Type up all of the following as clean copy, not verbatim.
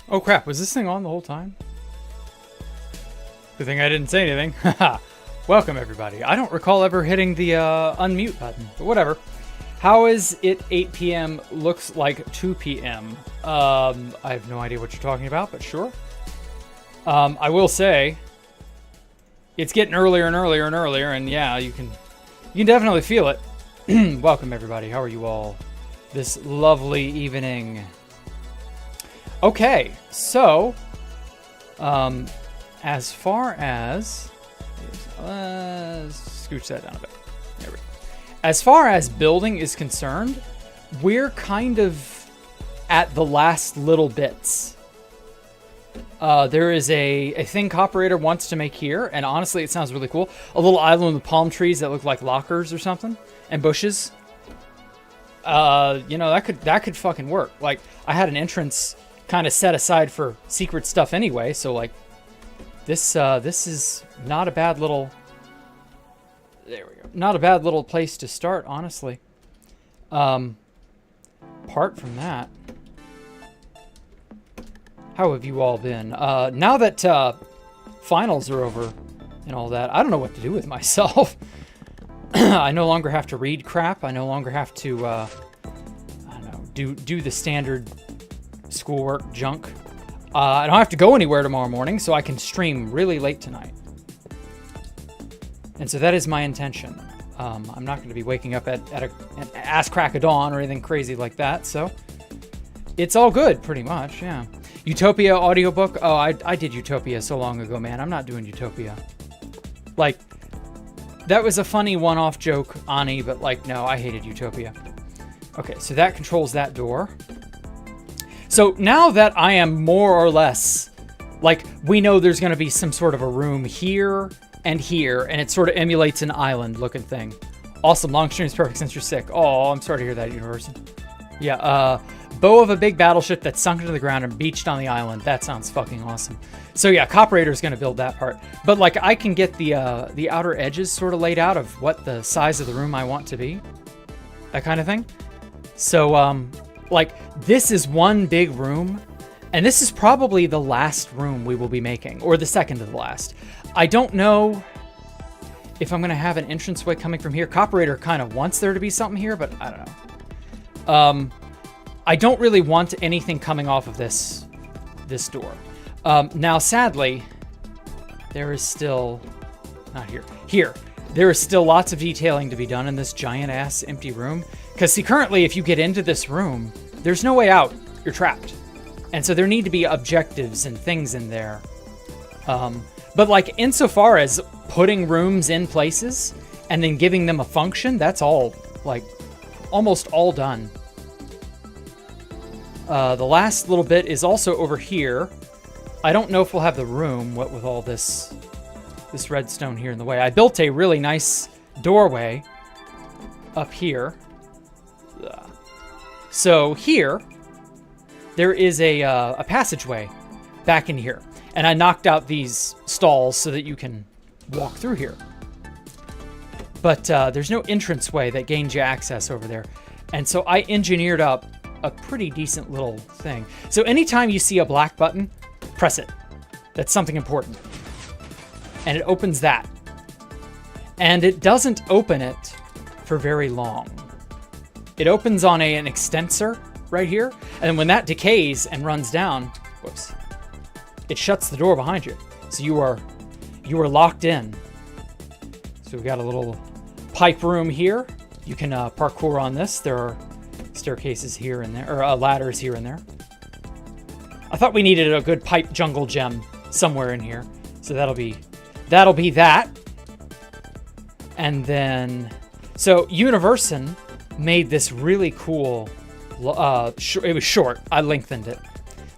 Oh crap, was this thing on the whole time? Good thing I didn't say anything. Haha. Welcome everybody. I don't recall ever hitting the unmute button, but whatever. How is it 8 p.m. looks like 2 p.m.? I have no idea what you're talking about, but sure. I will say, it's getting earlier and earlier and earlier, and yeah, you can definitely feel it. Welcome everybody. How are you all this lovely evening? Okay, so as far as scooch that down a bit. There we go. As far as building is concerned, we're kind of at the last little bits. There is a thing Cooperator wants to make here, and honestly, it sounds really cool. A little island with palm trees that look like lockers or something, and bushes. You know, that could fucking work. Like, I had an entrance kind of set aside for secret stuff anyway, so like, this is not a bad little. There we go. Not a bad little place to start, honestly. Apart from that, how have you all been? Now that finals are over and all that, I don't know what to do with myself. I no longer have to read crap. I no longer have to, I don't know, do the standard schoolwork junk. I don't have to go anywhere tomorrow morning, so I can stream really late tonight. And so that is my intention. I'm not going to be waking up at an ass crack of dawn or anything crazy like that, so it's all good, pretty much, yeah. Utopia audiobook? Oh, I did Utopia so long ago, man. I'm not doing Utopia. Like, that was a funny one-off joke, Ani, but like, no, I hated Utopia. Okay, so that controls that door. So now that I am more or less, like, we know there's going to be some sort of a room here, and it sort of emulates an island-looking thing. Awesome, long stream is perfect since you're sick. Oh, I'm sorry to hear that, Universe. Yeah, bow of a big battleship that's sunk into the ground and beached on the island. That sounds fucking awesome. So yeah, Cooperator's gonna build that part. But like, I can get the outer edges sort of laid out of what the size of the room I want to be. That kind of thing. So, like, this is one big room, and this is probably the last room we will be making, or the second to the last. I don't know if I'm going to have an entranceway coming from here. Cooperator kind of wants there to be something here, but I don't know. I don't really want anything coming off of this door. Now, sadly, there is still... Not here. Here. There is still lots of detailing to be done in this giant-ass empty room. Because, see, currently, if you get into this room, there's no way out. You're trapped. And so there need to be objectives and things in there. But like, insofar as putting rooms in places and then giving them a function, that's all, like, almost all done. The last little bit is also over here. I don't know if we'll have the room, what with all this redstone here in the way. I built a really nice doorway up here. So here, there is a passageway back in here. And I knocked out these stalls so that you can walk through here. But there's no entranceway that gains you access over there. And so I engineered up a pretty decent little thing. So anytime you see a black button, press it. That's something important. And it opens that. And it doesn't open it for very long. It opens on an extensor right here. And when that decays and runs down, whoops, it shuts the door behind you. So you are locked in. So we've got a little pipe room here. You can parkour on this. There are staircases here and there, or ladders here and there. I thought we needed a good pipe jungle gem somewhere in here. So that'll be that. And then, so Universin made this really cool, it was short, I lengthened it.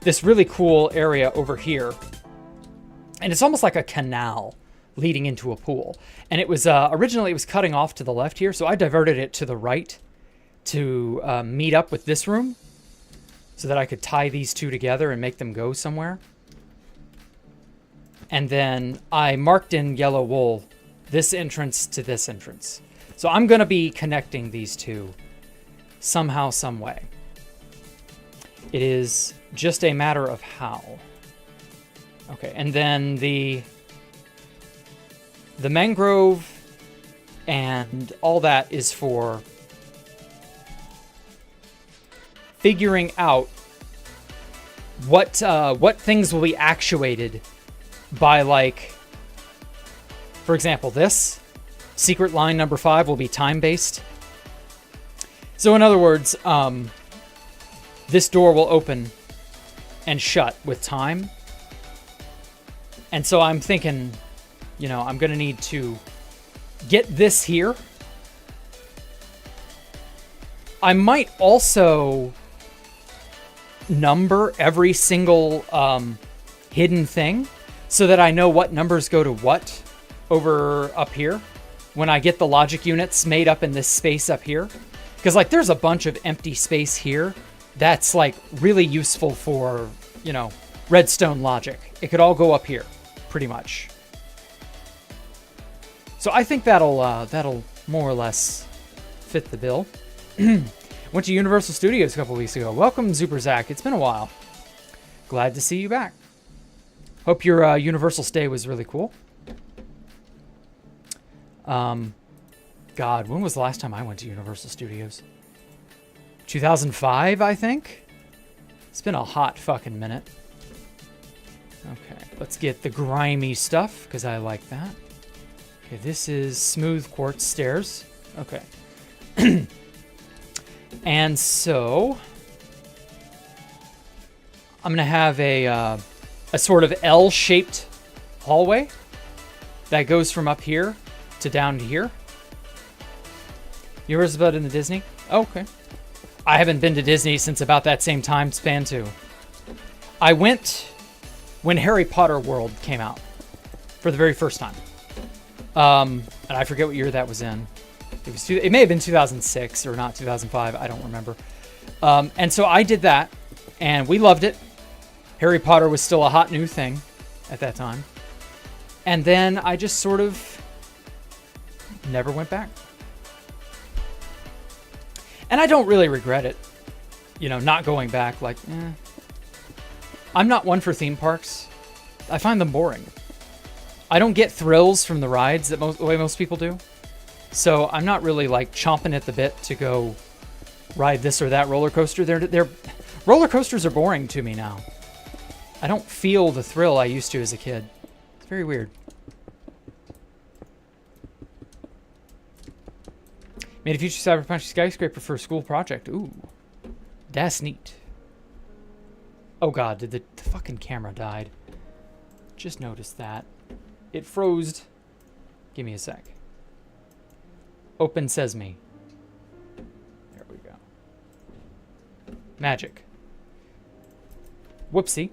This really cool area over here. And it's almost like a canal leading into a pool. And it was, originally it was cutting off to the left here, so I diverted it to the right to meet up with this room so that I could tie these two together and make them go somewhere. And then I marked in yellow wool this entrance to this entrance. So I'm going to be connecting these two somehow, some way. It is just a matter of how. Okay, and then the mangrove and all that is for figuring out what things will be actuated by, like, for example, this secret line number 5 will be time-based. So in other words, this door will open and shut with time. And so I'm thinking, you know, I'm going to need to get this here. I might also number every single hidden thing so that I know what numbers go to what over up here when I get the logic units made up in this space up here. Because, like, there's a bunch of empty space here that's, like, really useful for, you know, redstone logic. It could all go up here, pretty much. So I think that'll more or less fit the bill. Went to Universal Studios a couple weeks ago. Welcome, Super Zach. It's been a while. Glad to see you back. Hope your Universal stay was really cool. God, when was the last time I went to Universal Studios? 2005, I think? It's been a hot fucking minute. Okay, let's get the grimy stuff, because I like that. Okay, this is smooth quartz stairs. Okay. And so I'm going to have a sort of L-shaped hallway that goes from up here to down to here. You ever been in the Disney? Oh, okay. I haven't been to Disney since about that same time span too. I went when Harry Potter World came out for the very first time. And I forget what year that was in. It may have been 2006 or not 2005. I don't remember. And so I did that, and we loved it. Harry Potter was still a hot new thing at that time. And then I just sort of never went back. And I don't really regret it, you know, not going back. Like, I'm not one for theme parks. I find them boring. I don't get thrills from the rides the way most people do. So I'm not really, like, chomping at the bit to go ride this or that roller coaster. They're roller coasters are boring to me now. I don't feel the thrill I used to as a kid. It's very weird. Made a future cyberpunk skyscraper for a school project. Ooh, that's neat. Oh god, did the fucking camera died? Just noticed that. It froze. Give me a sec. Open Sesame. There we go. Magic. Whoopsie.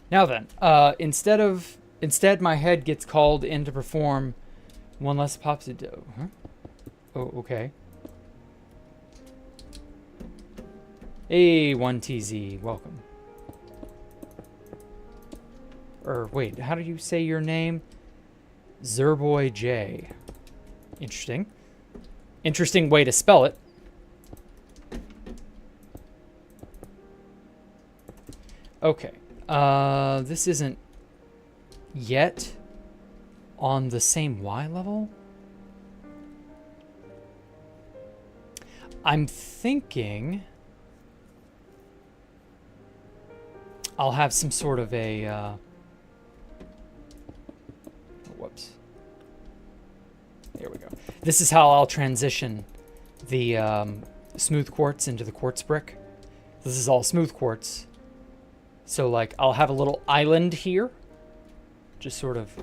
Now then, instead my head gets called in to perform one less pops. Huh? Oh, okay. Hey, 1TZ, welcome. Or wait, how do you say your name? Zerboy J. Interesting. Interesting way to spell it. Okay. This isn't yet on the same Y level. I'm thinking I'll have some sort of a whoops. There we go. This is how I'll transition the smooth quartz into the quartz brick. This is all smooth quartz. So, like, I'll have a little island here, just sort of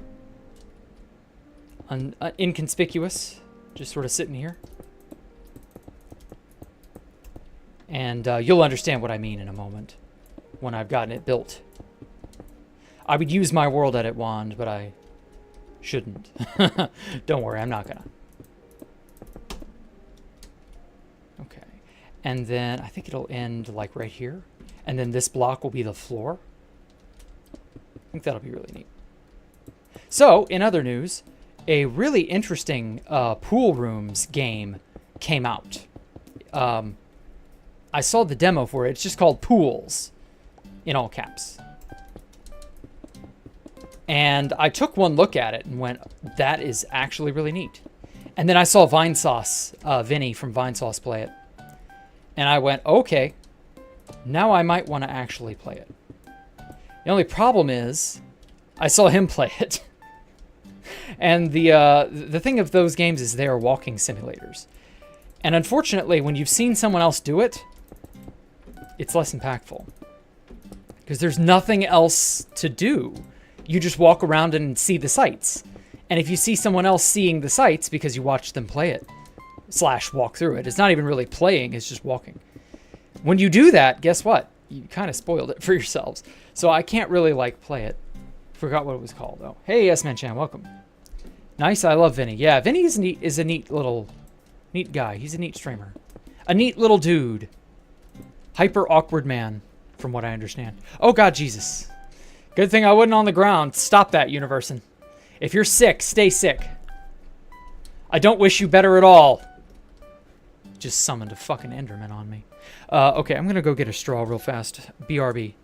inconspicuous, just sort of sitting here. And you'll understand what I mean in a moment when I've gotten it built. I would use my world edit wand, but I shouldn't. Don't worry, I'm not gonna. Okay. And then I think it'll end like right here. And then this block will be the floor. I think that'll be really neat. So, in other news, a really interesting pool rooms game came out. I saw the demo for it. It's just called Pools, in all caps. And I took one look at it and went, that is actually really neat. And then I saw Vinesauce, Vinny from Vinesauce play it. And I went, okay, now I might want to actually play it. The only problem is, I saw him play it. And the thing of those games is they are walking simulators. And unfortunately, when you've seen someone else do it, it's less impactful. Because there's nothing else to do. You just walk around and see the sights. And if you see someone else seeing the sights because you watched them play it, / walk through it, it's not even really playing, it's just walking. When you do that, guess what? You kind of spoiled it for yourselves. So I can't really, like, play it. Forgot what it was called, though. Hey, S-Man Chan, welcome. Nice, I love Vinny. Yeah, Vinny is a neat guy. He's a neat streamer. A neat little dude. Hyper awkward man, from what I understand. Oh, God, Jesus. Good thing I wasn't on the ground. Stop that, Universin. If you're sick, stay sick. I don't wish you better at all. Just summoned a fucking Enderman on me. Okay, I'm gonna go get a straw real fast. BRB.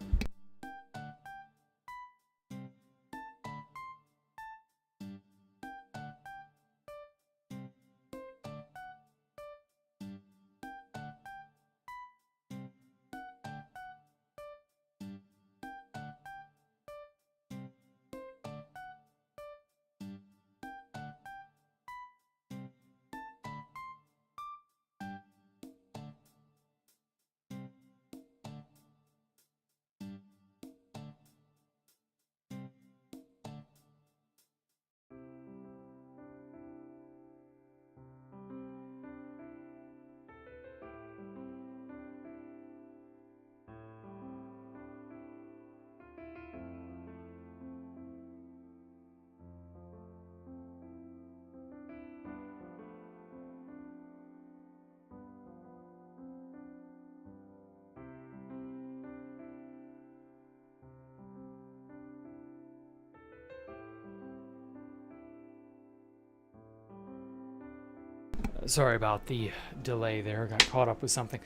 Sorry about the delay there. Got caught up with something.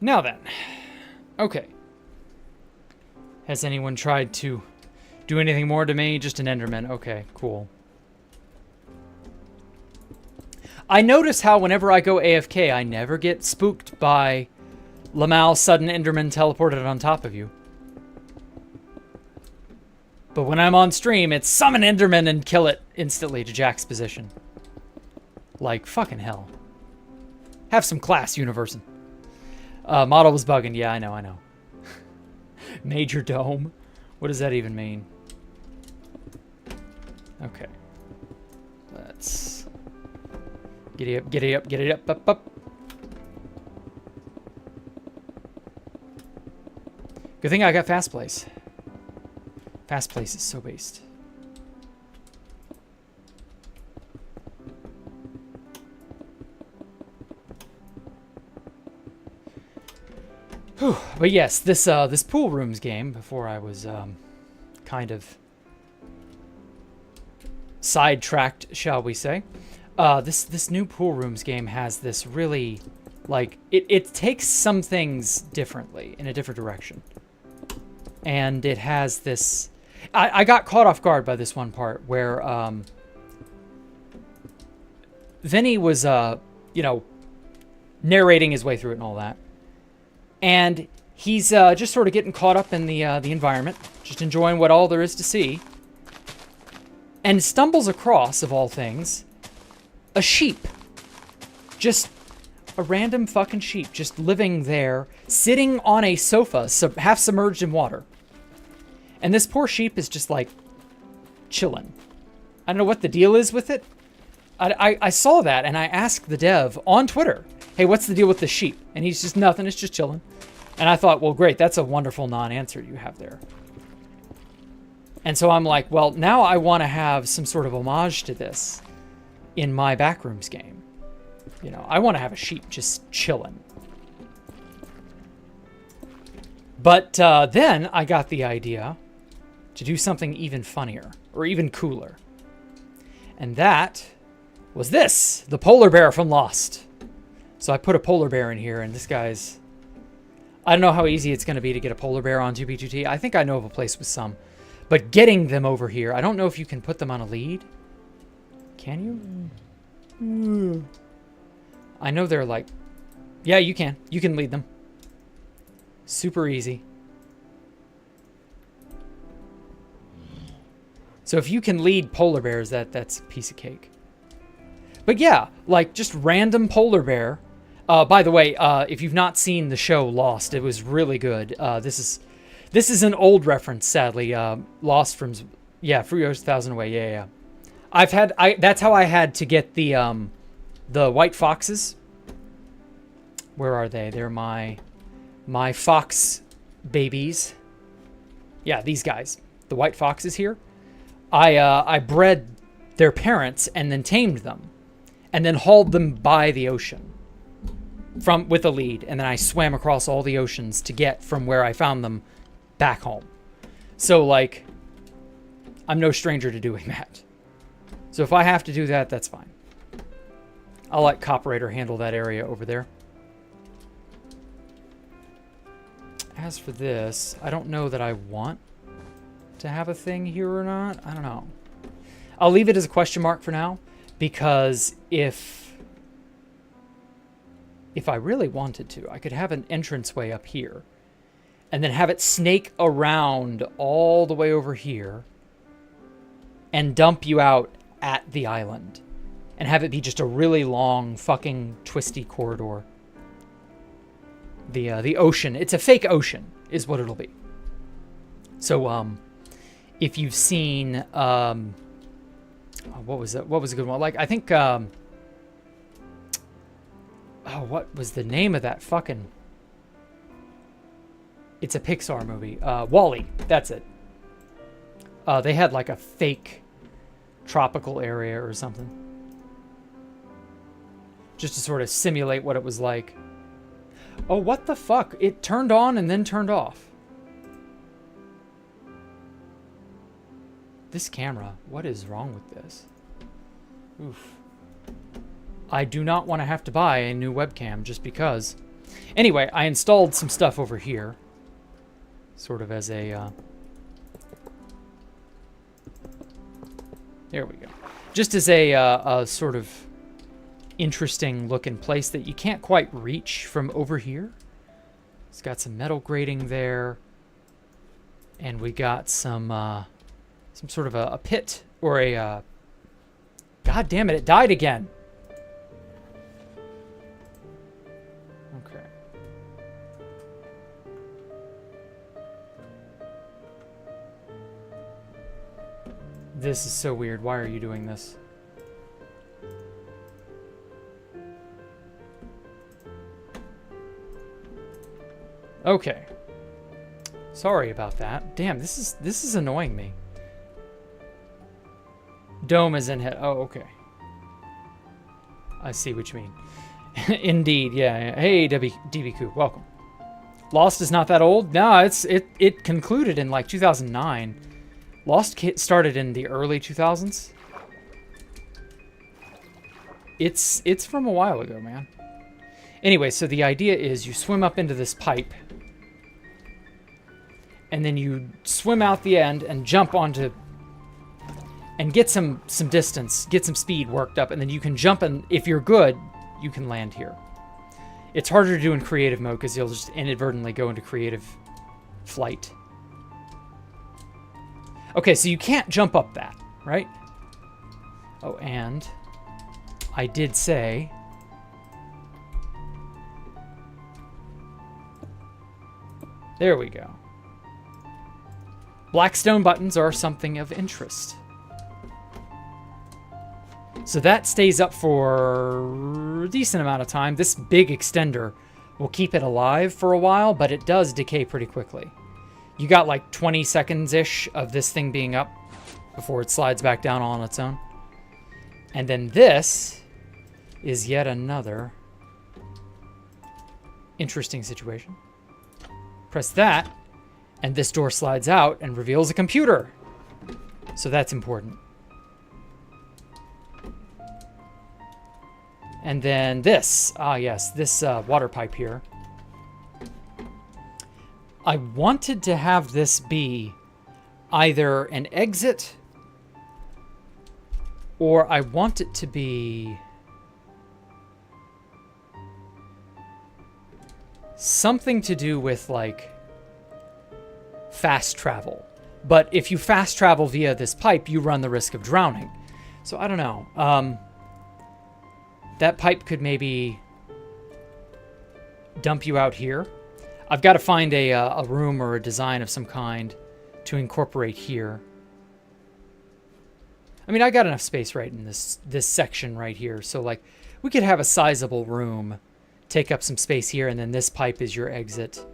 Now then. Okay. Has anyone tried to do anything more to me? Just an Enderman. Okay, cool. I notice how whenever I go AFK, I never get spooked by lmao sudden Enderman teleported on top of you. But when I'm on stream, it's summon Enderman and kill it instantly to Jack's position. Like, fucking hell. Have some class, Universin. Model was bugging. Yeah, I know. Major dome. What does that even mean? Okay. Let's... get it up. Good thing I got Fast Place. Fast Place is so based. Whew. But yes, this pool rooms game, before I was kind of sidetracked, shall we say, this new pool rooms game has this really, like, it takes some things differently, in a different direction. And it has this... I got caught off guard by this one part where Vinny was, you know, narrating his way through it and all that. And he's just sort of getting caught up in the environment, just enjoying what all there is to see. And stumbles across, of all things, a sheep. Just a random fucking sheep, just living there, sitting on a sofa, half submerged in water. And this poor sheep is just like chilling. I don't know what the deal is with it. I saw that and I asked the dev on Twitter, hey, what's the deal with the sheep? And he's just nothing, it's just chilling. And I thought, well, great, that's a wonderful non-answer you have there. And so I'm like, well, now I want to have some sort of homage to this in my Backrooms game. You know, I want to have a sheep just chilling. But then I got the idea to do something even funnier, or even cooler. And that was this, the polar bear from Lost. So I put a polar bear in here, and this guy's... I don't know how easy it's going to be to get a polar bear on 2B2T. I think I know of a place with some. But getting them over here, I don't know if you can put them on a lead. Can you? I know they're like... Yeah, you can. You can lead them. Super easy. So if you can lead polar bears, that's a piece of cake. But yeah, like just random polar bear. By the way, if you've not seen the show Lost, it was really good. This is an old reference, sadly. Lost from Frio's 1,000 Away. Yeah. That's how I had to get the white foxes. Where are they? They're my fox babies. Yeah, these guys. The white foxes here. I bred their parents and then tamed them. And then hauled them by the ocean. With a lead. And then I swam across all the oceans to get from where I found them back home. So, like, I'm no stranger to doing that. So if I have to do that, that's fine. I'll let Coperator handle that area over there. As for this, I don't know that I want to have a thing here or not. I don't know. I'll leave it as a question mark for now, because if I really wanted to, I could have an entranceway up here and then have it snake around all the way over here and dump you out at the island and have it be just a really long fucking twisty corridor. The ocean, it's a fake ocean is what it'll be. So if you've seen what was it? What was a good one? Like I think what was the name of that fucking... It's a Pixar movie. WALL-E. That's it. They had like a fake tropical area or something. Just to sort of simulate what it was like. Oh, what the fuck? It turned on and then turned off. This camera. What is wrong with this? Oof. I do not want to have to buy a new webcam just because. Anyway, I installed some stuff over here. Sort of as a... There we go. Just as a sort of interesting looking place that you can't quite reach from over here. It's got some metal grating there. And we got some sort of a pit or a... God damn it, it died again. This is so weird. Why are you doing this? Okay. Sorry about that. Damn, this is annoying me. Dome is in head. Oh, okay. I see what you mean. Indeed, yeah. Hey, DB Coop, welcome. Lost is not that old. No, it concluded in like 2009. Lost started in the early 2000s. It's from a while ago, man. Anyway, so the idea is you swim up into this pipe, and then you swim out the end and jump onto, and get some distance, get some speed worked up, and then you can jump, and if you're good, you can land here. It's harder to do in creative mode because you'll just inadvertently go into creative flight. Okay, so you can't jump up that, right? Oh, and I did say... There we go. Blackstone buttons are something of interest. So that stays up for a decent amount of time. This big extender will keep it alive for a while, but it does decay pretty quickly. You got like 20 seconds-ish of this thing being up before it slides back down on its own. And then this is yet another interesting situation. Press that, and this door slides out and reveals a computer. So that's important. And then this. Ah, yes, this water pipe here. I wanted to have this be either an exit, or I want it to be something to do with, like, fast travel. But if you fast travel via this pipe, you run the risk of drowning. So I don't know. That pipe could maybe dump you out here. I've got to find a room or a design of some kind to incorporate here. I mean, I got enough space right in this section right here. So, like, we could have a sizable room, take up some space here, and then this pipe is your exit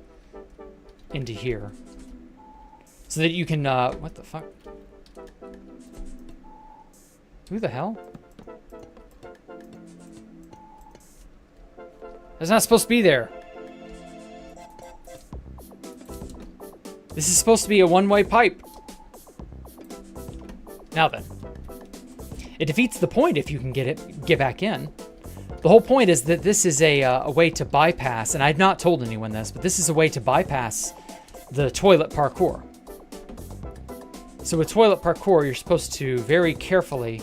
into here. So that you can, what the fuck? Who the hell? That's not supposed to be there. This is supposed to be a one-way pipe. Now then. It defeats the point if you can get back in. The whole point is that this is a way to bypass, and I've not told anyone this, but this is a way to bypass the toilet parkour. So with toilet parkour, you're supposed to very carefully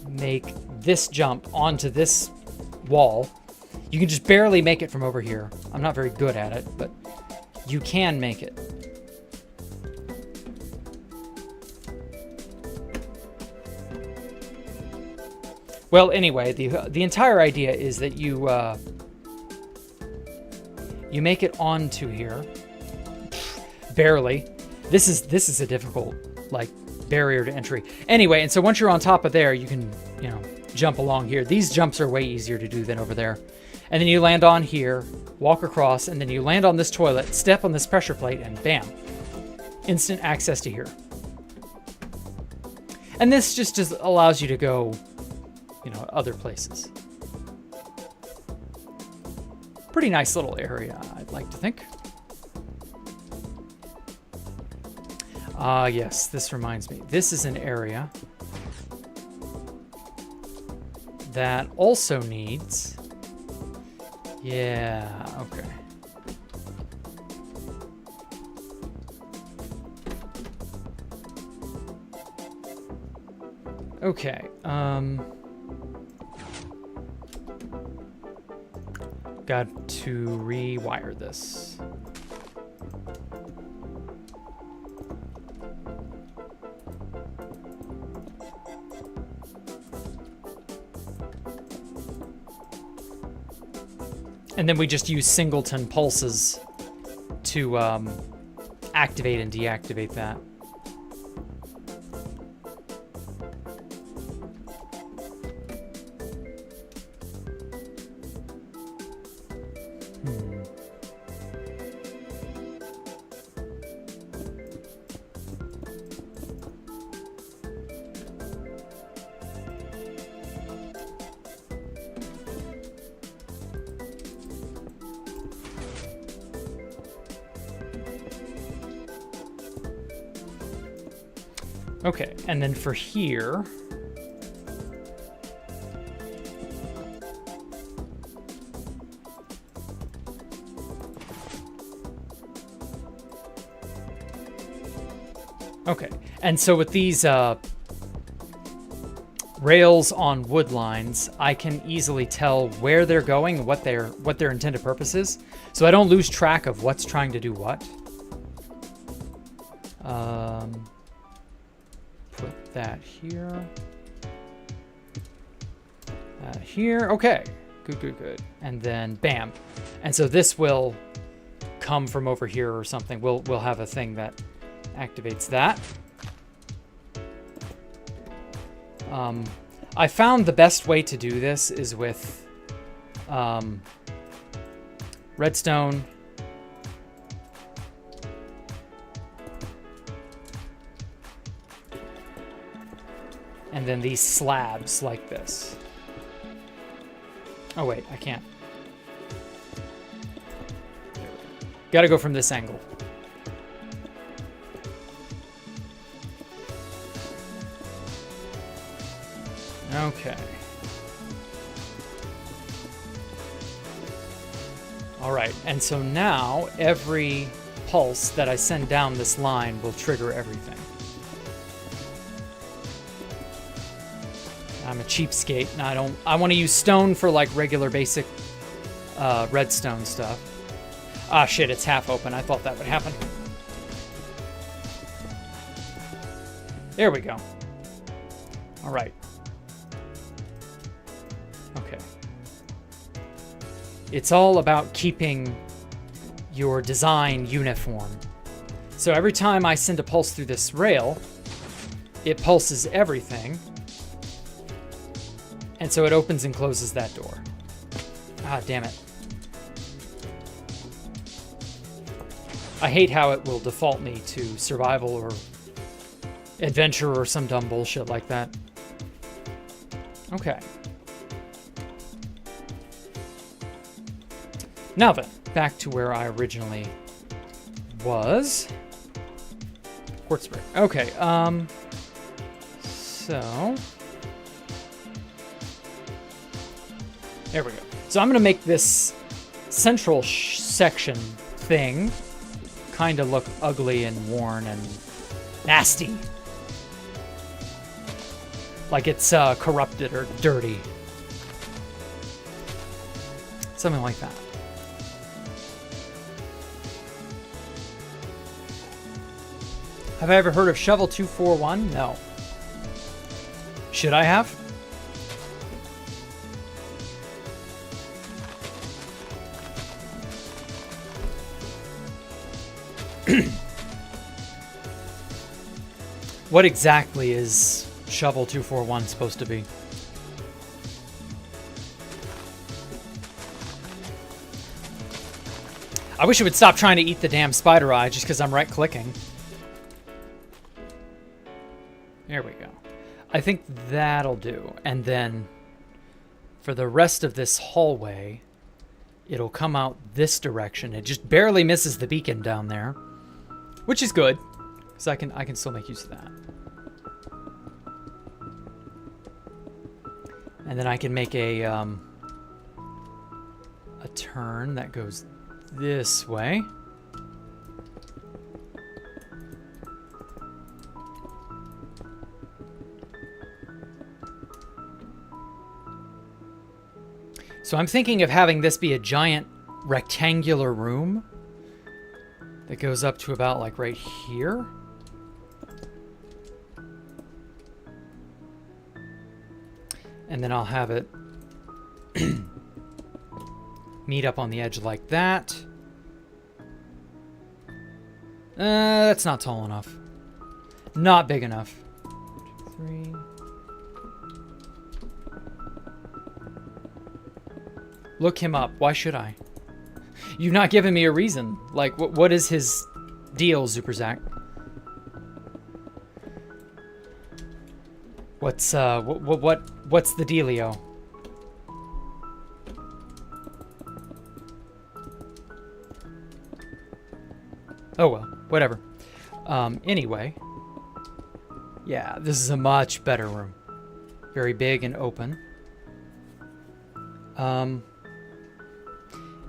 make this jump onto this wall. You can just barely make it from over here. I'm not very good at it, but you can make it. Well, anyway, the entire idea is that you make it onto here. Barely. This is a difficult, like, barrier to entry. Anyway, and so once you're on top of there, you can, you know, jump along here. These jumps are way easier to do than over there. And then you land on here, walk across, and then you land on this toilet, step on this pressure plate, and bam. Instant access to here. And this just allows you to go, you know, other places. Pretty nice little area, I'd like to think. Yes, this reminds me. This is an area that also needs... Yeah, okay. Okay, got to rewire this. And then we just use singleton pulses to activate and deactivate that. Okay, and then for here, okay, and so with these rails on wood lines, I can easily tell where they're going and what their intended purpose is, so I don't lose track of what's trying to do what. Put that here. That here. Okay. Good, good, good. And then bam. And so this will come from over here or something. We'll have a thing that activates that. I found the best way to do this is with redstone. And then these slabs like this. Oh wait, I can't. There we go. Gotta go from this angle. Okay. Alright, and so now every pulse that I send down this line will trigger everything. I'm a cheapskate, and I want to use stone for like regular basic redstone stuff. Ah shit, it's half open. I thought that would happen. There we go. Alright. Okay. It's all about keeping your design uniform. So every time I send a pulse through this rail, it pulses everything. And so it opens and closes that door. Ah, damn it. I hate how it will default me to survival or adventure or some dumb bullshit like that. Okay. Now then, back to where I originally was. Quartz brick. Okay, so... there we go. So I'm going to make this central section thing kind of look ugly and worn and nasty. Like it's corrupted or dirty. Something like that. Have I ever heard of Shovel 241? No. Should I have? What exactly is Shovel 241 supposed to be? I wish it would stop trying to eat the damn spider eye just because I'm right-clicking. There we go. I think that'll do. And then for the rest of this hallway, it'll come out this direction. It just barely misses the beacon down there, which is good, because I can still make use of that. And then I can make a turn that goes this way. So I'm thinking of having this be a giant rectangular room that goes up to about like right here. And then I'll have it meet up on the edge like that. That's not tall enough. Not big enough. 2, 3. Look him up. Why should I? You've not given me a reason. Like, what is his deal, Super Zach? What's the dealio? Oh well, whatever. Anyway, yeah, this is a much better room. Very big and open.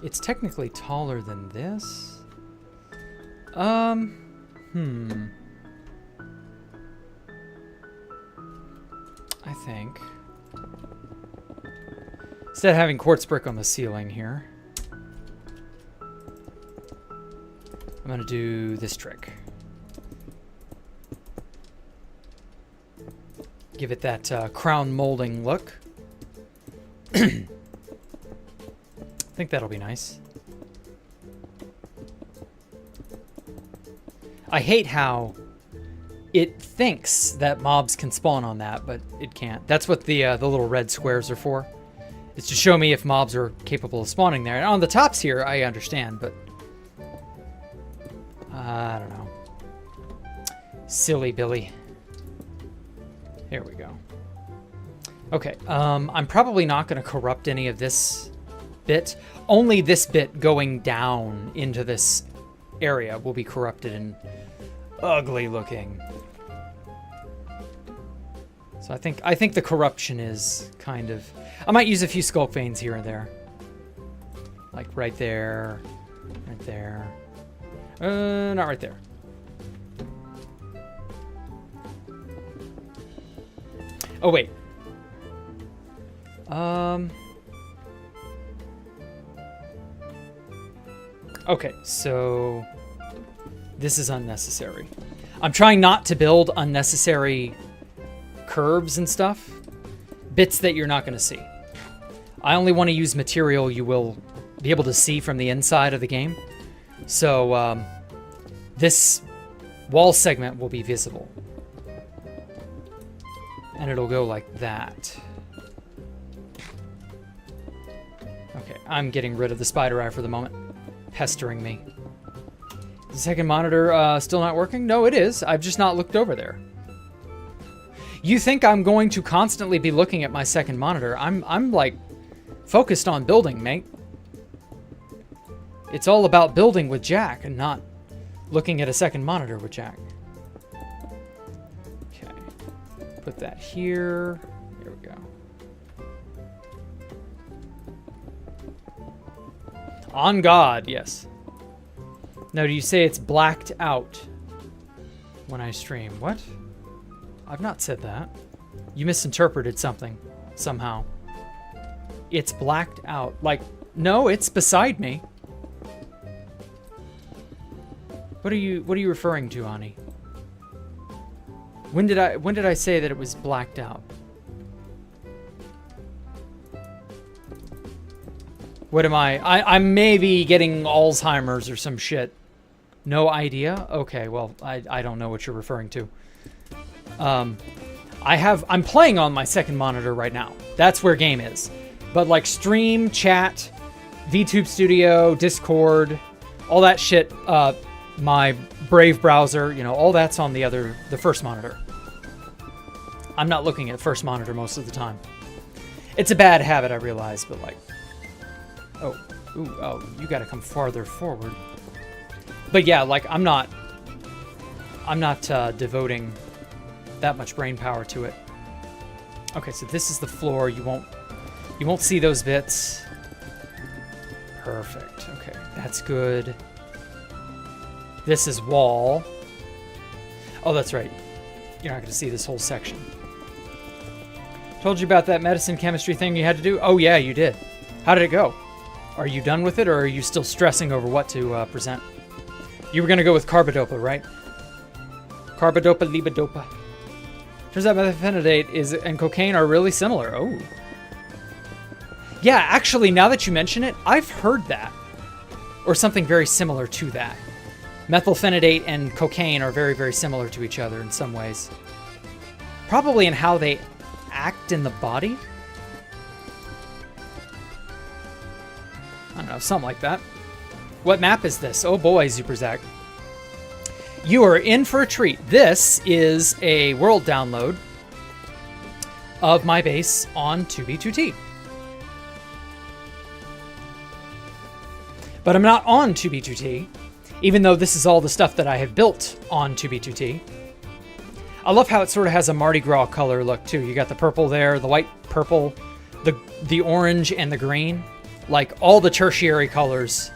It's technically taller than this. I think. Instead of having quartz brick on the ceiling here, I'm going to do this trick. Give it that crown molding look. I think that'll be nice. I hate how it thinks that mobs can spawn on that, but it can't. That's what the little red squares are for. It's to show me if mobs are capable of spawning there. And on the tops here, I understand, but I don't know. Silly Billy. Here we go. Okay, I'm probably not going to corrupt any of this bit. Only this bit going down into this area will be corrupted and ugly looking. So I think the corruption is kind of... I might use a few sculk veins here and there. Like right there. Right there. Not right there. Oh, wait. Okay, so this is unnecessary. I'm trying not to build unnecessary curves and stuff. Bits that you're not going to see. I only want to use material you will be able to see from the inside of the game. So this wall segment will be visible. And it'll go like that. Okay, I'm getting rid of the spider eye for the moment. Pestering me. The second monitor still not working? No, it is. I've just not looked over there. You think I'm going to constantly be looking at my second monitor? I'm like focused on building, mate. It's all about building with Jack and not looking at a second monitor with Jack. Okay. Put that here. There we go. On God, yes. No, do you say it's blacked out when I stream? What? I've not said that. You misinterpreted something somehow. It's blacked out. Like, no, it's beside me. What are you referring to, Ani? When did I say that it was blacked out? What am I? I'm maybe getting Alzheimer's or some shit. No idea? Okay, well, I don't know what you're referring to. I'm playing on my second monitor right now. That's where game is. But like stream, chat, VTube Studio, Discord, all that shit, my Brave browser, you know, all that's on the first monitor. I'm not looking at first monitor most of the time. It's a bad habit, I realize, but like, oh, you gotta come farther forward. But yeah, like I'm not devoting that much brain power to it. Okay, so this is the floor. You won't see those bits. Perfect. Okay, that's good. This is wall. Oh, that's right. You're not going to see this whole section. Told you about that medicine chemistry thing you had to do? Oh yeah, you did. How did it go? Are you done with it, or are you still stressing over what to present? You were going to go with carbidopa, right? Carbidopa, levodopa. Turns out methylphenidate and cocaine are really similar. Oh. Yeah, actually, now that you mention it, I've heard that. Or something very similar to that. Methylphenidate and cocaine are very, very similar to each other in some ways. Probably in how they act in the body. I don't know, something like that. What map is this? Oh boy, Zuperzak. You are in for a treat. This is a world download of my base on 2B2T. But I'm not on 2B2T, even though this is all the stuff that I have built on 2B2T. I love how it sort of has a Mardi Gras color look too. You got the purple there, the white, purple, the orange, and the green. Like all the tertiary colors.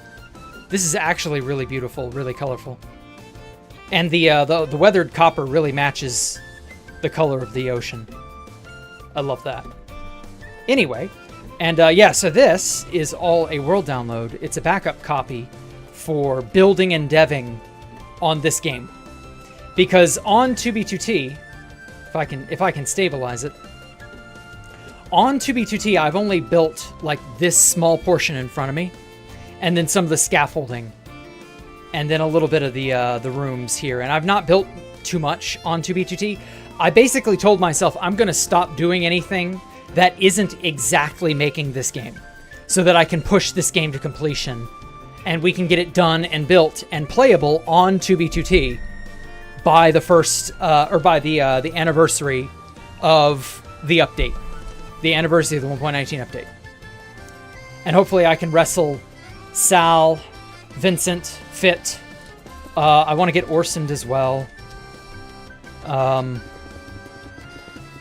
This is actually really beautiful, really colorful. And the weathered copper really matches the color of the ocean. I love that. Anyway, and yeah, so this is all a world download. It's a backup copy for building and deving on this game. Because on 2B2T, if I can stabilize it, on 2B2T I've only built like this small portion in front of me, and then some of the scaffolding, and then a little bit of the rooms here. And I've not built too much on 2B2T. I basically told myself I'm going to stop doing anything that isn't exactly making this game, so that I can push this game to completion, and we can get it done and built and playable on 2B2T by the first, or by the anniversary of the update, the anniversary of the 1.19 update. And hopefully I can wrestle Sal, Vincent, Fit. I want to get Orson as well.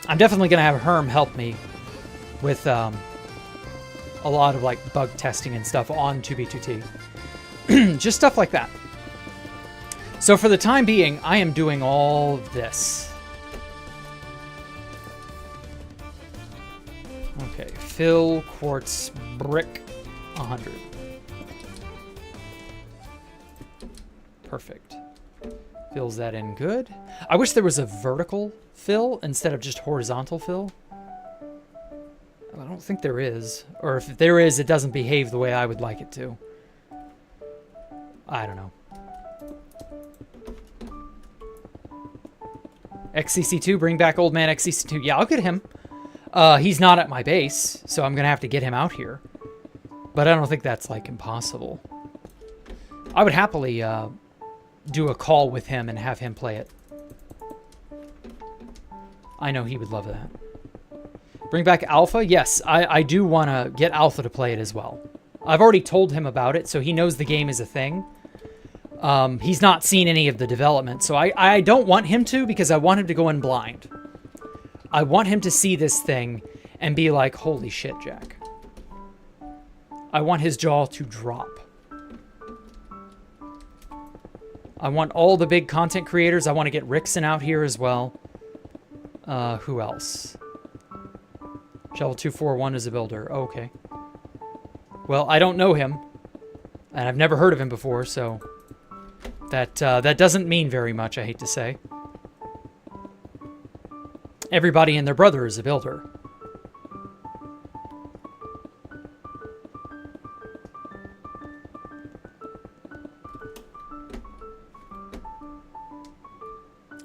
I'm definitely going to have Herm help me with a lot of like bug testing and stuff on 2B2T. Just stuff like that. So for the time being, I am doing all of this. Okay, fill quartz brick 100. Perfect. Fills that in good. I wish there was a vertical fill instead of just horizontal fill. I don't think there is. Or if there is, it doesn't behave the way I would like it to. I don't know. XCC2, bring back old man XCC2. Yeah, I'll get him. He's not at my base, so I'm going to have to get him out here. But I don't think that's, like, impossible. I would happily do a call with him and have him play it. I know he would love that. Bring back Alpha? Yes, I do want to get Alpha to play it as well. I've already told him about it, so he knows the game is a thing. He's not seen any of the development, so I don't want him to because I want him to go in blind. I want him to see this thing and be like, holy shit, Jack. I want his jaw to drop. I want all the big content creators. I want to get Rickson out here as well. Who else? Shovel 241 is a builder. Oh, okay. Well, I don't know him. And I've never heard of him before, so... That doesn't mean very much, I hate to say. Everybody and their brother is a builder.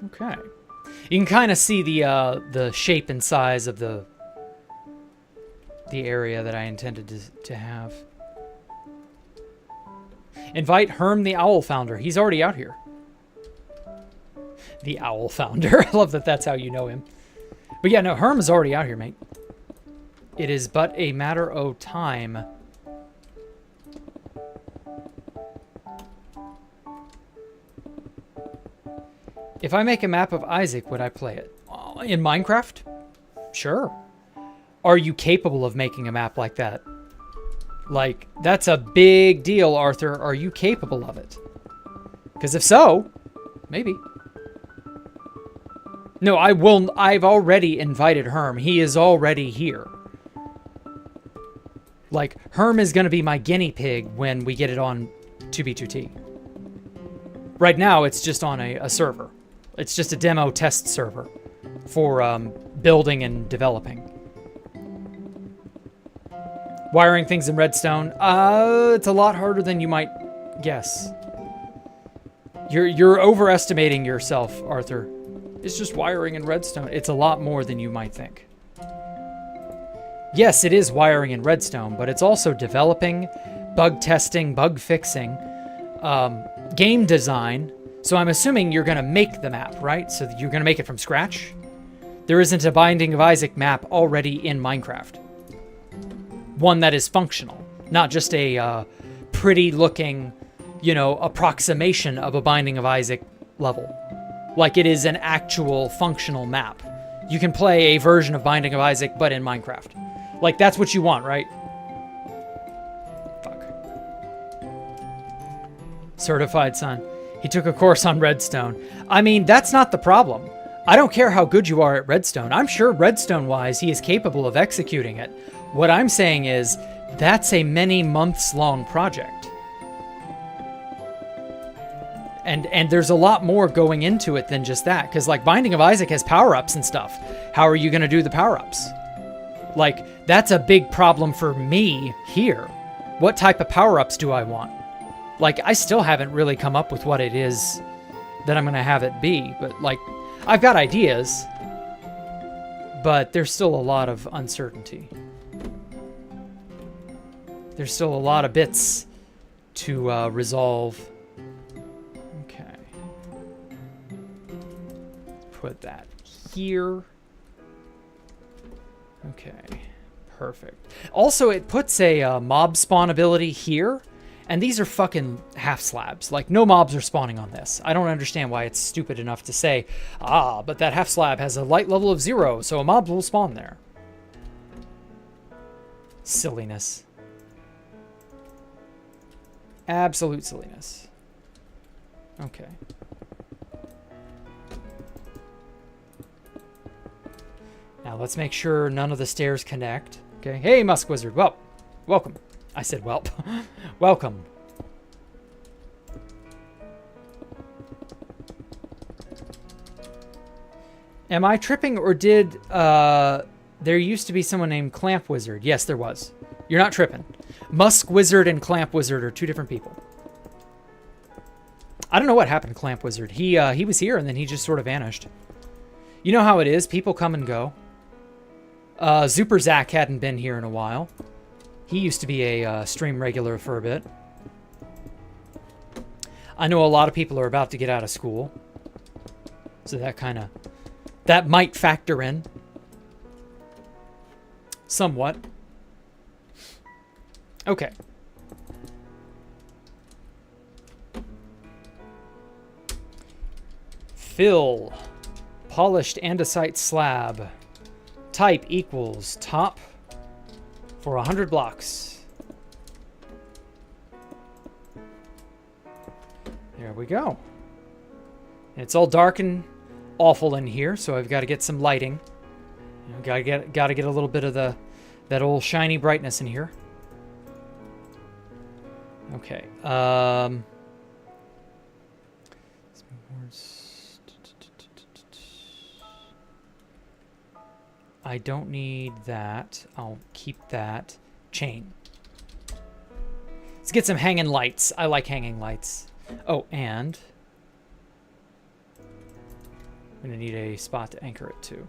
Okay. You can kind of see the shape and size of the area that I intended to have. Invite Herm the Owl Founder. He's already out here. The Owl Founder. I love that that's how you know him. But yeah, no, Herm is already out here, mate. It is but a matter of time. If I make a map of Isaac, would I play it? In Minecraft? Sure. Are you capable of making a map like that? Like, that's a big deal, Arthur. Are you capable of it? Because if so, maybe. No, I will. I've already invited Herm. He is already here. Like, Herm is going to be my guinea pig when we get it on 2B2T. Right now, it's just on a server. It's just a demo test server for building and developing. Wiring things in redstone. It's a lot harder than you might guess. You're overestimating yourself, Arthur. It's just wiring in redstone. It's a lot more than you might think. Yes, it is wiring in redstone, but it's also developing, bug testing, bug fixing, game design. So I'm assuming you're going to make the map, right? So you're going to make it from scratch? There isn't a Binding of Isaac map already in Minecraft. One that is functional, not just a pretty looking, you know, approximation of a Binding of Isaac level. Like it is an actual functional map. You can play a version of Binding of Isaac, but in Minecraft. Like that's what you want, right? Fuck. Certified son. He took a course on redstone. I mean, that's not the problem. I don't care how good you are at redstone. I'm sure redstone-wise, he is capable of executing it. What I'm saying is, that's a many months long project. And there's a lot more going into it than just that. Because like Binding of Isaac has power-ups and stuff. How are you going to do the power-ups? Like, that's a big problem for me here. What type of power-ups do I want? Like, I still haven't really come up with what it is that I'm going to have it be. But like, I've got ideas. But there's still a lot of uncertainty. There's still a lot of bits to resolve. Okay. Put that here. Okay. Perfect. Also, it puts a mob spawn ability here. And these are fucking half slabs. Like, no mobs are spawning on this. I don't understand why it's stupid enough to say, ah, but that half slab has a light level of 0, so a mob will spawn there. Silliness. Absolute silliness. Okay. Now let's make sure none of the stairs connect. Okay. Hey, Musk Wizard. Well, welcome. I said welp. Welcome. Am I tripping, or did there used to be someone named Clamp Wizard? Yes, there was. You're not tripping. Musk Wizard and Clamp Wizard are two different people. I don't know what happened to Clamp Wizard. He was here and then he just sort of vanished. You know how it is. People come and go. Super Zach hadn't been here in a while. He used to be a stream regular for a bit. I know a lot of people are about to get out of school. So that might factor in. Somewhat. Okay. Fill. Polished andesite slab. Type equals top for 100 blocks. There we go. And it's all dark and awful in here, so I've got to get some lighting. You know, got to get a little bit of that old shiny brightness in here. Okay. I don't need that. I'll keep that. Chain. Let's get some hanging lights. I like hanging lights. Oh, and I'm gonna need a spot to anchor it to.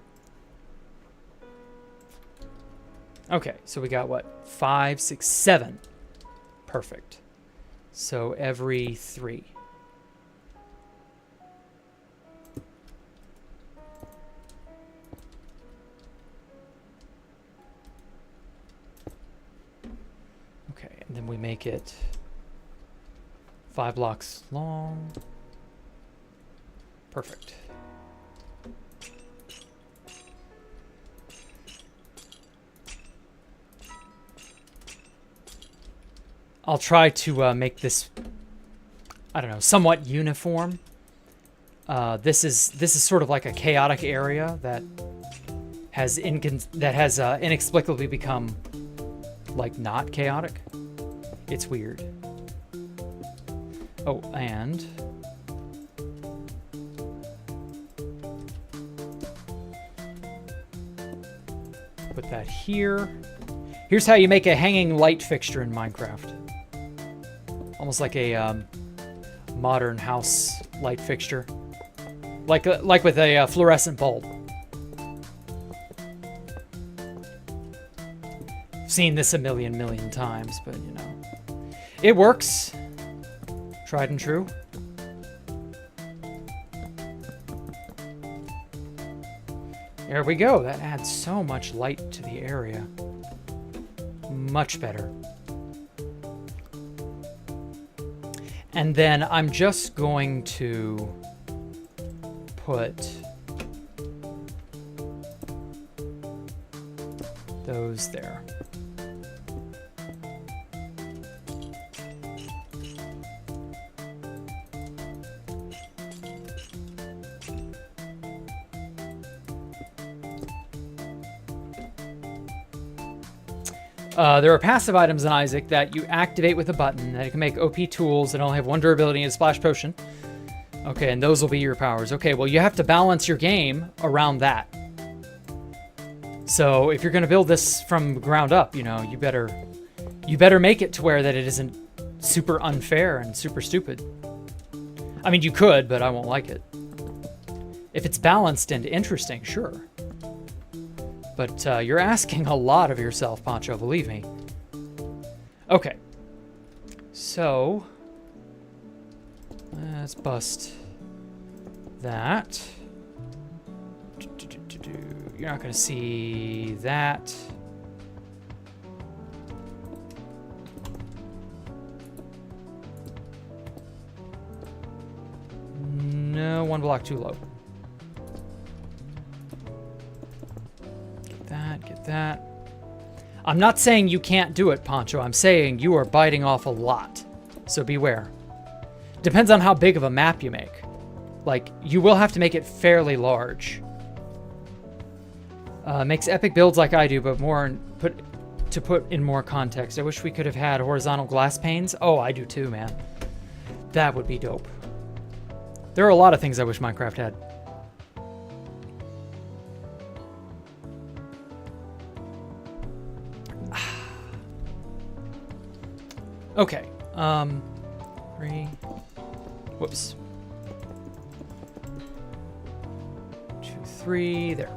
Okay, so we got what? 5, 6, 7. Perfect. So every 3. Okay, and then we make it 5 blocks long. Perfect. I'll try to make this, I don't know, somewhat uniform. This is sort of like a chaotic area that has inexplicably become like not chaotic. It's weird. Oh, and put that here. Here's how you make a hanging light fixture in Minecraft. Almost like a modern house light fixture, like with a fluorescent bulb. I've seen this a million times, but you know, it works. Tried and true. There we go. That adds so much light to the area. Much better. And then I'm just going to put those there. There are passive items in Isaac that you activate with a button that you can make OP tools that only have 1 durability and a splash potion. Okay, and those will be your powers. Okay, well, you have to balance your game around that. So if you're going to build this from ground up, you know, you better make it to where that it isn't super unfair and super stupid. I mean, you could, but I won't like it. If it's balanced and interesting, sure. But you're asking a lot of yourself, Pancho, believe me. Okay. So, let's bust that. You're not going to see that. No, one block too low. Get that, get that. I'm not saying you can't do it, Poncho. I'm saying you are biting off a lot. So beware. Depends on how big of a map you make. Like, you will have to make it fairly large. Makes epic builds like I do, but to put in more context. I wish we could have had horizontal glass panes. Oh, I do too, man. That would be dope. There are a lot of things I wish Minecraft had. Okay. 3. Whoops. 2, 3. There.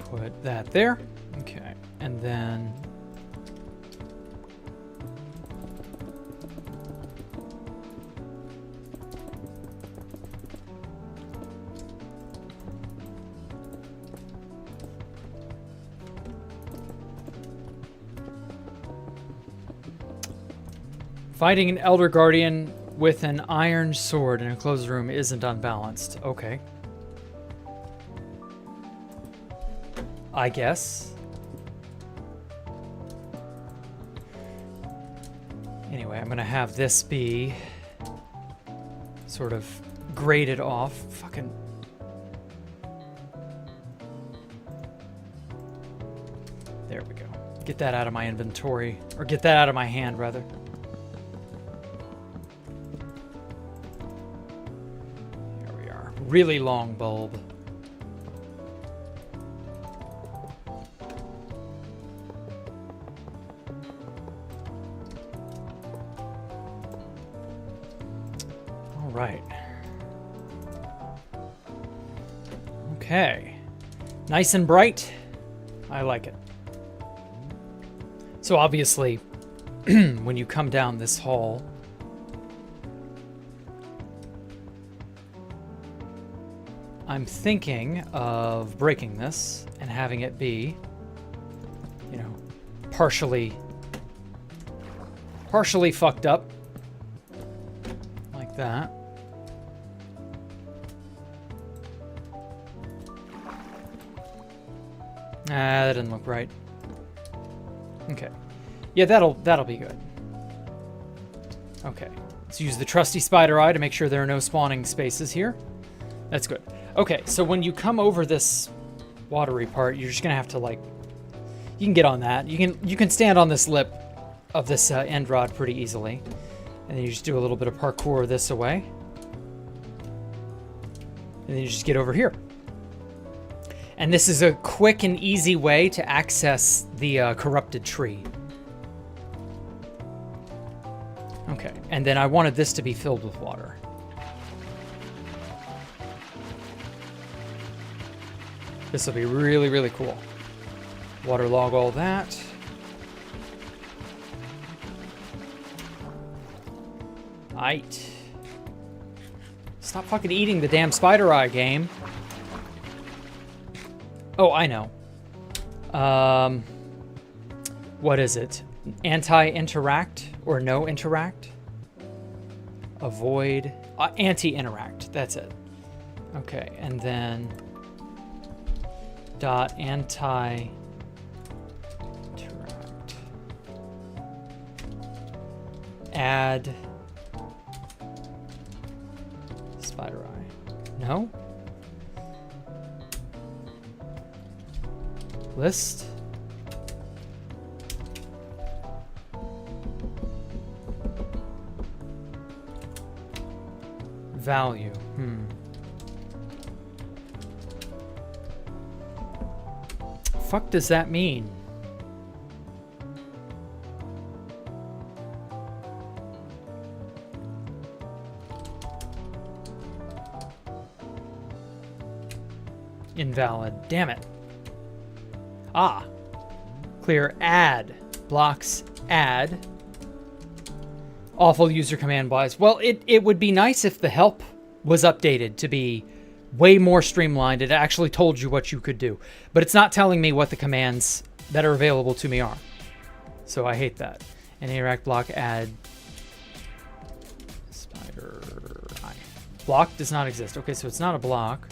Put that there. Okay. And then fighting an Elder Guardian with an iron sword in a closed room isn't unbalanced. Okay. I guess. Anyway, I'm gonna have this be sort of graded off. Fucking. There we go. Get that out of my inventory. Or get that out of my hand, rather. Here we are. Really long bulb. Right. Okay. Nice and bright. I like it. So obviously, when you come down this hall, I'm thinking of breaking this and having it be, you know, partially fucked up. Like that. That didn't look right. Okay. Yeah, that'll be good. Okay. Let's use the trusty spider eye to make sure there are no spawning spaces here. That's good. Okay, so when you come over this watery part, you're just gonna have to, like, you can get on that. You can stand on this lip of this end rod pretty easily. And then you just do a little bit of parkour this away. And then you just get over here. And this is a quick and easy way to access the corrupted tree. Okay, and then I wanted this to be filled with water. This will be really, really cool. Waterlog all that. Aight. Stop fucking eating the damn spider eye, game. Oh, I know. What is it? Anti-interact or no interact? Avoid. Anti-interact. That's it. Okay, and then dot anti-interact. Add spider eye. No? List. Value. Fuck does that mean? Invalid. Damn it. Ah. Clear add. Blocks add. Awful user command wise. Well, it would be nice if the help was updated to be way more streamlined. It actually told you what you could do. But it's not telling me what the commands that are available to me are. So I hate that. An interact block add spider eye. Block does not exist. Okay, so it's not a block.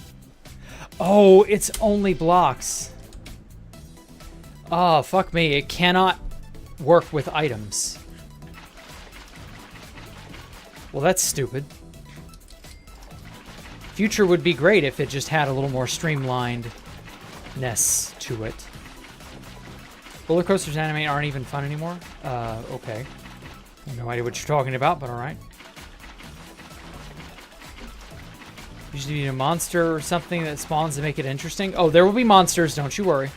Oh, it's only blocks. Oh, fuck me. It cannot work with items. Well, that's stupid. Future would be great if it just had a little more streamlinedness to it. Roller coasters animate aren't even fun anymore? Okay. I have no idea what you're talking about, but alright. Usually you need a monster or something that spawns to make it interesting. Oh, there will be monsters, don't you worry.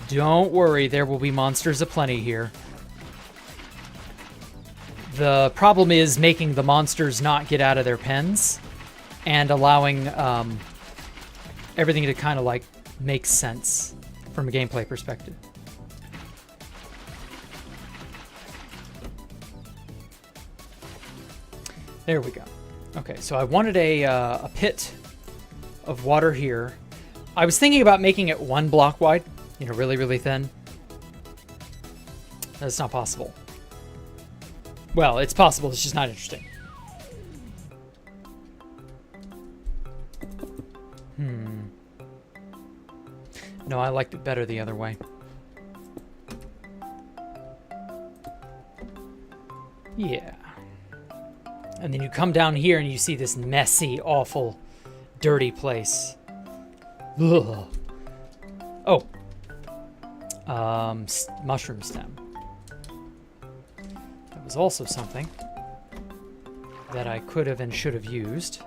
Don't worry, there will be monsters aplenty here. The problem is making the monsters not get out of their pens and allowing everything to kind of like make sense from a gameplay perspective. There we go. Okay, so I wanted a pit of water here. I was thinking about making it 1 block wide, you know, really, really thin. That's not possible. Well, it's possible, it's just not interesting. No, I liked it better the other way. Yeah. And then you come down here and you see this messy, awful, dirty place. Ugh. Oh. Mushroom stem. That was also something that I could have and should have used.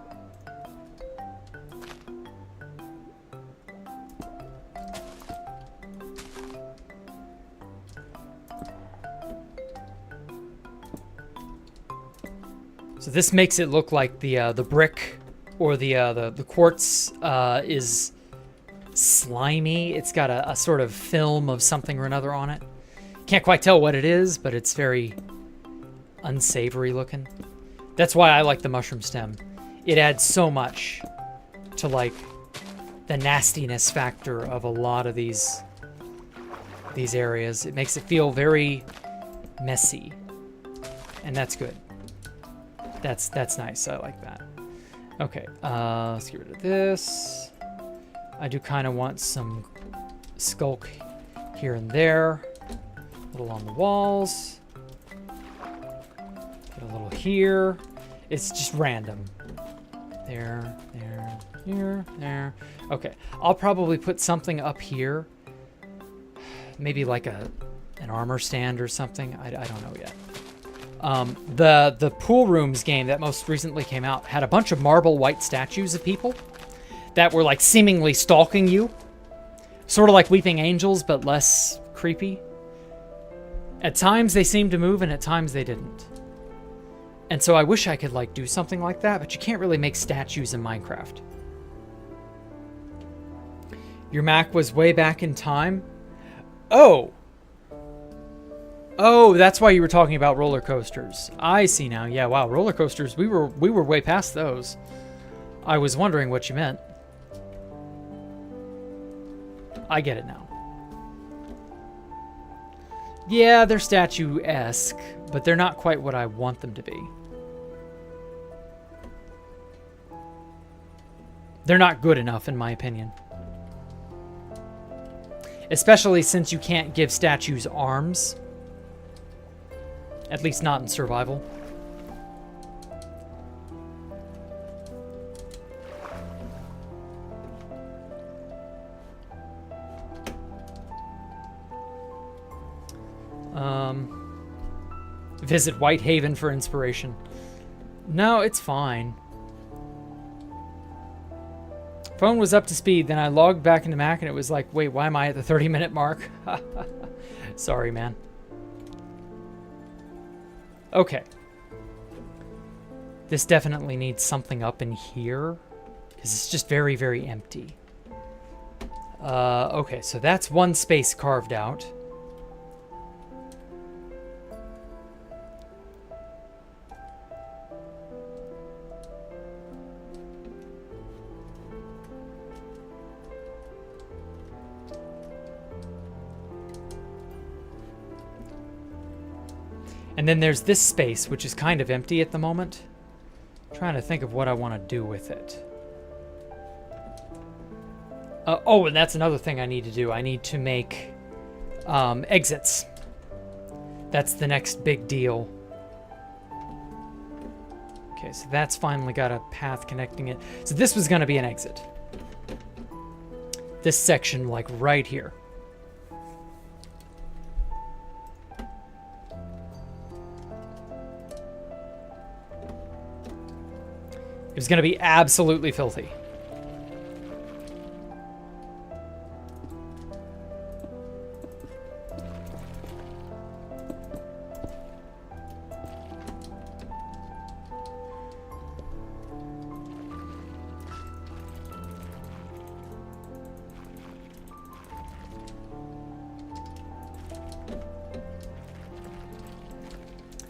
So this makes it look like the brick or the quartz is slimy. It's got a sort of film of something or another on it. Can't quite tell what it is, but it's very unsavory looking. That's why I like the mushroom stem. It adds so much to like the nastiness factor of a lot of these areas. It makes it feel very messy, and that's good. That's nice. I like that. Okay, let's get rid of this. I do kind of want some skulk here and there. A little on the walls. Get a little here. It's just random. There, here, there. Okay, I'll probably put something up here. Maybe like an armor stand or something. I don't know yet. The Pool Rooms game that most recently came out had a bunch of marble white statues of people that were like seemingly stalking you. Sort of like Weeping Angels, but less creepy. At times they seemed to move and at times they didn't. And so I wish I could like do something like that, but you can't really make statues in Minecraft. Your Mac was way back in time? Oh! Oh, that's why you were talking about roller coasters. I see now. Yeah, wow, roller coasters. We were way past those. I was wondering what you meant. I get it now. Yeah, they're statue-esque, but they're not quite what I want them to be. They're not good enough, in my opinion. Especially since you can't give statues arms. At least not in survival. Visit Whitehaven for inspiration. No, it's fine. Phone was up to speed, then I logged back into Mac and it was like, wait, why am I at the 30-minute mark? Sorry, man. Okay. This definitely needs something up in here, because it's just very, very empty. Okay, so that's one space carved out. And then there's this space, which is kind of empty at the moment. I'm trying to think of what I want to do with it. Oh, and that's another thing I need to do. I need to make exits. That's the next big deal. Okay, so that's finally got a path connecting it. So this was going to be an exit. This section, like right here. It was going to be absolutely filthy.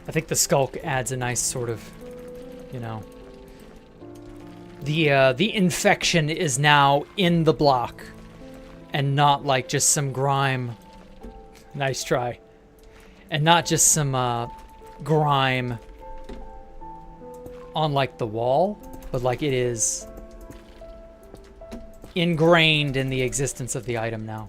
I think the skulk adds a nice sort of, you know, the infection is now in the block and not like just some grime. Nice try. And not just some grime on like the wall, but like it is ingrained in the existence of the item now.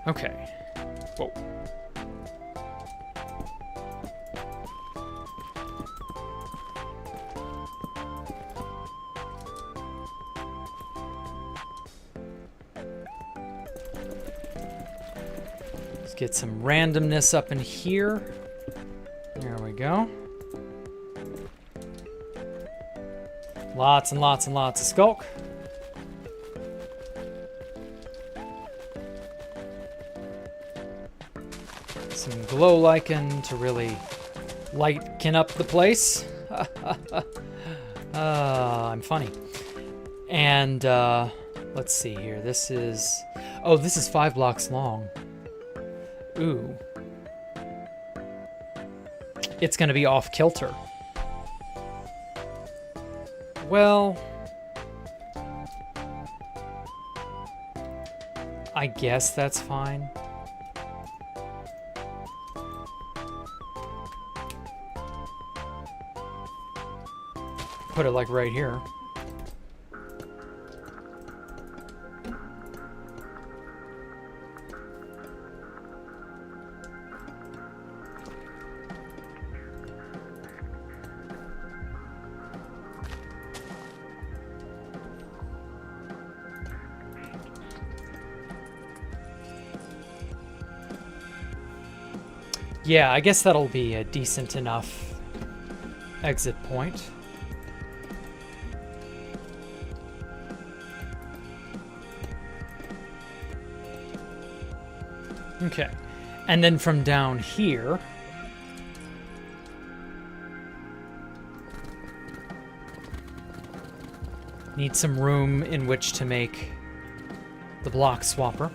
Okay. Whoa. Let's get some randomness up in here. There we go. Lots and lots and lots of skulk. Some glow lichen to really lighten up the place. I'm funny. And let's see here. This is 5 blocks long. Ooh. It's gonna be off kilter. Well, I guess that's fine. Put it like right here. Yeah, I guess that'll be a decent enough exit point. Okay, and then from down here, need some room in which to make the block swapper.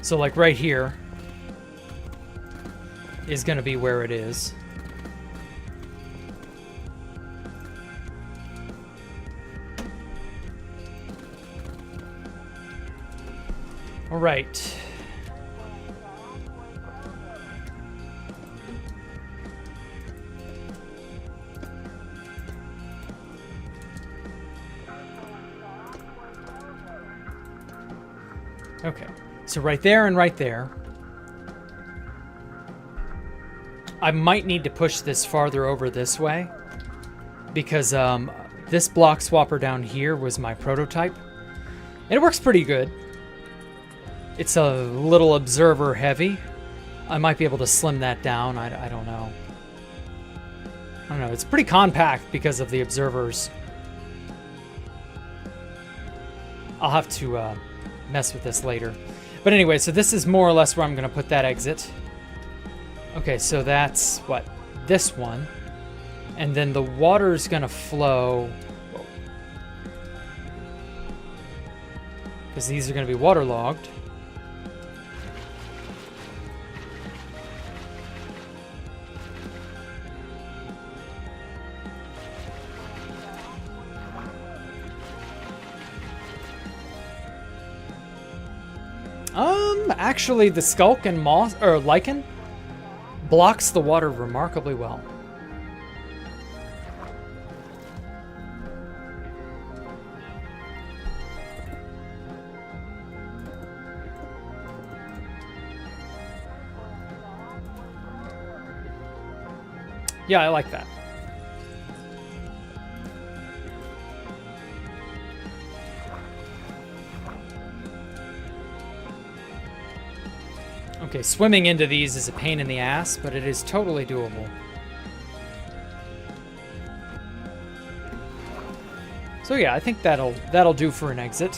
So like right here is going to be where it is. All right. Okay. So right there and right there. I might need to push this farther over this way because this block swapper down here was my prototype. And it works pretty good. It's a little observer heavy. I might be able to slim that down. I don't know. I don't know. It's pretty compact because of the observers. I'll have to mess with this later. But anyway, so this is more or less where I'm going to put that exit. Okay, so that's what? This one. And then the water's going to flow. Because these are going to be waterlogged. Actually, the skulk and moss or lichen blocks the water remarkably well. Yeah, I like that. Okay, swimming into these is a pain in the ass, but it is totally doable. So yeah, I think that'll do for an exit.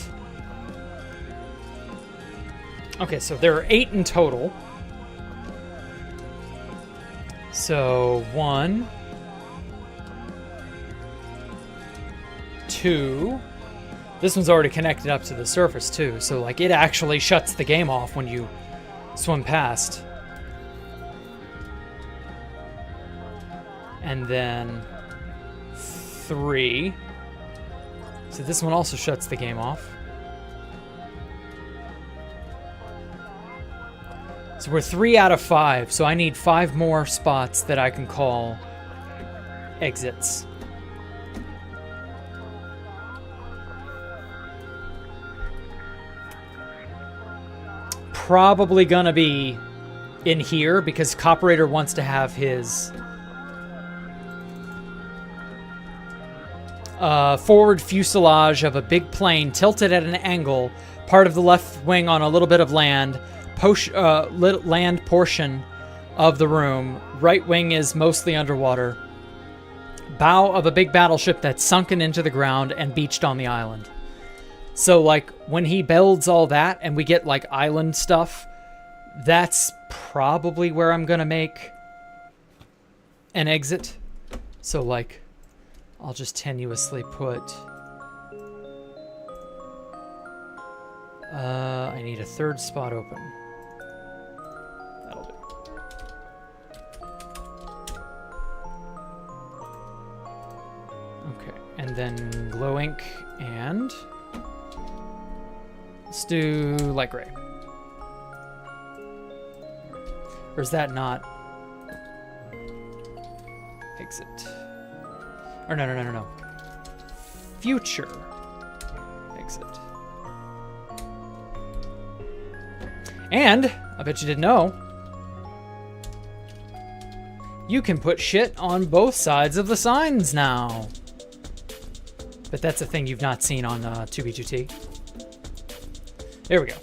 Okay, so there are 8 in total. So 1, 2. This one's already connected up to the surface too, so like it actually shuts the game off when you swim past. And then 3. So this one also shuts the game off. So we're 3 out of 5, so I need 5 more spots that I can call exits. Probably gonna be in here because Copperator wants to have his forward fuselage of a big plane tilted at an angle, part of the left wing on a little bit of land, land portion of the room. Right wing is mostly underwater. Bow of a big battleship that's sunken into the ground and beached on the island. So, like, when he builds all that and we get, like, island stuff, that's probably where I'm gonna make an exit. So, like, I'll just tenuously put... I need a 3rd spot open. That'll do. Okay, and then glow ink and... let's do light gray. Or is that not... exit? Or no. Future exit. And, I bet you didn't know, you can put shit on both sides of the signs now. But that's a thing you've not seen on 2B2T. There we go.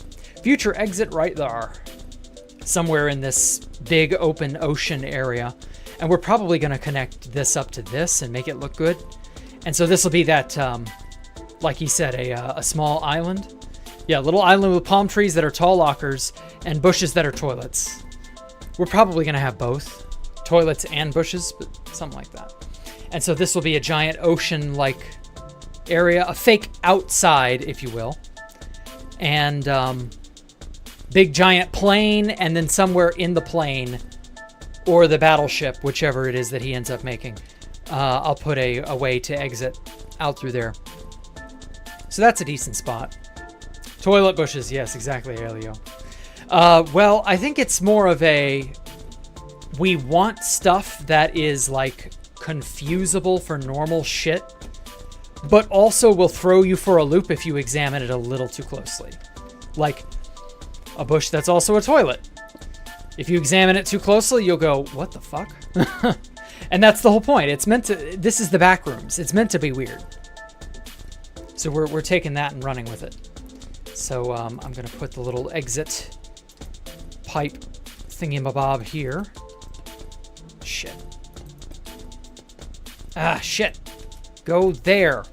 Future exit right there. Somewhere in this big open ocean area. And we're probably going to connect this up to this and make it look good. And so this will be that, like he said, a small island. Yeah, a little island with palm trees that are tall lockers and bushes that are toilets. We're probably going to have both. Toilets and bushes, but something like that. And so this will be a giant ocean-like area. A fake outside, if you will. And big giant plane, and then somewhere in the plane or the battleship, whichever it is that he ends up making, I'll put a way to exit out through there. So that's a decent spot. Toilet bushes, yes, exactly, Elio. Well, I think it's more of a... we want stuff that is, like, confusable for normal shit, but also will throw you for a loop if you examine it a little too closely. Like, a bush that's also a toilet. If you examine it too closely, you'll go, what the fuck? And that's the whole point. It's meant to... this is the back rooms. It's meant to be weird. So we're taking that and running with it. So I'm going to put the little exit pipe thingy-mabob here. Shit. Ah, shit. Go there,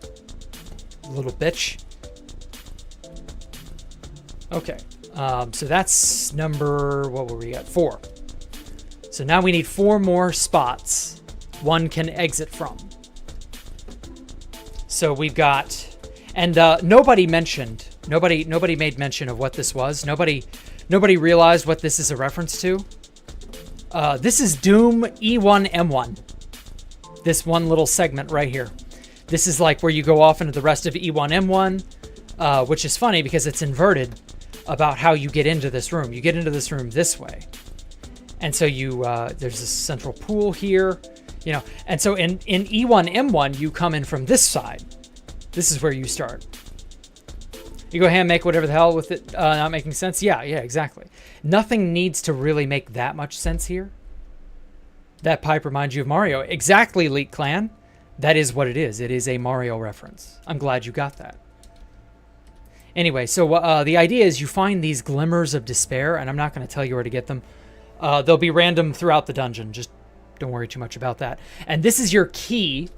little bitch. Okay. So that's number, what were we at? 4. So now we need 4 more spots one can exit from. So we've got, and nobody made mention of what this was. Nobody realized what this is a reference to. This is Doom E1M1. This one little segment right here. This is like where you go off into the rest of E1M1, which is funny because it's inverted. about how you get into this room. You get into this room this way. And so you, there's this central pool here, you know, and so in E1, M1, you come in from this side. This is where you start. You go ahead and make whatever the hell with it not making sense. Yeah, exactly. Nothing needs to really make that much sense here. That pipe reminds you of Mario. Exactly, Leak Clan. That is what it is. It is a Mario reference. I'm glad you got that. Anyway, so the idea is you find these glimmers of despair, and I'm not going to tell you where to get them. They'll be random throughout the dungeon. Just don't worry too much about that. And this is your key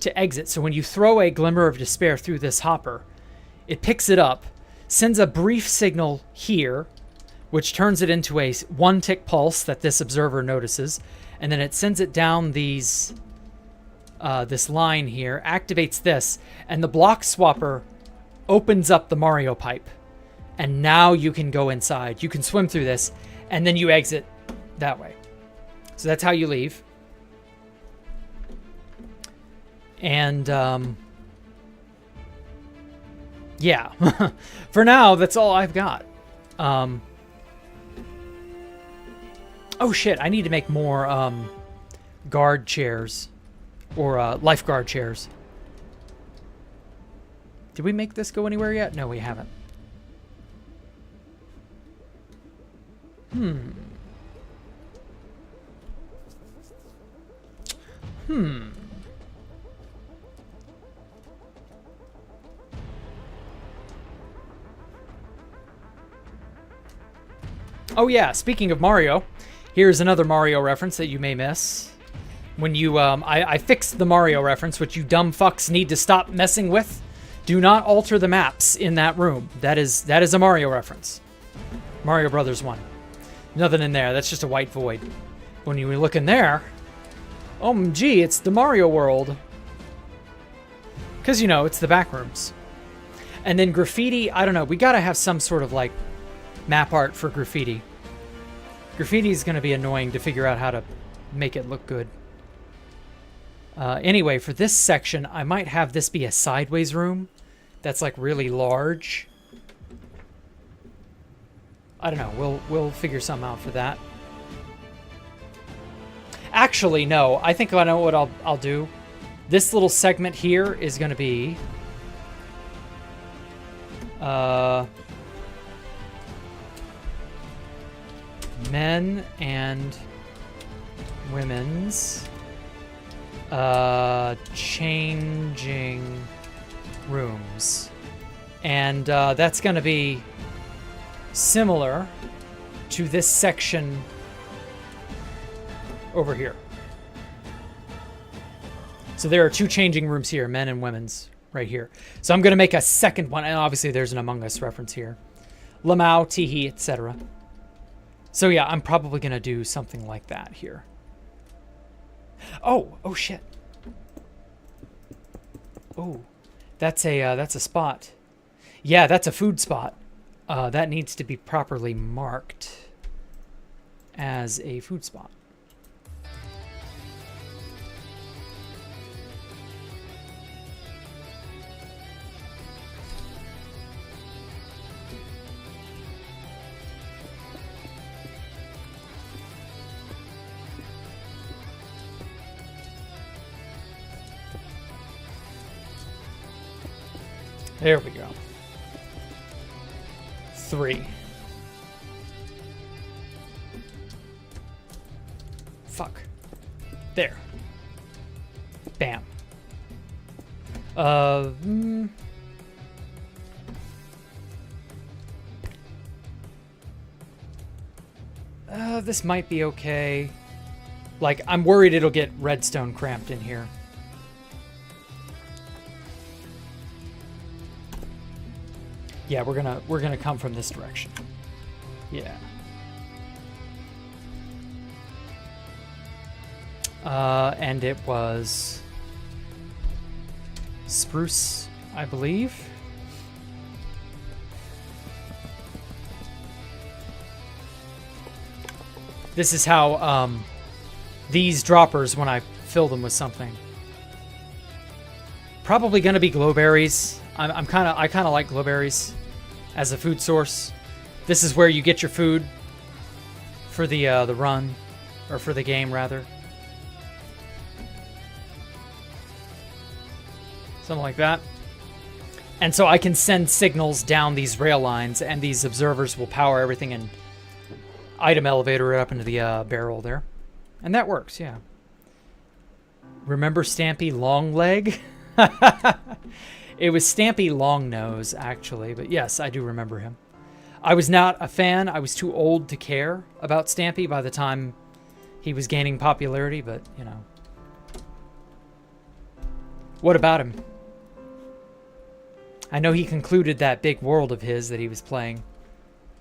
to exit. So when you throw a glimmer of despair through this hopper, it picks it up, sends a brief signal here, which turns it into a one-tick pulse that this observer notices, and then it sends it down these this line here, activates this, and the block swapper opens up the Mario pipe. And now you can go inside. You can swim through this, and then you exit that way. So that's how you leave. And yeah, for now, that's all I've got. Oh shit, I need to make more guard chairs or lifeguard chairs. Did we make this go anywhere yet? No, we haven't. Oh yeah, speaking of Mario, here's another Mario reference that you may miss. When you, I fixed the Mario reference, which you dumb fucks need to stop messing with. Do not alter the maps in that room. That is a Mario reference. Mario Brothers 1. Nothing in there. That's just a white void. When you look in there, OMG, it's the Mario world. Because, you know, it's the back rooms. And then graffiti, I don't know. We got to have some sort of, like, map art for graffiti. Graffiti is going to be annoying to figure out how to make it look good. Anyway, for this section, I might have this be a sideways room that's like really large. I don't know. We'll figure something out for that. Actually, no. I think I know what I'll do. This little segment here is going to be men and women's changing rooms. And that's going to be similar to this section over here. So there are two changing rooms here, men and women's, right here. So I'm going to make a second one, and obviously there's an Among Us reference here. Lmao, Teehee, etc. So yeah, I'm probably going to do something like that here. Oh shit. Oh, that's a spot. Yeah, that's a food spot. That needs to be properly marked as a food spot. There we go. 3. Fuck. There. Bam. This might be okay. Like, I'm worried it'll get redstone cramped in here. Yeah, we're gonna come from this direction. Yeah. And it was spruce, I believe. This is how these droppers, when I fill them with something, probably gonna be glowberries. I kind of like glowberries as a food source. This is where you get your food for the run, or for the game rather. Something like that. And so I can send signals down these rail lines, and these observers will power everything and item elevator it up into the barrel there. And that works, yeah. Remember Stampy Longleg? It was Stampy Longnose, actually. But yes, I do remember him. I was not a fan. I was too old to care about Stampy by the time he was gaining popularity, but, you know. What about him? I know he concluded that big world of his that he was playing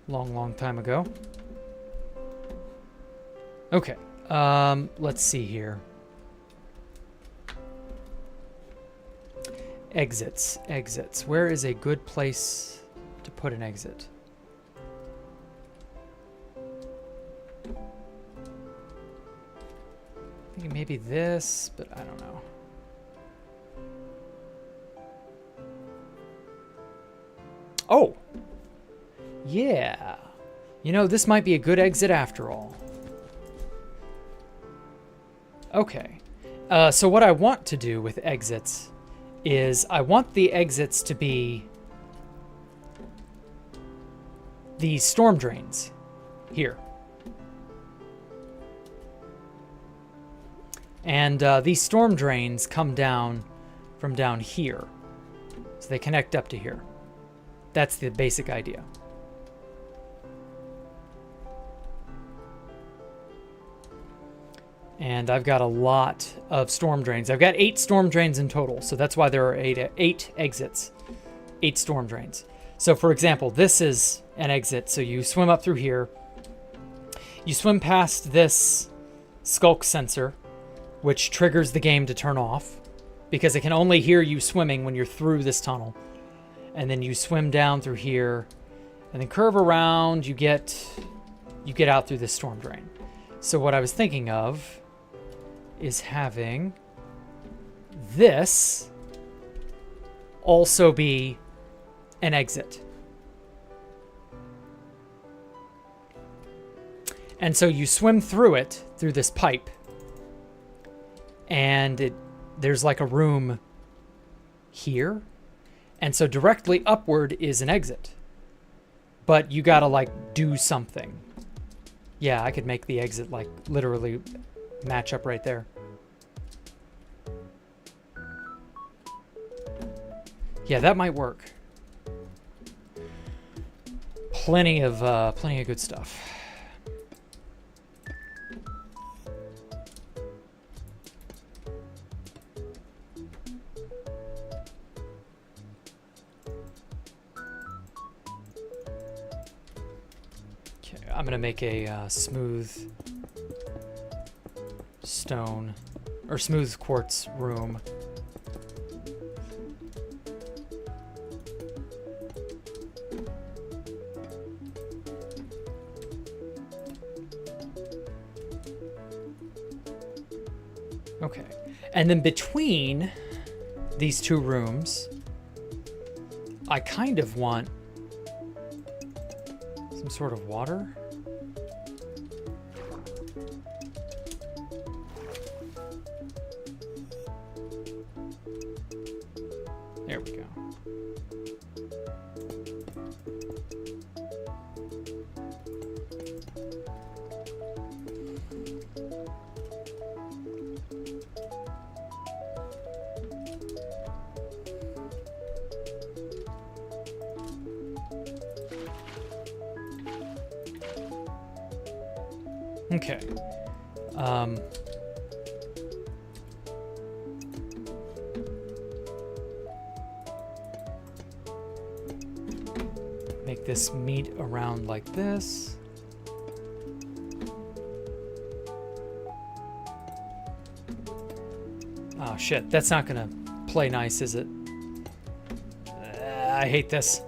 long time ago. Okay, let's see here. Exits. Where is a good place to put an exit? Thinking maybe this, but I don't know. Oh! Yeah. You know, this might be a good exit after all. Okay. So what I want to do with exits is I want the exits to be the storm drains here. And these storm drains come down from down here. So they connect up to here. That's the basic idea. And I've got a lot of storm drains. I've got 8 storm drains in total, so that's why there are 8 exits. 8 storm drains. So for example, this is an exit, so you swim up through here. You swim past this skulk sensor, which triggers the game to turn off, because it can only hear you swimming when you're through this tunnel. And then you swim down through here, and then curve around, you get out through this storm drain. So what I was thinking of is having this also be an exit. And so you swim through it, through this pipe, and there's like a room here. And so directly upward is an exit. But you gotta like do something. Yeah, I could make the exit like literally match up right there. Yeah, that might work. Plenty of good stuff. I'm gonna make a smooth stone or smooth quartz room. Okay, and then between these two rooms, I kind of want some sort of water. There we go. Okay. Make this meet around like this. Oh shit, that's not gonna play nice, is it? I hate this.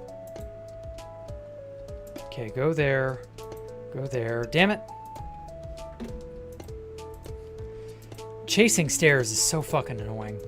Okay, go there. Go there. Damn it. Chasing stairs is so fucking annoying.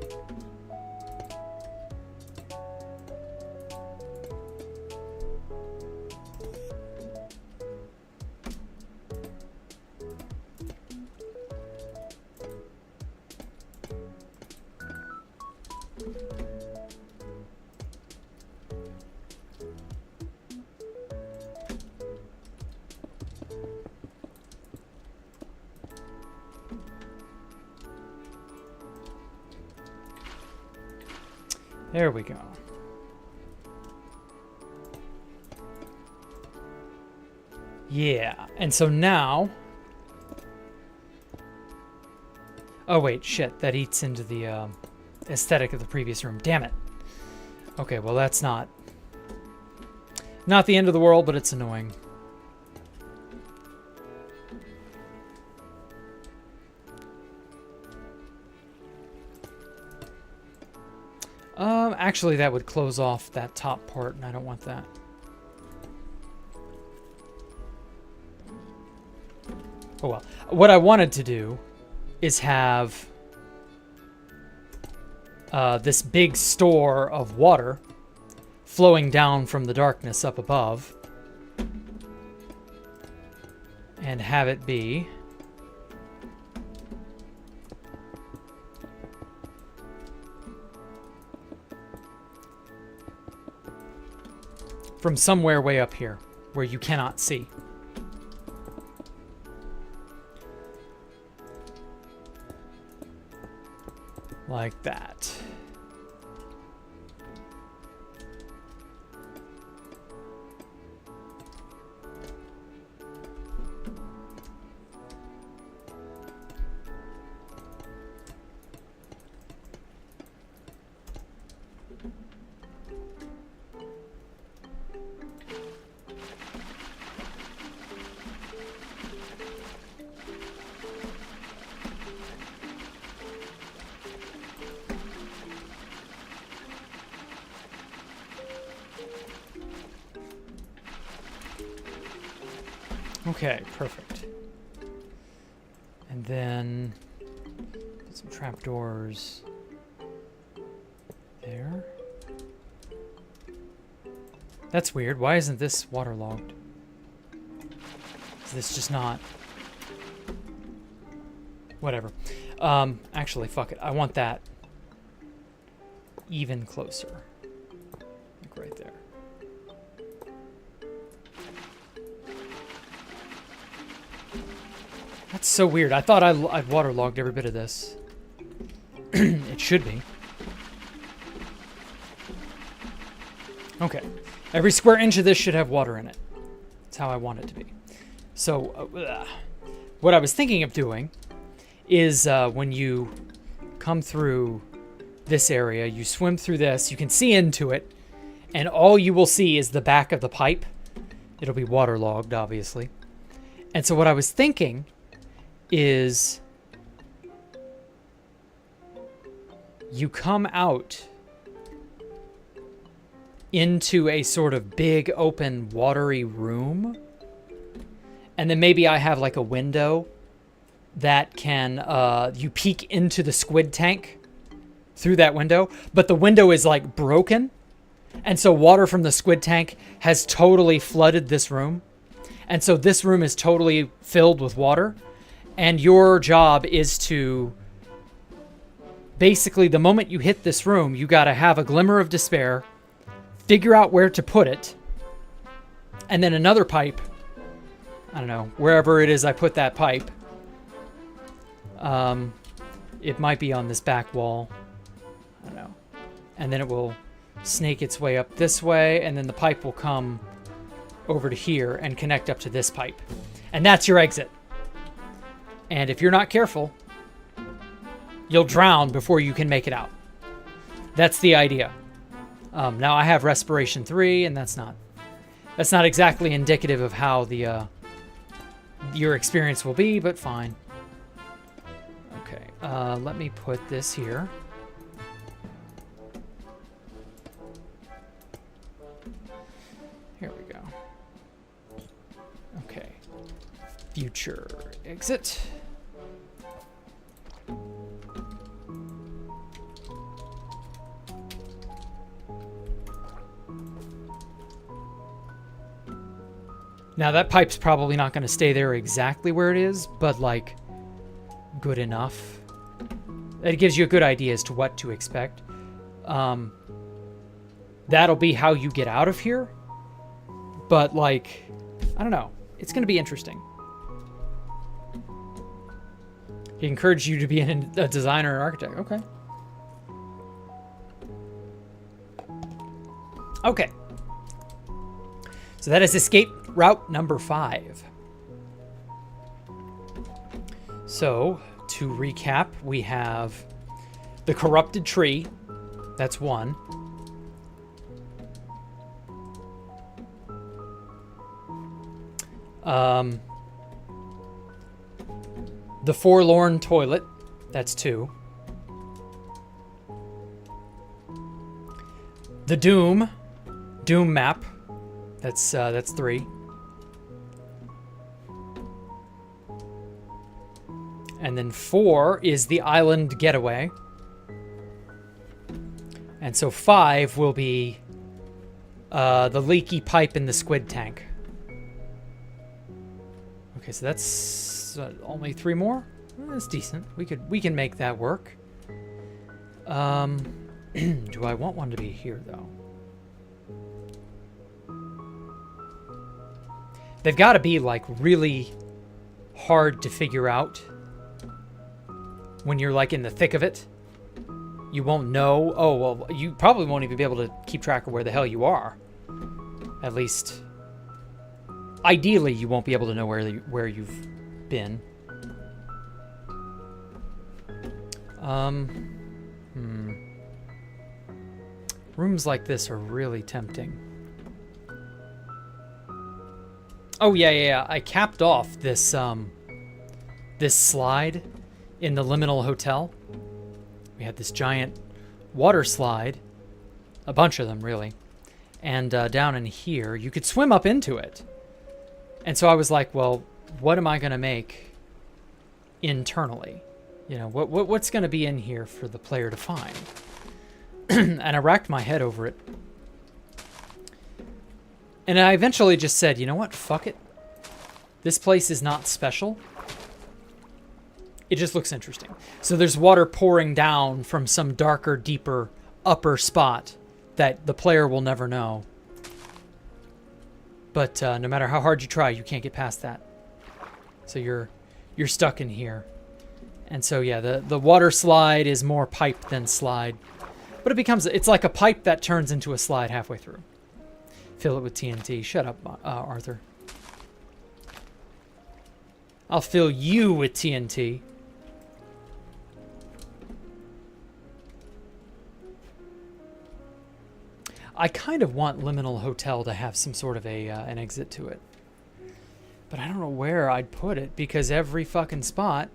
There we go. Yeah, and so now... Oh wait, shit, that eats into the aesthetic of the previous room. Damn it. Okay, well that's not the end of the world, but it's annoying. Actually that would close off that top part, and I don't want that. Oh well. What I wanted to do is have this big store of water flowing down from the darkness up above, and have it be from somewhere way up here where you cannot see. Like that. Okay, perfect. And then put some trapdoors there. That's weird. Why isn't this waterlogged? Is this just not... Whatever. Actually, fuck it. I want that even closer. Like right there. That's so weird. I thought I'd waterlogged every bit of this. It should be. Okay. Every square inch of this should have water in it. That's how I want it to be. So, what I was thinking of doing is when you come through this area, you swim through this, you can see into it, and all you will see is the back of the pipe. It'll be waterlogged, obviously. And so what I was thinking is you come out into a sort of big open watery room, and then maybe I have like a window that can you peek into the squid tank through that window, but the window is like broken, and so water from the squid tank has totally flooded this room, and so this room is totally filled with water. And your job is to, basically, the moment you hit this room, you got to have a glimmer of despair, figure out where to put it, and then another pipe, I don't know, wherever it is I put that pipe. It might be on this back wall. I don't know. And then it will snake its way up this way, and then the pipe will come over to here and connect up to this pipe. And that's your exit. And if you're not careful, you'll drown before you can make it out. That's the idea. Now I have respiration 3, and that's not exactly indicative of how the your experience will be, but fine. Okay, let me put this here. Here we go. Okay. Future exit. Now that pipe's probably not going to stay there exactly where it is, but like good enough. It gives you a good idea as to what to expect. That'll be how you get out of here. But like, I don't know. It's going to be interesting. He encouraged you to be a designer and architect. Okay. Okay. So that is escape route number 5. So, to recap, we have the corrupted tree. That's 1. The forlorn toilet. That's 2. The Doom map. That's 3. And then 4 is the island getaway. And so 5 will be the leaky pipe in the squid tank. Okay, so that's only 3 more. That's decent. We can make that work. Do I want one to be here though? They've got to be like really hard to figure out when you're like in the thick of it. You won't know. Oh, well, you probably won't even be able to keep track of where the hell you are. At least, ideally, you won't be able to know where you've been. Rooms like this are really tempting. Oh, yeah. I capped off this, this slide in the Liminal Hotel. We had this giant water slide. A bunch of them, really. And down in here, you could swim up into it. And so I was like, well, what am I going to make internally? You know, what's going to be in here for the player to find? And I racked my head over it. And I eventually just said, you know what? Fuck it. This place is not special. It just looks interesting. So there's water pouring down from some darker, deeper, upper spot that the player will never know. But no matter how hard you try, you can't get past that. So you're stuck in here. And so yeah, the water slide is more pipe than slide. But it's like a pipe that turns into a slide halfway through. Fill it with TNT. Shut up, Arthur. I'll fill you with TNT. I kind of want Liminal Hotel to have some sort of an exit to it. But I don't know where I'd put it, because every fucking spot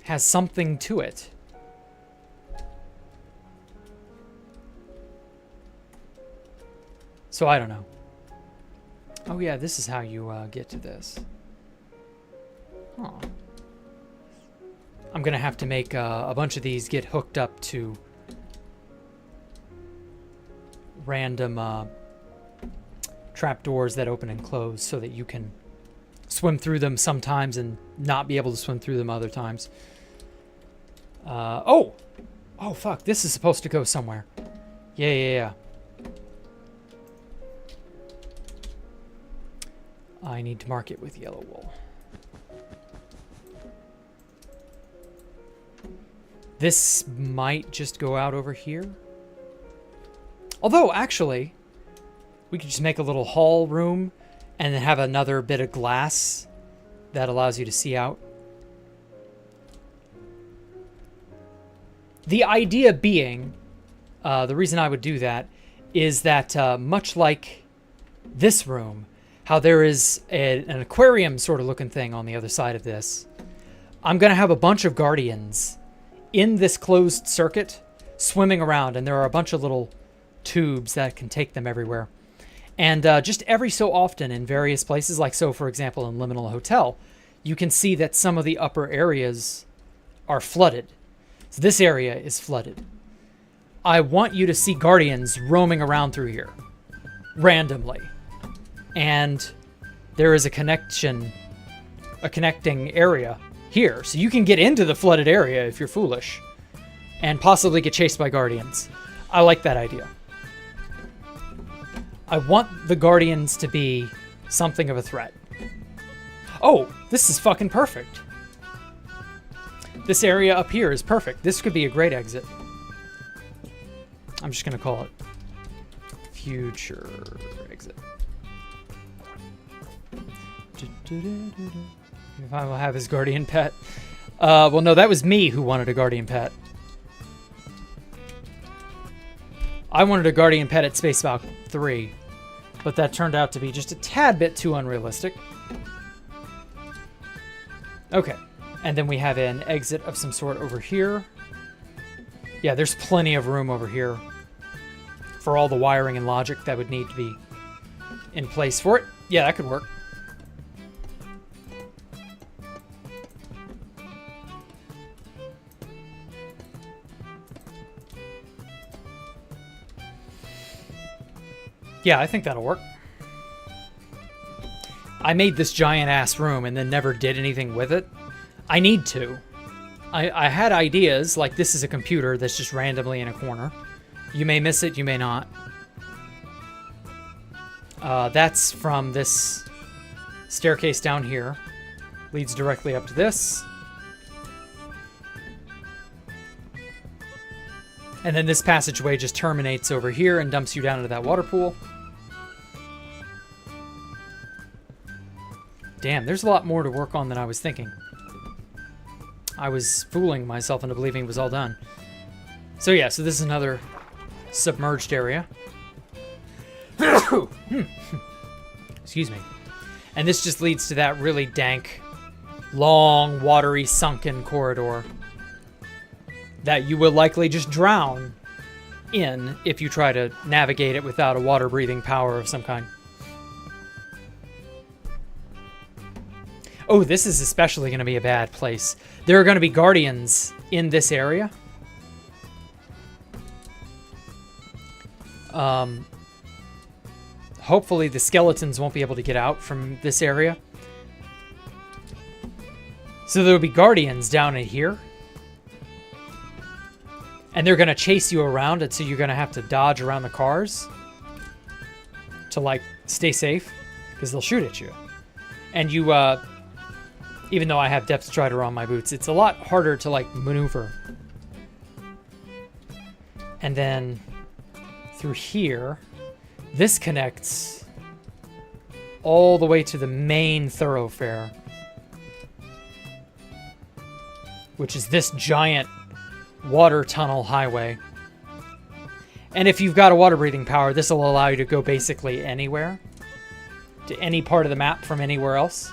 has something to it. So I don't know. Oh yeah, this is how you get to this. Huh. I'm gonna have to make a bunch of these get hooked up to random trapdoors that open and close so that you can swim through them sometimes and not be able to swim through them other times. Oh fuck, this is supposed to go somewhere. Yeah. I need to mark it with yellow wool. This might just go out over here. Although, actually, we could just make a little hall room and then have another bit of glass that allows you to see out. The idea being, the reason I would do that is that much like this room, how there is an aquarium sort of looking thing on the other side of this, I'm going to have a bunch of guardians in this closed circuit swimming around, and there are a bunch of little tubes that can take them everywhere. And just every so often in various places, like so, for example, in Liminal Hotel, you can see that some of the upper areas are flooded. So this area is flooded. I want you to see guardians roaming around through here randomly. And there is a connecting area here. So you can get into the flooded area if you're foolish and possibly get chased by guardians. I like that idea. I want the guardians to be something of a threat. Oh, this is fucking perfect. This area up here is perfect. This could be a great exit. I'm just going to call it. future exit. If I will have his guardian pet. Well, no, that was me who wanted a guardian pet. I wanted a guardian pet at Spacebalk 3, but that turned out to be just a tad bit too unrealistic. Okay, and then we have an exit of some sort over here. Yeah, there's plenty of room over here for all the wiring and logic that would need to be in place for it. Yeah, that could work. Yeah, I think that'll work. I made this giant-ass room and then never did anything with it. I need to. I had ideas, like this is a computer that's just randomly in a corner. You may miss it, you may not. That's from this staircase down here. Leads directly up to this. And then this passageway just terminates over here and dumps you down into that water pool. Damn, there's a lot more to work on than I was thinking. I was fooling myself into believing it was all done. So yeah, so this is another submerged area. Excuse me. And this just leads to that really dank, long, watery, sunken corridor that you will likely just drown in if you try to navigate it without a water-breathing power of some kind. Oh, this is especially going to be a bad place. There are going to be guardians in this area. Hopefully the skeletons won't be able to get out from this area. So there'll be guardians down in here. And they're going to chase you around, and so you're going to have to dodge around the cars to, like, stay safe, because they'll shoot at you. And you, even though I have depth strider on my boots, it's a lot harder to, like, maneuver. And then through here, this connects all the way to the main thoroughfare, which is this giant water tunnel highway. And if you've got a water breathing power, this will allow you to go basically anywhere, to any part of the map from anywhere else.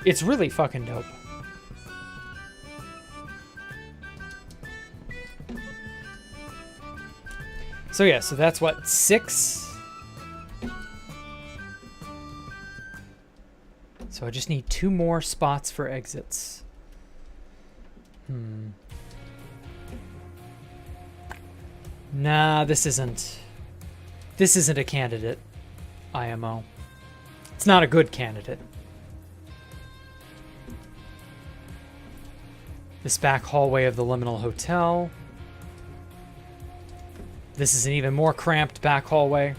It's really fucking dope. So yeah, so that's what, 6? So I just need 2 more spots for exits. Nah, this isn't a candidate, IMO. It's not a good candidate. This back hallway of the Liminal Hotel. This is an even more cramped back hallway.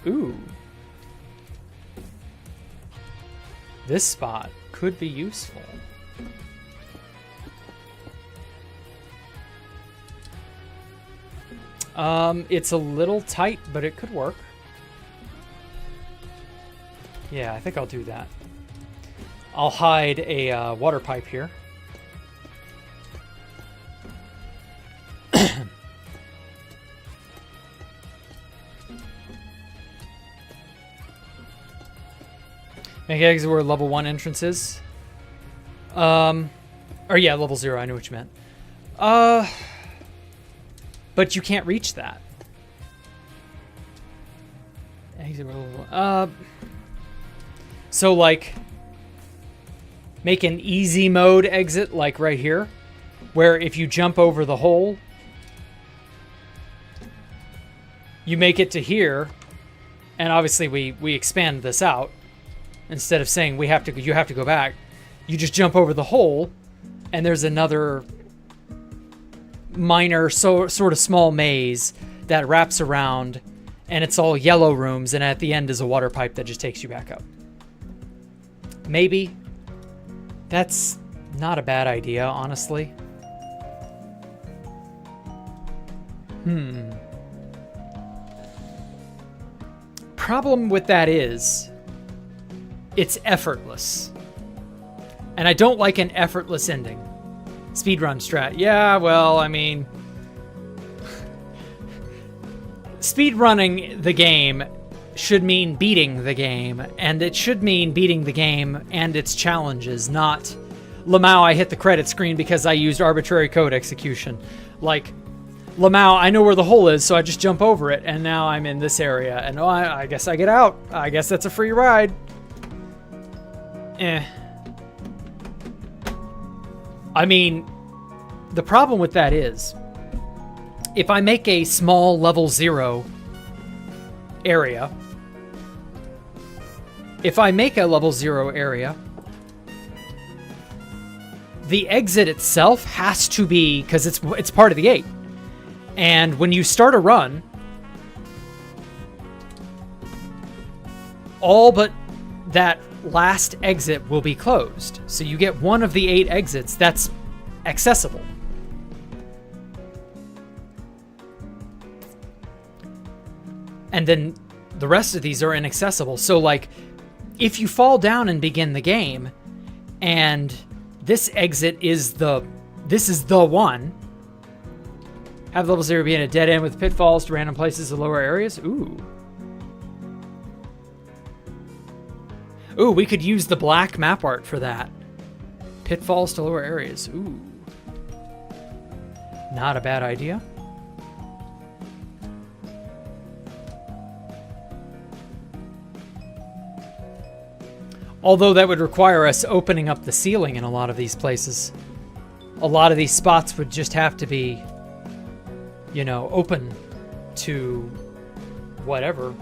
Ooh. This spot could be useful. It's a little tight, but it could work. Yeah, I think I'll do that. I'll hide a water pipe here. Make exit where level 1 entrance is. Or yeah, level 0, I knew what you meant. But you can't reach that. Exit where level 1. So like, make an easy mode exit, like right here, where if you jump over the hole, you make it to here, and obviously we expand this out. Instead of saying you have to go back, you just jump over the hole, and there's another minor sort of small maze that wraps around and it's all yellow rooms, and at the end is a water pipe that just takes you back up. Maybe. That's not a bad idea, honestly. Problem with that is, it's effortless. And I don't like an effortless ending. Speedrun strat. Yeah, well, I mean... speedrunning the game should mean beating the game, and it should mean beating the game and its challenges, not lmao, I hit the credit screen because I used arbitrary code execution. Like, lmao, I know where the hole is, so I just jump over it, and now I'm in this area, and oh, I guess I get out. I guess that's a free ride. I mean, the problem with that is, if I make a small level 0 area, the exit itself has to be, because it's part of the 8. And when you start a run, all but that last exit will be closed. So you get one of the 8 exits that's accessible. And then the rest of these are inaccessible. So, like, if you fall down and begin the game, and this exit is the one, have level 0 be in a dead end with pitfalls to random places or lower areas. Ooh, we could use the black map art for that. Pitfalls to lower areas. Ooh, not a bad idea. Although that would require us opening up the ceiling in a lot of these places. A lot of these spots would just have to be, you know, open to whatever.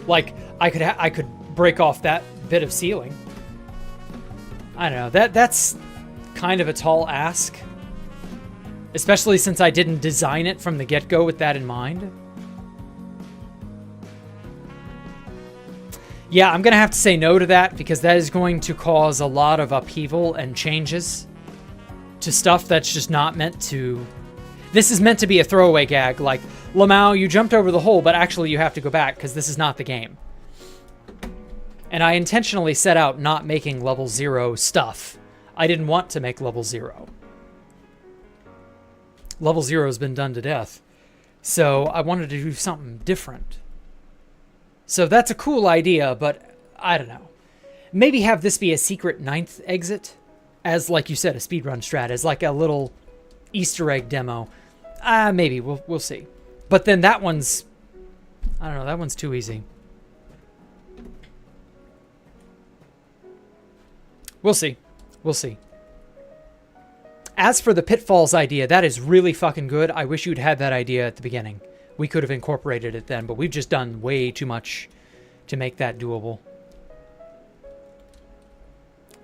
Like, I could break off that bit of ceiling. I don't know. That's kind of a tall ask. Especially since I didn't design it from the get-go with that in mind. Yeah, I'm going to have to say no to that, because that is going to cause a lot of upheaval and changes to stuff that's just not meant to... This is meant to be a throwaway gag, like, lmao, you jumped over the hole, but actually you have to go back, because this is not the game. And I intentionally set out not making level 0 stuff. I didn't want to make level 0. Level 0 has been done to death. So I wanted to do something different. So that's a cool idea, but I don't know. Maybe have this be a secret 9th exit, as, like you said, a speedrun strat, as like a little Easter egg demo. Maybe, we'll see. But then that one's, I don't know, that one's too easy. We'll see. We'll see. As for the pitfalls idea, that is really fucking good. I wish you'd had that idea at the beginning. We could have incorporated it then, but we've just done way too much to make that doable.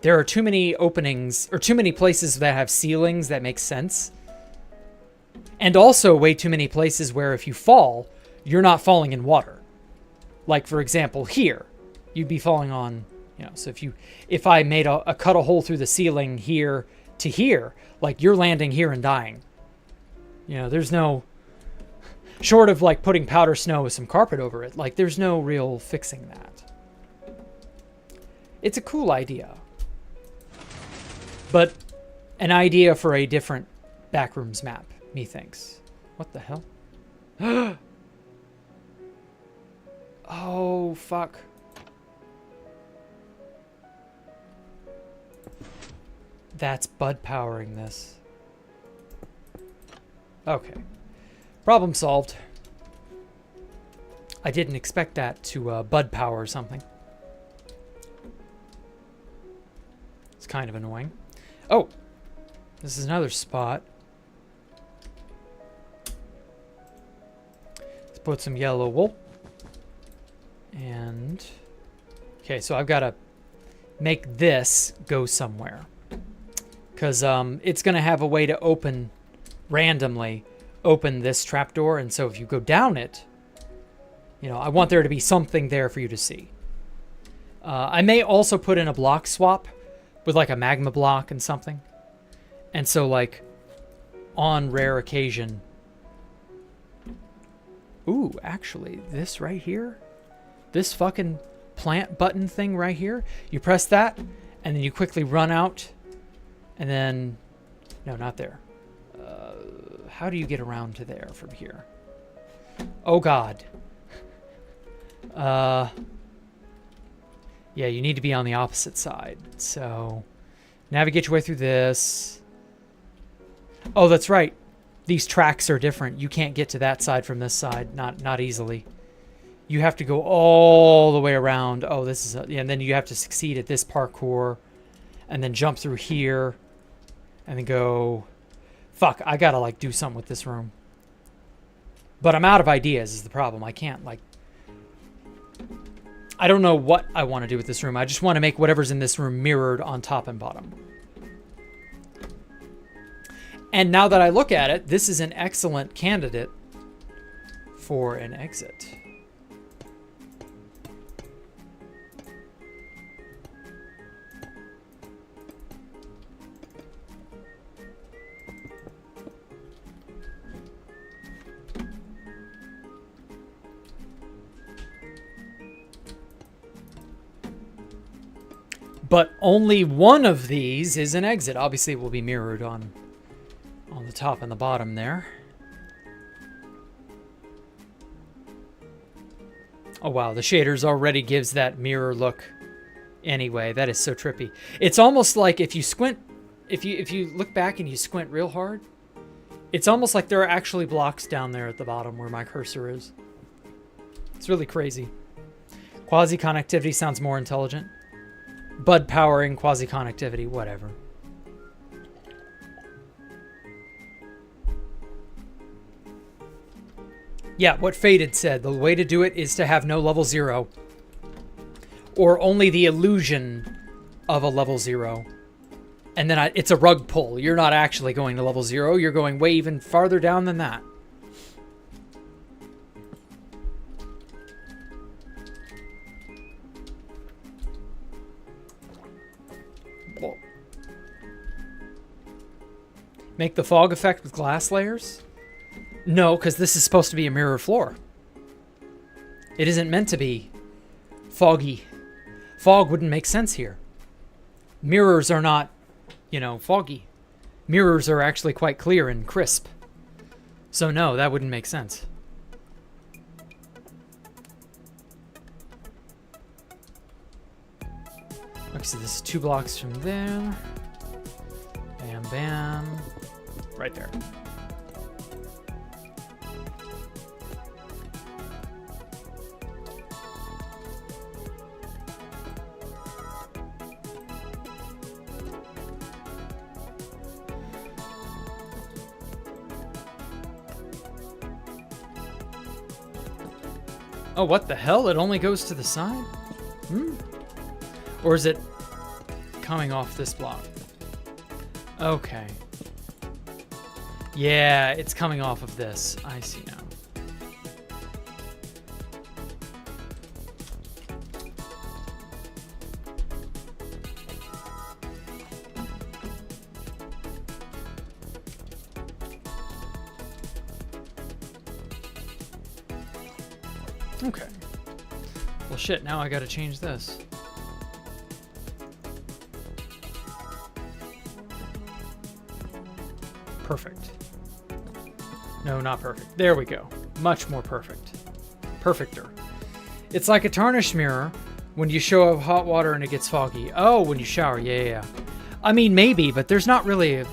There are too many openings, or too many places that have ceilings that make sense. And also way too many places where if you fall, you're not falling in water. Like, for example, here, you'd be falling on, you know, so if I made cut a hole through the ceiling here to here, like, you're landing here and dying. You know, there's no... Short of, like, putting powder snow with some carpet over it, like, there's no real fixing that. It's a cool idea. But an idea for a different backrooms map, methinks. What the hell? Oh, fuck. That's bud powering this. Okay. Problem solved. I didn't expect that to bud power something. It's kind of annoying. Oh! This is another spot. Let's put some yellow wool. And... Okay, so I've got to make this go somewhere. Because it's going to have a way to open randomly. Open this trapdoor, and so if you go down it, You know, I want there to be something there for you to see. I may also put in a block swap with like a magma block and something. And so like on rare occasion. Ooh, actually, this right here, this fucking plant button thing right here, you press that and then you quickly run out and then, no, not there. How do you get around to there from here? Oh God. Yeah, you need to be on the opposite side. So navigate your way through this. Oh, that's right. These tracks are different. You can't get to that side from this side. Not easily. You have to go all the way around. Oh, this is... yeah, and then you have to succeed at this parkour. And then jump through here. And then go... Fuck, I gotta, like, do something with this room. But I'm out of ideas is the problem. I can't, like... I don't know what I want to do with this room. I just want to make whatever's in this room mirrored on top and bottom. And now that I look at it, this is an excellent candidate for an exit. But only one of these is an exit. Obviously, it will be mirrored on the top and the bottom there. Oh wow, the shaders already gives that mirror look anyway. That is so trippy. It's almost like if you squint, if you look back and you squint real hard, it's almost like there are actually blocks down there at the bottom where my cursor is. It's really crazy. Quasi-connectivity sounds more intelligent. Bud powering, quasi-connectivity, whatever. Yeah, what Faded said, the way to do it is to have no level 0. Or only the illusion of a level 0. And then it's a rug pull. You're not actually going to level 0, you're going way even farther down than that. Whoa. Make the fog effect with glass layers? No, because this is supposed to be a mirror floor. It isn't meant to be foggy. Fog wouldn't make sense here. Mirrors are not, you know, foggy. Mirrors are actually quite clear and crisp. So no, that wouldn't make sense. Okay, so this is 2 blocks from there. Bam, bam. Right there. Oh, what the hell? It only goes to the side? Hmm? Or is it coming off this block? Okay. Yeah, it's coming off of this. I see now. Okay. Well, shit, now I gotta change this. Perfect. No, not perfect. There we go. Much more perfect. Perfecter. It's like a tarnished mirror when you show up hot water and it gets foggy. Oh, when you shower. Yeah. I mean, maybe, but there's not really a...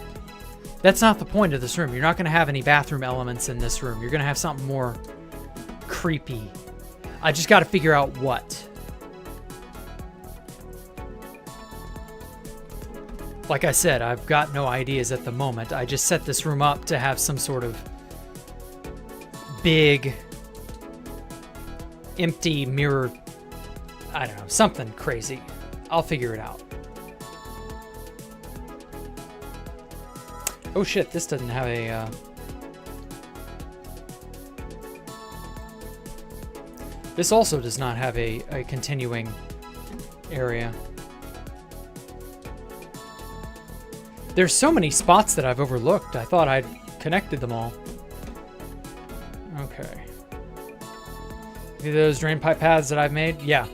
That's not the point of this room. You're not going to have any bathroom elements in this room. You're going to have something more creepy. I just got to figure out what. Like I said, I've got no ideas at the moment. I just set this room up to have some sort of big, empty mirror. I don't know, something crazy. I'll figure it out. Oh shit, this doesn't have a... This also does not have a continuing area. There's so many spots that I've overlooked. I thought I'd connected them all. Okay. See those drain pipe paths that I've made? Yeah.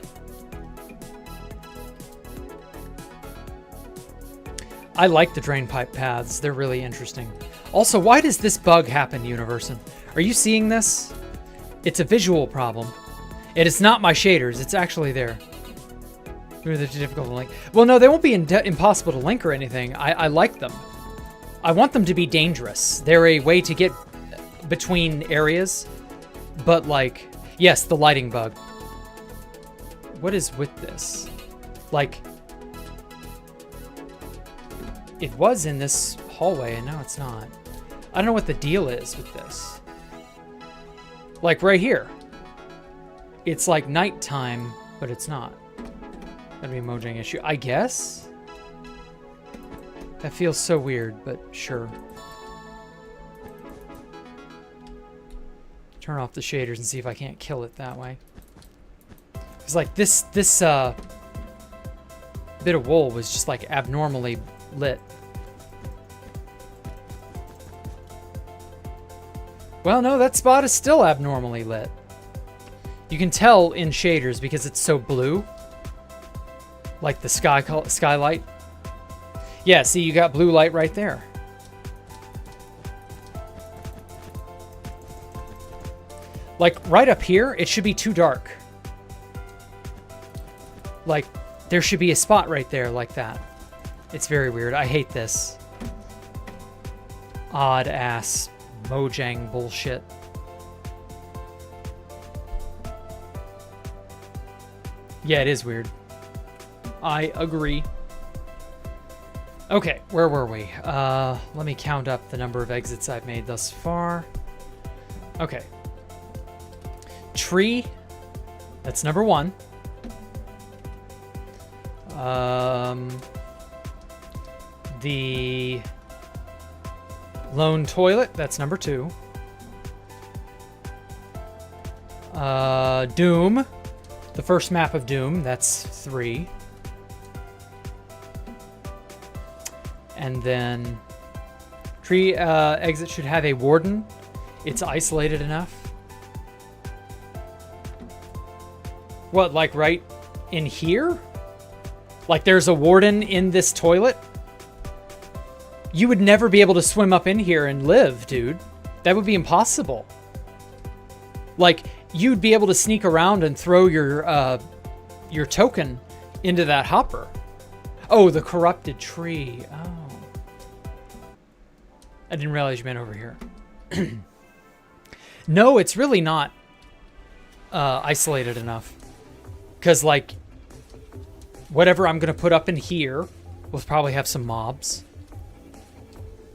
I like the drain pipe paths. They're really interesting. Also, why does this bug happen, Universin? Are you seeing this? It's a visual problem. It is not my shaders. It's actually there. Maybe they're too difficult to link. Well, no, they won't be impossible to link or anything. I like them. I want them to be dangerous. They're a way to get between areas. But, like, yes, the lighting bug. What is with this? Like, it was in this hallway, and now it's not. I don't know what the deal is with this. Like, right here. It's like nighttime, but it's not. That'd be a Mojang issue, I guess? That feels so weird, but sure. Turn off the shaders and see if I can't kill it that way. It's like this bit of wool was just like abnormally lit. Well, no, that spot is still abnormally lit. You can tell in shaders because it's so blue. Like the skylight. Yeah, see, you got blue light right there. Like, right up here, it should be too dark. Like, there should be a spot right there like that. It's very weird. I hate this. Odd-ass Mojang bullshit. Yeah, it is weird. I agree. Okay, where were we? Let me count up the number of exits I've made thus far. Okay. Tree. That's number 1. The lone toilet. That's number 2. Doom. The first map of Doom. That's 3. And then tree exit should have a warden. It's isolated enough. What, like right in here? Like there's a warden in this toilet? You would never be able to swim up in here and live, dude. That would be impossible. Like, you'd be able to sneak around and throw your token into that hopper. Oh, the corrupted tree. Oh. I didn't realize you meant over here. No, it's really not isolated enough. Because, like, whatever I'm going to put up in here will probably have some mobs.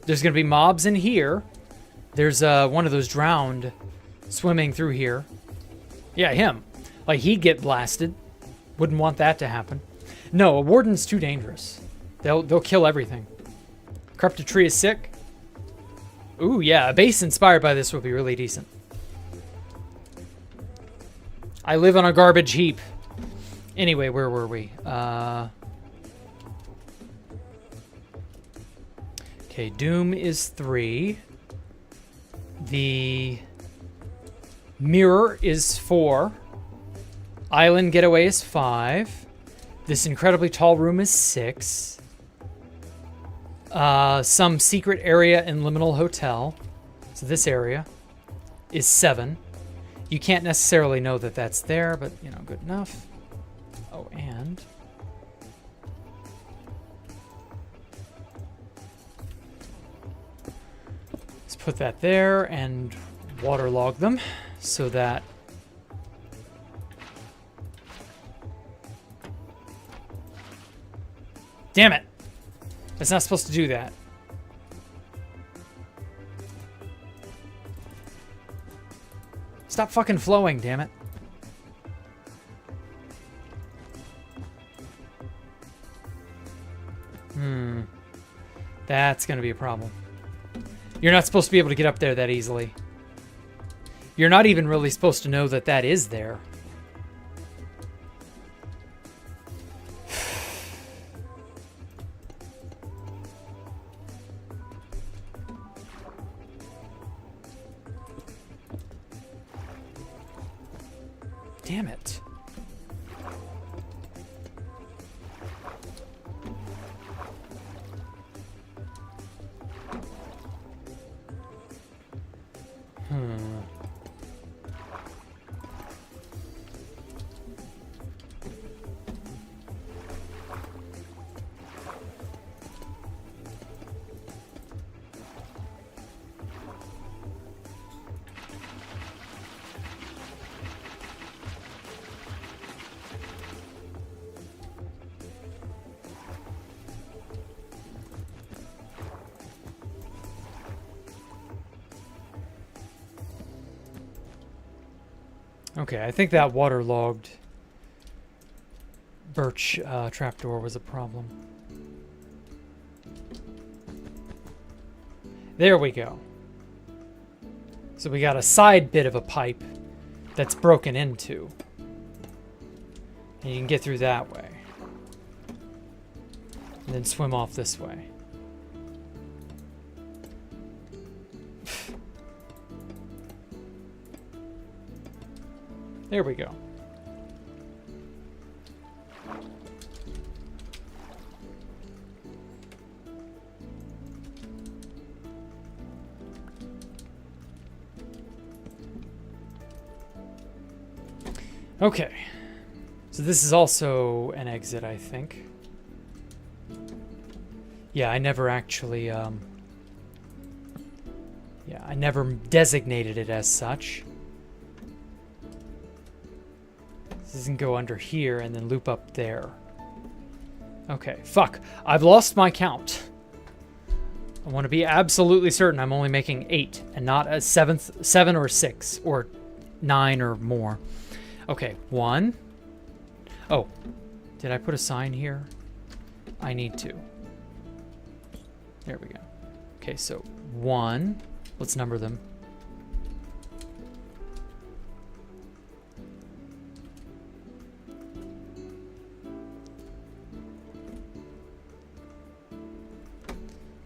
There's going to be mobs in here. There's one of those drowned swimming through here. Yeah, him. Like, he'd get blasted. Wouldn't want that to happen. No, a warden's too dangerous. They'll kill everything. Corrupted tree is sick. Ooh, yeah, a base inspired by this would be really decent. I live on a garbage heap. Anyway, where were we? Okay, Doom is 3. The mirror is 4. Island getaway is 5. This incredibly tall room is 6. Some secret area in Liminal Hotel. So this area is 7. You can't necessarily know that that's there, but, you know, good enough. Oh, and let's put that there and waterlog them so that damn it. It's not supposed to do that. Stop fucking flowing, damn it. That's gonna be a problem. You're not supposed to be able to get up there that easily. You're not even really supposed to know that that is there. Damn it. Okay, I think that waterlogged birch trapdoor was a problem. There we go. So we got a side bit of a pipe that's broken into. And you can get through that way. And then swim off this way. There we go. Okay. So this is also an exit, I think. Yeah, I never actually, yeah, I never designated it as such. This doesn't go under here and then loop up there. Okay, fuck. I've lost my count. I want to be absolutely certain I'm only making 8 and not a 7 or 6 or 9 or more. Okay, 1. Oh, did I put a sign here? I need to. There we go. Okay, so 1. Let's number them.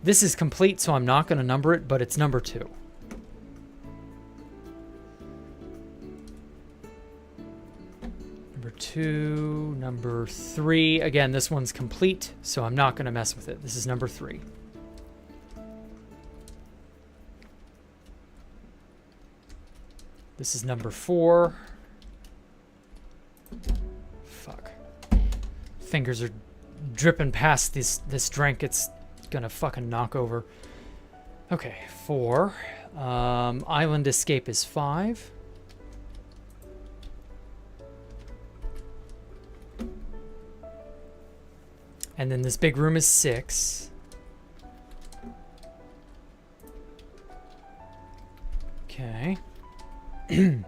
This is complete, so I'm not going to number it, but it's number 2. Number 2, number 3. Again, this one's complete, so I'm not going to mess with it. This is number 3. This is number 4. Fuck. Fingers are dripping past this drink. It's gonna fucking knock over. Okay, 4. Island escape is 5. And then this big room is 6. Okay. Ooh,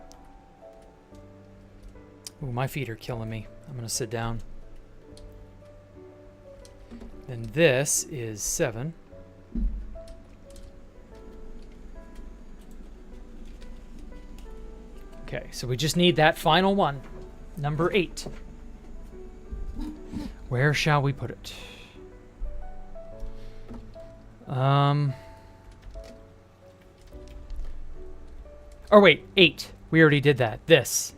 my feet are killing me. I'm gonna sit down. Then this is 7. Okay, so we just need that final one. Number 8. Where shall we put it? Oh wait, 8. We already did that. This.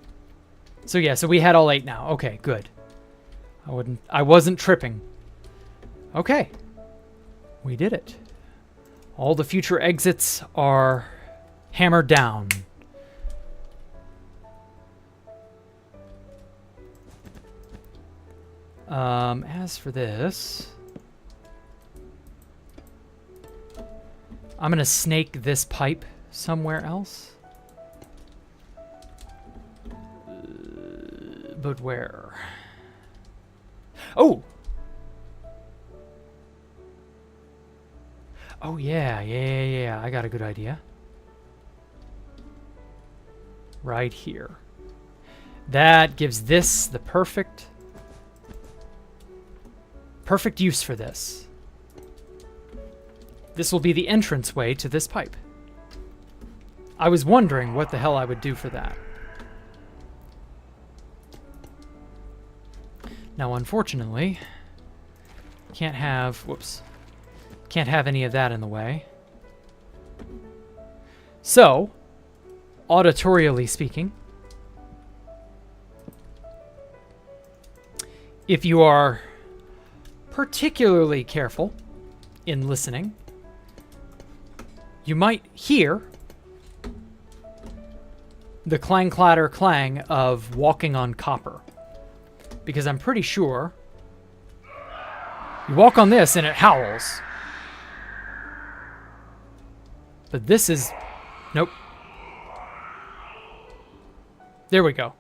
So yeah, so we had all 8 now. Okay, good. I wasn't tripping. Okay. We did it. All the future exits are hammered down. As for this, I'm gonna snake this pipe somewhere else. But where? Oh! Oh, yeah. I got a good idea. Right here. That gives this the perfect use for this. This will be the entranceway to this pipe. I was wondering what the hell I would do for that. Now, unfortunately, can't have any of that in the way. So, auditorially speaking, if you are particularly careful in listening, you might hear the clang, clatter, clang of walking on copper. Because I'm pretty sure you walk on this and it howls. But this is... Nope. There we go.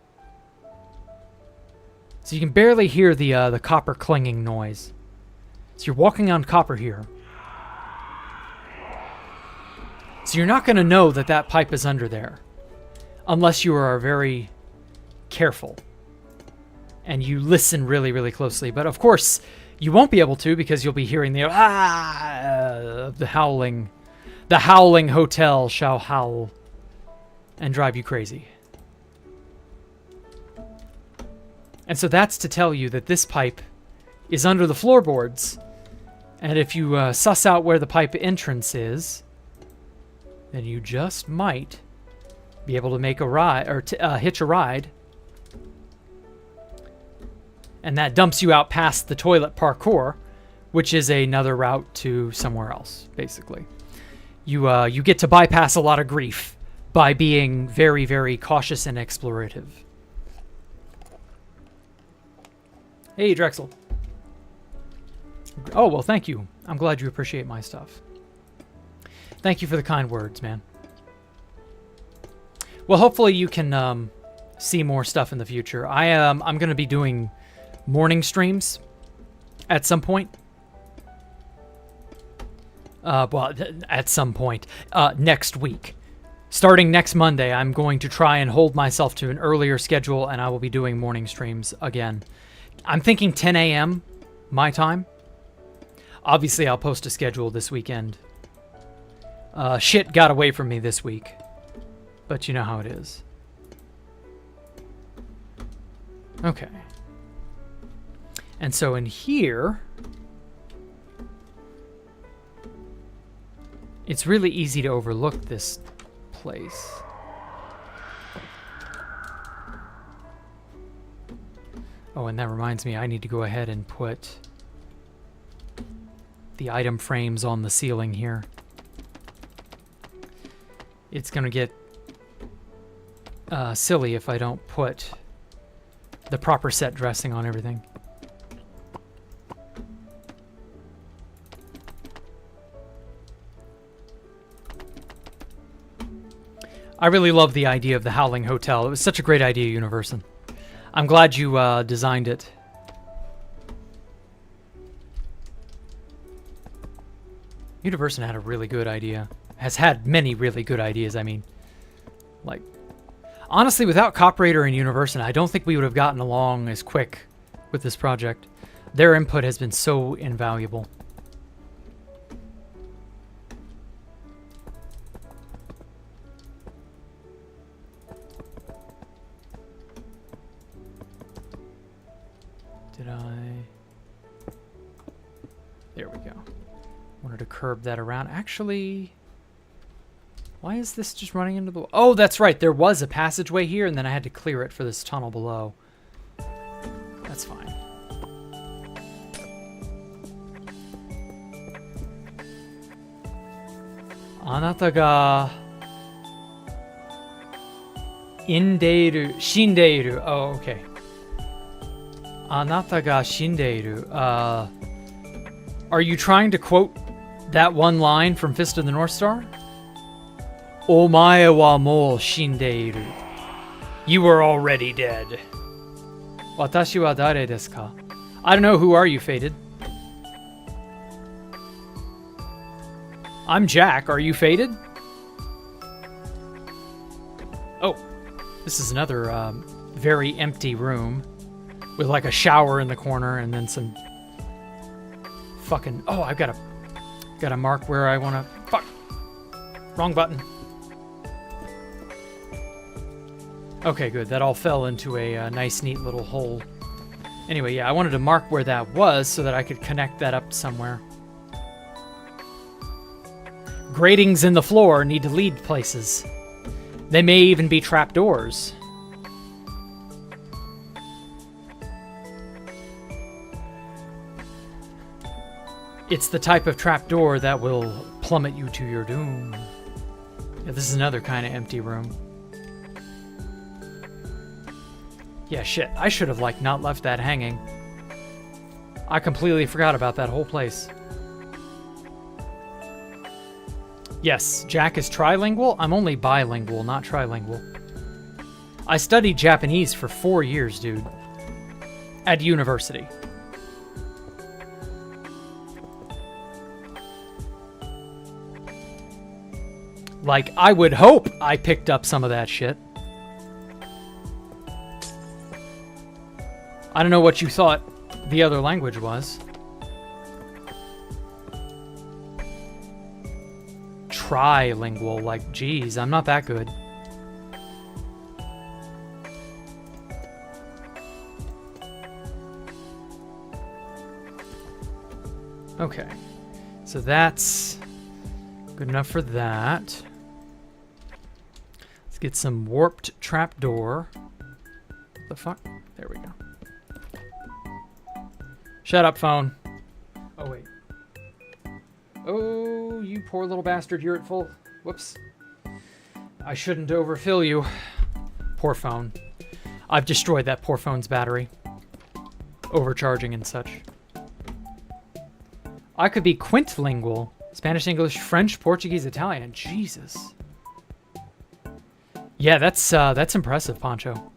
So you can barely hear the copper clanging noise. So you're walking on copper here. So you're not going to know that that pipe is under there. Unless you are very careful. And you listen really, really closely. But of course, you won't be able to because you'll be hearing the howling. The howling hotel shall howl and drive you crazy. And so that's to tell you that this pipe is under the floorboards. And if you suss out where the pipe entrance is, then you just might be able to make a ride, or hitch a ride. And that dumps you out past the toilet parkour, which is another route to somewhere else, basically. You get to bypass a lot of grief by being very, very cautious and explorative. Hey, Drexel. Oh, well, thank you. I'm glad you appreciate my stuff. Thank you for the kind words, man. Well, hopefully you can see more stuff in the future. I'm going to be doing morning streams at some point. Well, at some point next week. Starting next Monday, I'm going to try and hold myself to an earlier schedule, and I will be doing morning streams again. I'm thinking 10 a.m. my time. Obviously, I'll post a schedule this weekend. Shit got away from me this week. But you know how it is. Okay. And so in here, it's really easy to overlook this place. Oh, and that reminds me, I need to go ahead and put the item frames on the ceiling here. It's going to get silly if I don't put the proper set dressing on everything. I really love the idea of the Howling Hotel. It was such a great idea, Universin. I'm glad you designed it. Universin had a really good idea. Has had many really good ideas, I mean. Like, honestly, without Coprator and Universin, I don't think we would have gotten along as quick with this project. Their input has been so invaluable. Did I? There we go. Wanted to curb that around. Actually, why is this just running into the... Oh, that's right. There was a passageway here, and then I had to clear it for this tunnel below. That's fine. Anata ga indeiru, shindeiru. Oh, okay. Anata ga shindeiru. Are you trying to quote that one line from Fist of the North Star? Omae wa mou shindeiru. You are already dead. Watashi wa dare desu ka? I don't know, who are you, Fated? I'm Jack. Are you Fated? Oh, this is another very empty room with like a shower in the corner and then some fucking... Oh, I've got to mark where I want to... Fuck. Wrong button. Okay, good. That all fell into a nice, neat little hole. Anyway, yeah, I wanted to mark where that was so that I could connect that up somewhere. Gratings in the floor need to lead places. They may even be trapdoors. It's the type of trapdoor that will plummet you to your doom. Yeah, this is another kind of empty room. Yeah, shit. I should have, like, not left that hanging. I completely forgot about that whole place. Yes, Jack is trilingual. I'm only bilingual, not trilingual. I studied Japanese for 4 years, dude. At university. Like, I would hope I picked up some of that shit. I don't know what you thought the other language was. Trilingual, like, geez, I'm not that good. Okay, so that's good enough for that. Let's get some warped trapdoor. The fuck? There we go. Shut up, phone. Oh, wait. Oh, you poor little bastard, you're at full. Whoops. I shouldn't overfill you. Poor phone. I've destroyed that poor phone's battery. Overcharging and such. I could be quintlingual. Spanish, English, French, Portuguese, Italian. Jesus. Yeah, that's impressive, Pancho.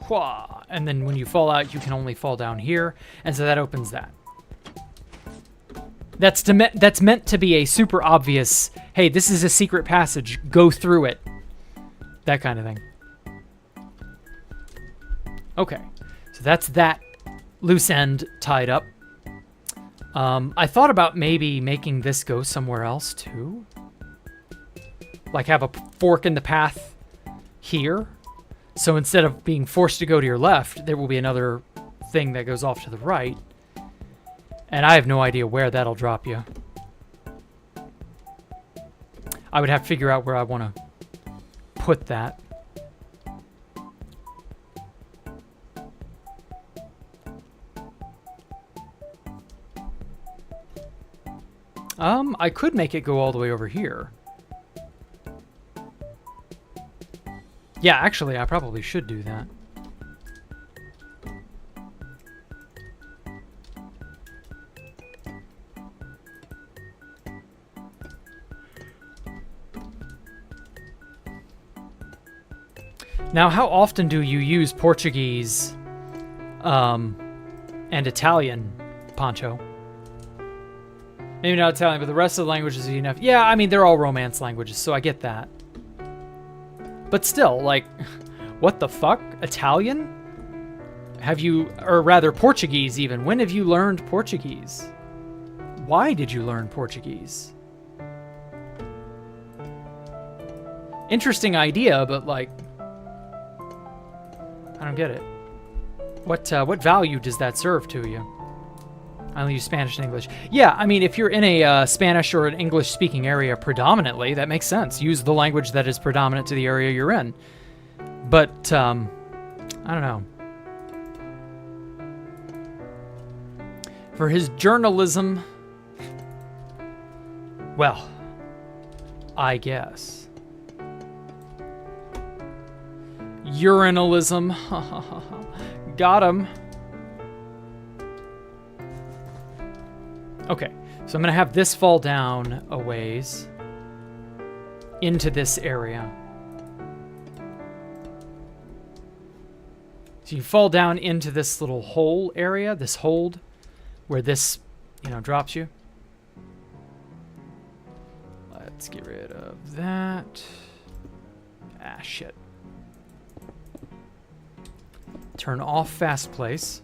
Wah. And then when you fall out, you can only fall down here, and so that opens that. That's meant to be a super obvious, hey, this is a secret passage, go through it. That kind of thing. Okay, so that's that loose end tied up. I thought about maybe making this go somewhere else too. Like have a fork in the path here. So instead of being forced to go to your left, there will be another thing that goes off to the right. And I have no idea where that'll drop you. I would have to figure out where I want to put that. I could make it go all the way over here. Yeah, actually, I probably should do that. Now, how often do you use Portuguese and Italian, Pancho? Maybe not Italian, but the rest of the languages are enough. Yeah, I mean, they're all Romance languages, so I get that. But still, like, what the fuck? Italian? Have you, or rather Portuguese even. When have you learned Portuguese? Why did you learn Portuguese? Interesting idea, but like, I don't get it. What value does that serve to you? I only use Spanish and English. Yeah, I mean, if you're in a Spanish or an English-speaking area predominantly, that makes sense. Use the language that is predominant to the area you're in. But, I don't know. For his journalism, well, I guess. Urinalism, got him. Okay, so I'm going to have this fall down a ways into this area. So you fall down into this little hole area, this hold, where this, drops you. Let's get rid of that. Ah, shit. Turn off fast place.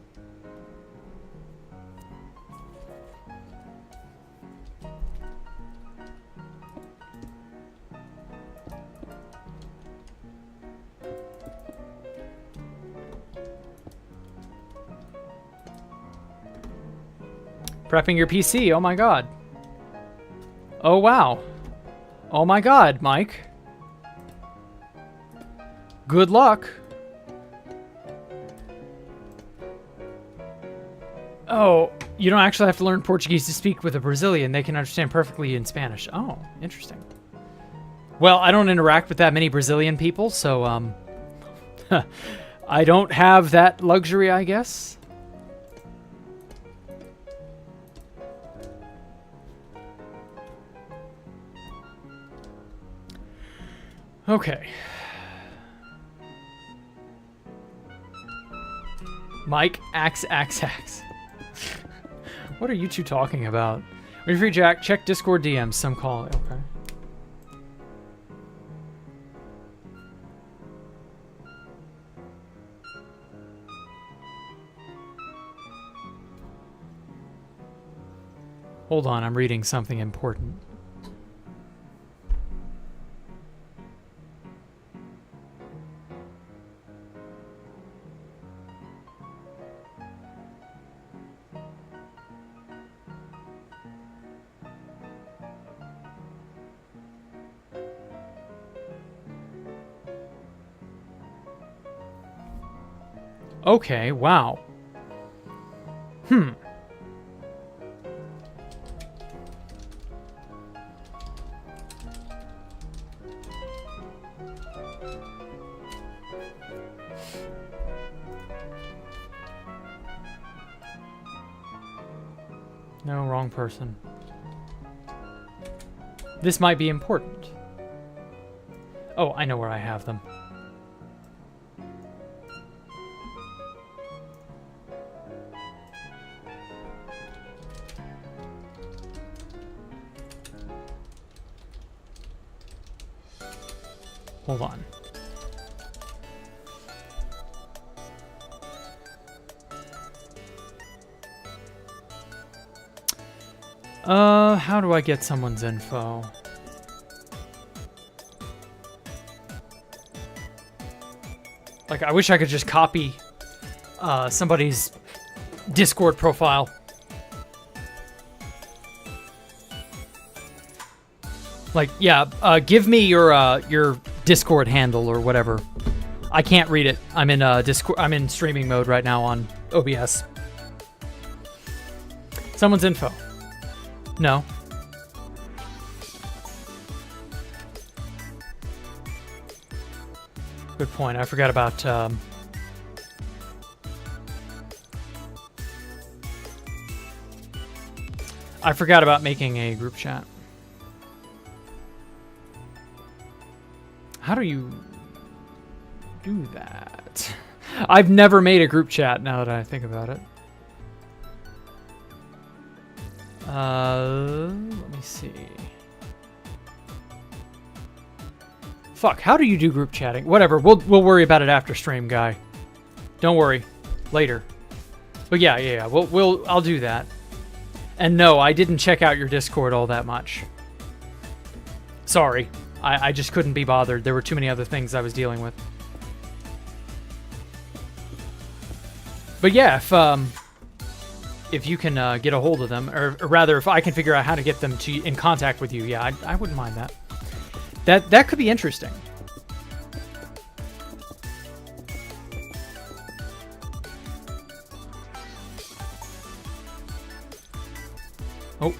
Prepping your PC, oh my god. Oh wow. Oh my god, Mike. Good luck. Oh, you don't actually have to learn Portuguese to speak with a Brazilian. They can understand perfectly in Spanish. Oh, interesting. Well, I don't interact with that many Brazilian people, so I don't have that luxury, I guess. Okay. Mike, axe. What are you two talking about? When you're free, Jack, check Discord DMs. Some call. Okay. Hold on, I'm reading something important. Okay, wow. No, wrong person. This might be important. Oh, I know where I have them. Hold on. How do I get someone's info? Like, I wish I could just copy somebody's Discord profile. Like, yeah, give me your Discord handle or whatever. I can't read it. I'm in Discord. I'm in streaming mode right now on OBS. Someone's info. No. Good point. I forgot about. I forgot about making a group chat. How do you do that? I've never made a group chat now that I think about it. Let me see. Fuck, how do you do group chatting? Whatever, we'll worry about it after stream, guy. Don't worry. Later. But yeah, I'll do that. And no, I didn't check out your Discord all that much. Sorry. I just couldn't be bothered. There were too many other things I was dealing with. But yeah, if you can get a hold of them, or rather, if I can figure out how to get them in contact with you, yeah, I wouldn't mind that. That could be interesting. Oh.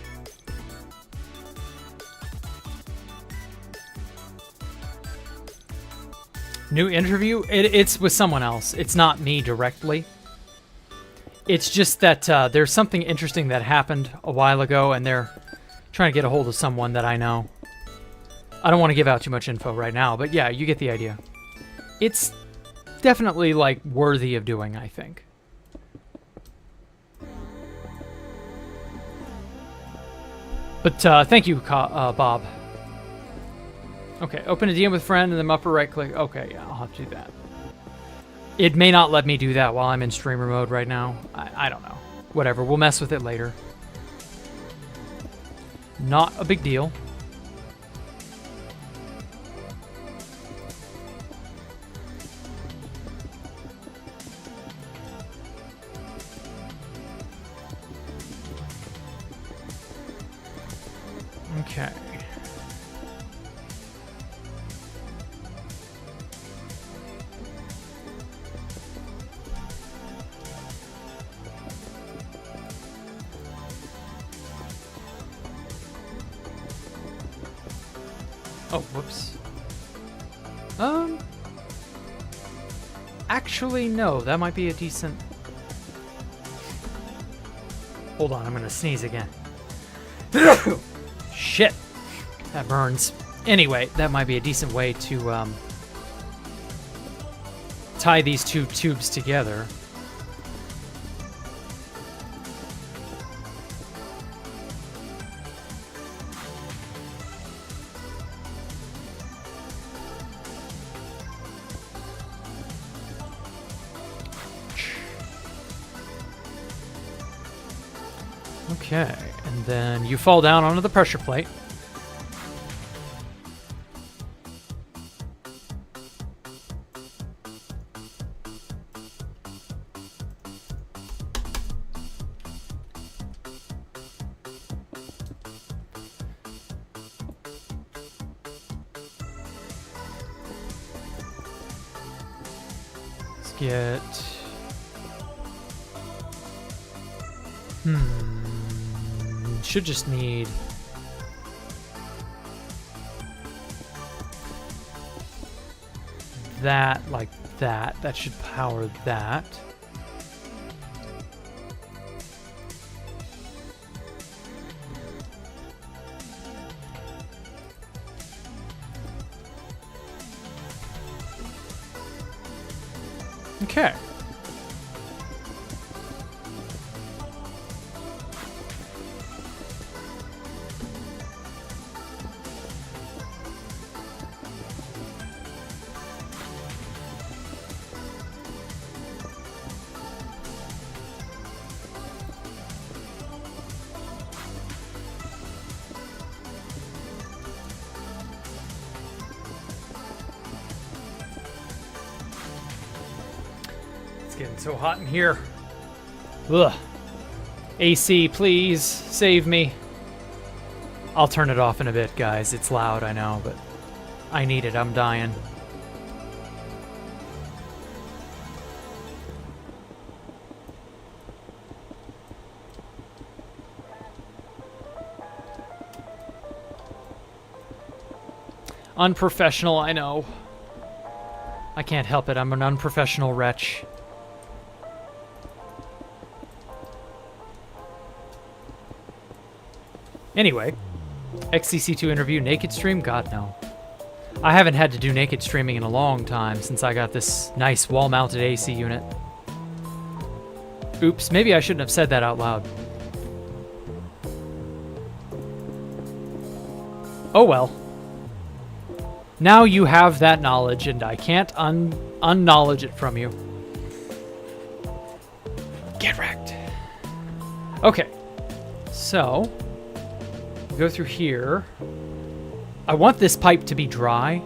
New interview? It's with someone else. It's not me directly. It's just that there's something interesting that happened a while ago, and they're trying to get a hold of someone that I know. I don't want to give out too much info right now, but yeah, you get the idea. It's definitely, like, worthy of doing, I think. But thank you, Bob. Okay, open a DM with friend and then upper right click. Okay, yeah, I'll have to do that. It may not let me do that while I'm in streamer mode right now. I don't know. Whatever, we'll mess with it later. Not a big deal. Okay. Oh, whoops. Actually, no. That might be a decent... Hold on, I'm gonna sneeze again. Shit. That burns. Anyway, that might be a decent way to tie these two tubes together. Okay, and then you fall down onto the pressure plate. Let's get... Should just need... that, like that. That should power that. Okay. Getting so hot in here. Ugh. AC, please save me. I'll turn it off in a bit, guys. It's loud, I know, but I need it. I'm dying. Unprofessional, I know. I can't help it. I'm an unprofessional wretch. Anyway, XCC2 interview, naked stream? God, no. I haven't had to do naked streaming in a long time since I got this nice wall-mounted AC unit. Oops, maybe I shouldn't have said that out loud. Oh well. Now you have that knowledge, and I can't unknowledge it from you. Get wrecked. Okay, so... go through here. I want this pipe to be dry.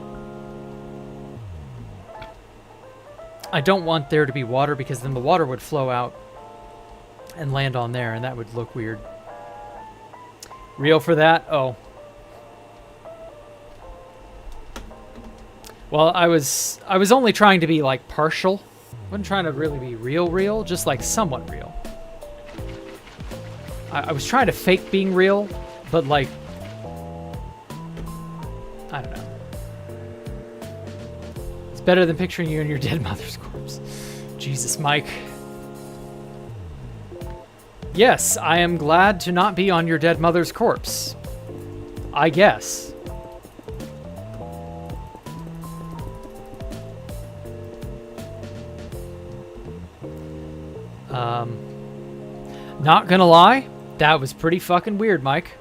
I don't want there to be water because then the water would flow out and land on there and that would look weird. Real for that? Oh. Well, I was only trying to be like partial. I wasn't trying to really be real, just like somewhat real. I was trying to fake being real, but like, I don't know. It's better than picturing you in your dead mother's corpse. Jesus, Mike. Yes, I am glad to not be on your dead mother's corpse. I guess. Not gonna lie, that was pretty fucking weird, Mike.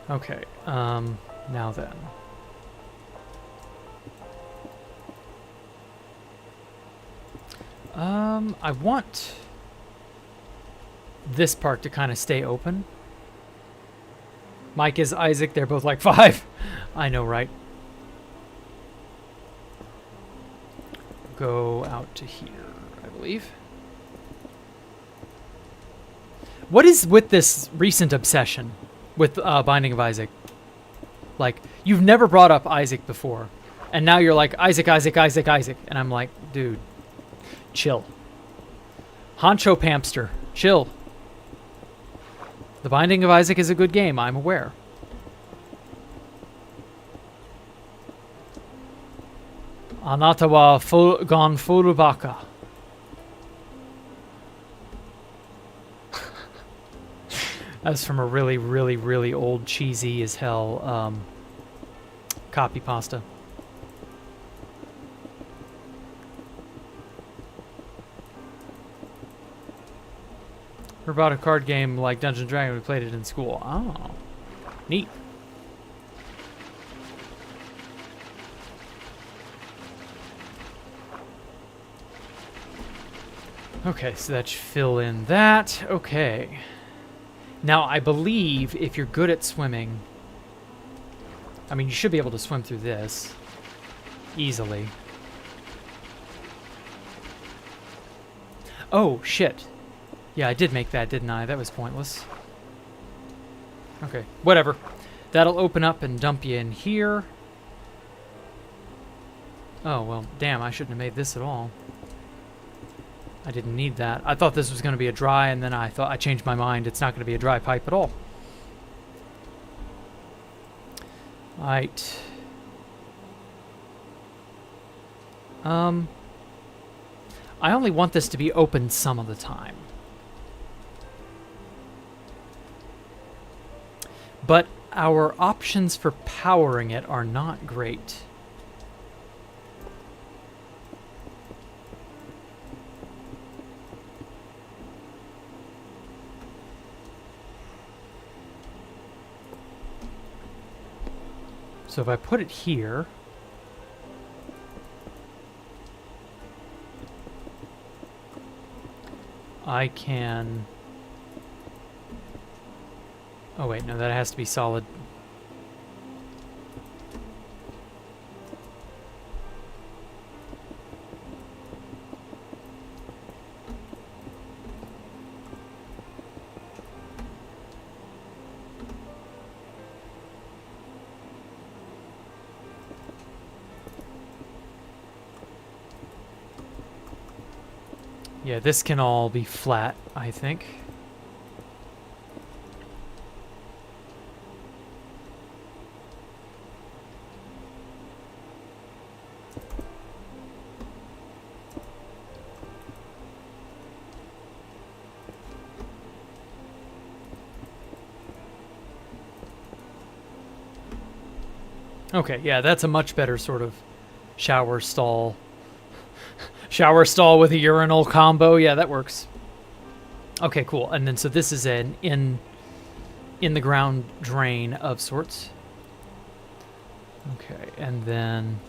Okay, now then. I want this part to kind of stay open. Mike is Isaac, they're both like 5. I know, right? Go out to here, I believe. What is with this recent obsession with Binding of Isaac? Like, you've never brought up Isaac before, and now you're like, Isaac, Isaac, Isaac, Isaac, and I'm like, dude, chill. Honcho Pampster, chill. The Binding of Isaac is a good game, I'm aware. Anata wa gon furubaka. That's from a really, really, really old, cheesy as hell copy pasta. Heard about a card game like Dungeons & Dragons. We played it in school. Oh, neat. Okay, so that should fill in that. Okay. Now, I believe if you're good at swimming, I mean, you should be able to swim through this easily. Oh, shit. Yeah, I did make that, didn't I? That was pointless. Okay, whatever. That'll open up and dump you in here. Oh, well, damn, I shouldn't have made this at all. I didn't need that. I thought this was going to be a dry, and then I changed my mind. It's not going to be a dry pipe at all. Right. I only want this to be open some of the time. But our options for powering it are not great. So if I put it here, I can... Oh wait, no, that has to be solid. Yeah, this can all be flat, I think. Okay, yeah, that's a much better sort of shower stall. Shower stall with a urinal combo. Yeah, that works. Okay, cool. And then so this is an in the ground drain of sorts. Okay, and then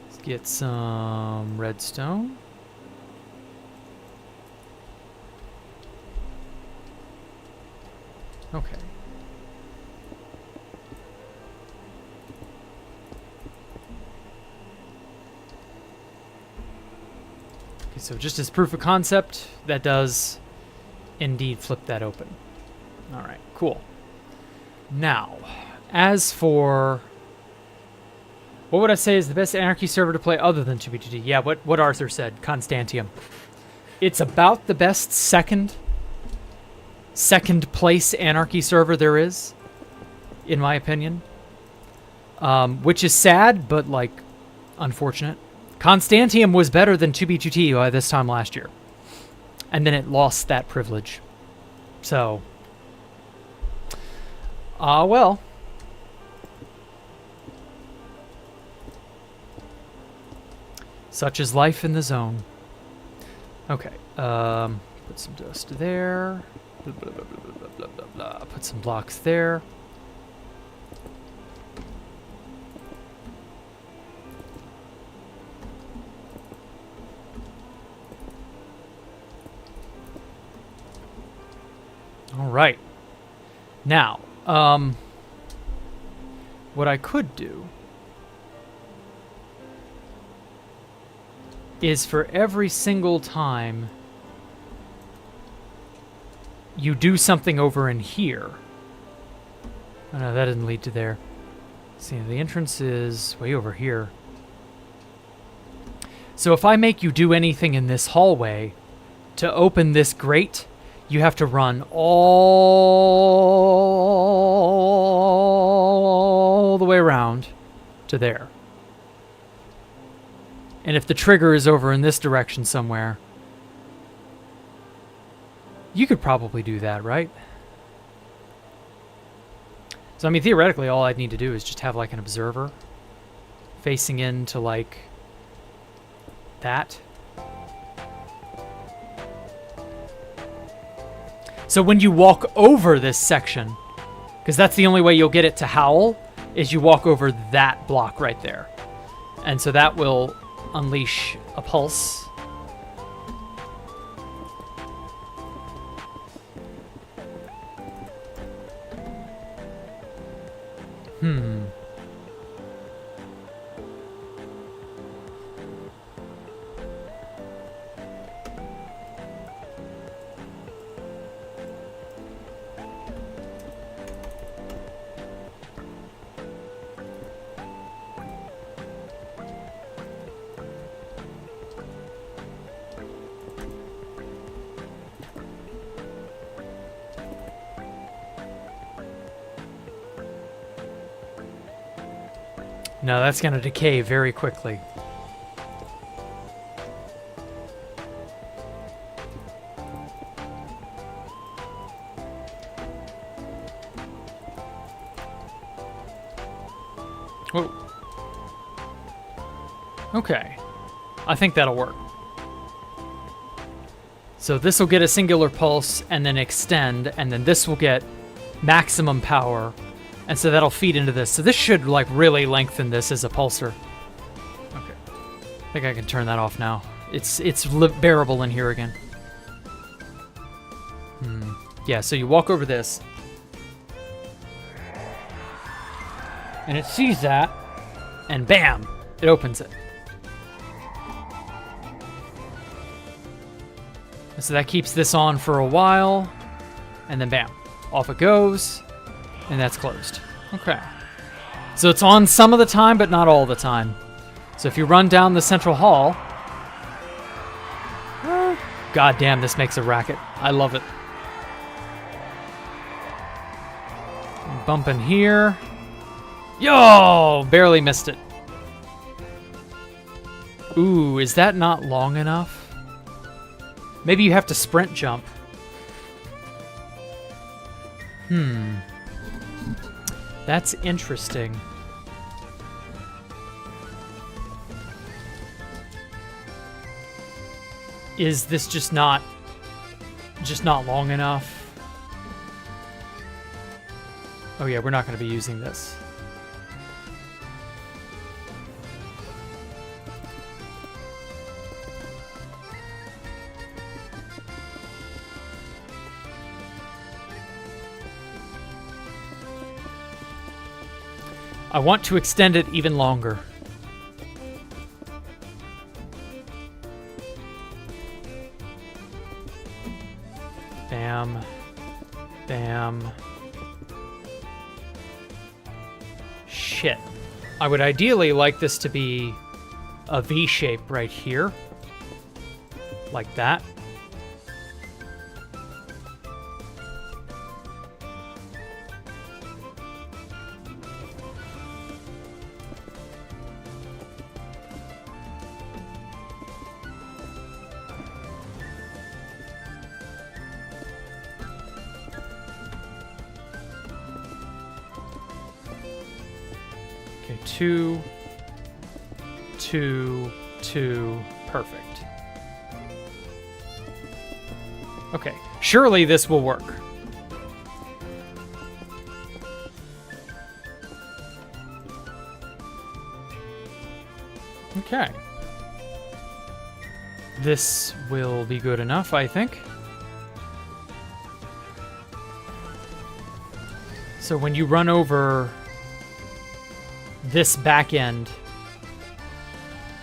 let's get some redstone. Okay. Okay, so just as proof of concept, that does indeed flip that open. All right, cool. Now, as for what would I say is the best anarchy server to play other than 2B2D? Yeah, what Arthur said, Constantium. It's about the best second place anarchy server there is, in my opinion. Which is sad, but like unfortunate. Constantium was better than 2B2T by this time last year. And then it lost that privilege. So, well. Such is life in the zone. Okay, put some dust there. Blah, blah, blah, blah, blah, blah, blah, blah. Put some blocks there. All right. Now, what I could do is for every single time you do something over in here. Oh no, that didn't lead to there. See, the entrance is way over here. So if I make you do anything in this hallway, to open this grate, you have to run all the way around to there. And if the trigger is over in this direction somewhere, you could probably do that, right? So, I mean, theoretically, all I'd need to do is just have, like, an observer facing into, like, that. So when you walk over this section, because that's the only way you'll get it to howl, is you walk over that block right there. And so that will unleash a pulse. No, that's going to decay very quickly. Whoa. Okay. I think that'll work. So this will get a singular pulse and then extend, and then this will get maximum power. And so that'll feed into this. So this should, like, really lengthen this as a pulsar. Okay. I think I can turn that off now. It's bearable in here again. Yeah, so you walk over this. And it sees that. And bam! It opens it. So that keeps this on for a while. And then bam. Off it goes. And that's closed. Okay. So it's on some of the time, but not all the time. So if you run down the central hall... God damn, this makes a racket. I love it. Bump in here. Yo! Barely missed it. Ooh, is that not long enough? Maybe you have to sprint jump. That's interesting. Is this just not long enough? Oh yeah, we're not going to be using this. I want to extend it even longer. Bam. Bam. Shit. I would ideally like this to be a V shape right here. Like that. Okay, 2, 2, 2, perfect. Okay, surely this will work. Okay. This will be good enough, I think. So when you run over this back end,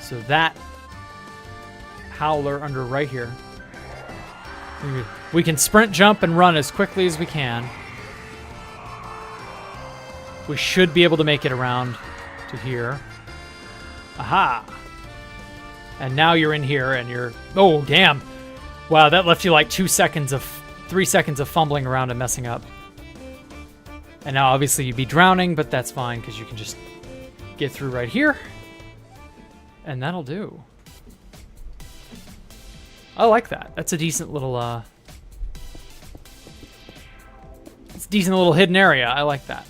so that howler under right here, we can sprint, jump, and run as quickly as we can. We should be able to make it around to here. Aha! And now you're in here and you're... Oh, damn. Wow, that left you like 3 seconds of fumbling around and messing up. And now obviously you'd be drowning, but that's fine because you can just get through right here. And that'll do. I like that. That's a decent little, it's a decent little hidden area. I like that.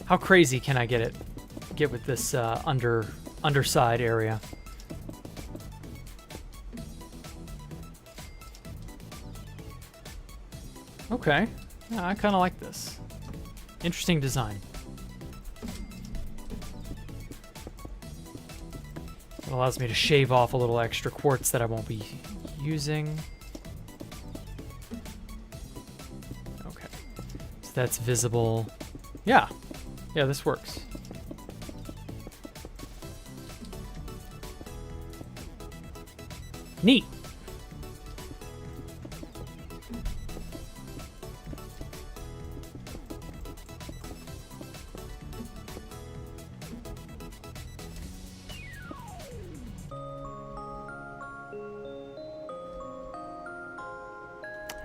How crazy can I get with this underside area? Okay. Yeah, I kind of like this. Interesting design. It allows me to shave off a little extra quartz that I won't be using. Okay. So that's visible. Yeah. Yeah, this works. Neat.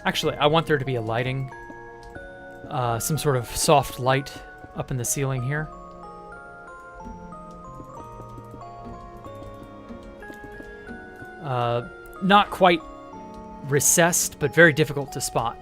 Actually, I want there to be a lighting, some sort of soft light up in the ceiling here. Not quite recessed, but very difficult to spot.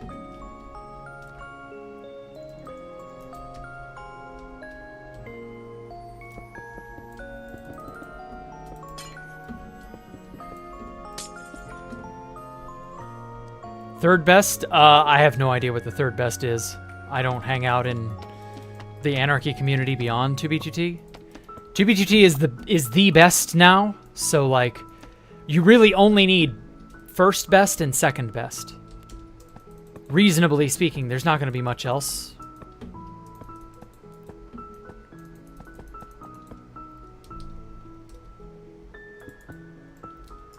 Third best? I have no idea what the third best is. I don't hang out in the Anarchy community beyond 2B2T. 2B2T is the best now, so like, you really only need first best and second best. Reasonably speaking, there's not going to be much else.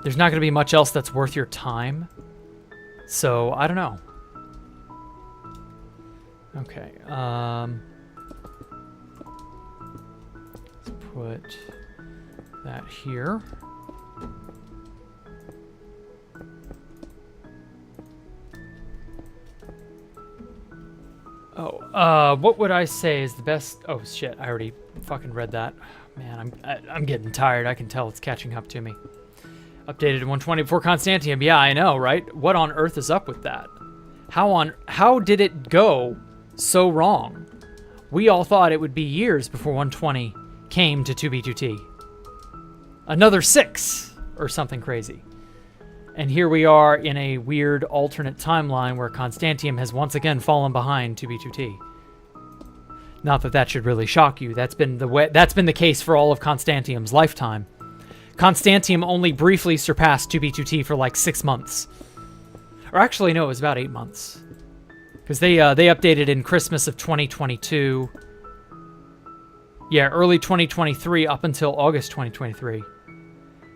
There's not going to be much else that's worth your time. So, I don't know. Okay, let's put that here. Oh, what would I say is the best? Oh shit, I already fucking read that. Man, I'm getting tired. I can tell it's catching up to me. Updated to 120 before Constantium. Yeah, I know, right? What on earth is up with that? How did it go so wrong? We all thought it would be years before 120 came to 2B2T. Another 6 or something crazy. And here we are in a weird alternate timeline where Constantium has once again fallen behind 2B2T. Not that that should really shock you. That's been the case for all of Constantium's lifetime. Constantium only briefly surpassed 2B2T for like 6 months. Or actually, no, it was about 8 months. Because they updated in Christmas of 2022. Yeah, early 2023 up until August 2023.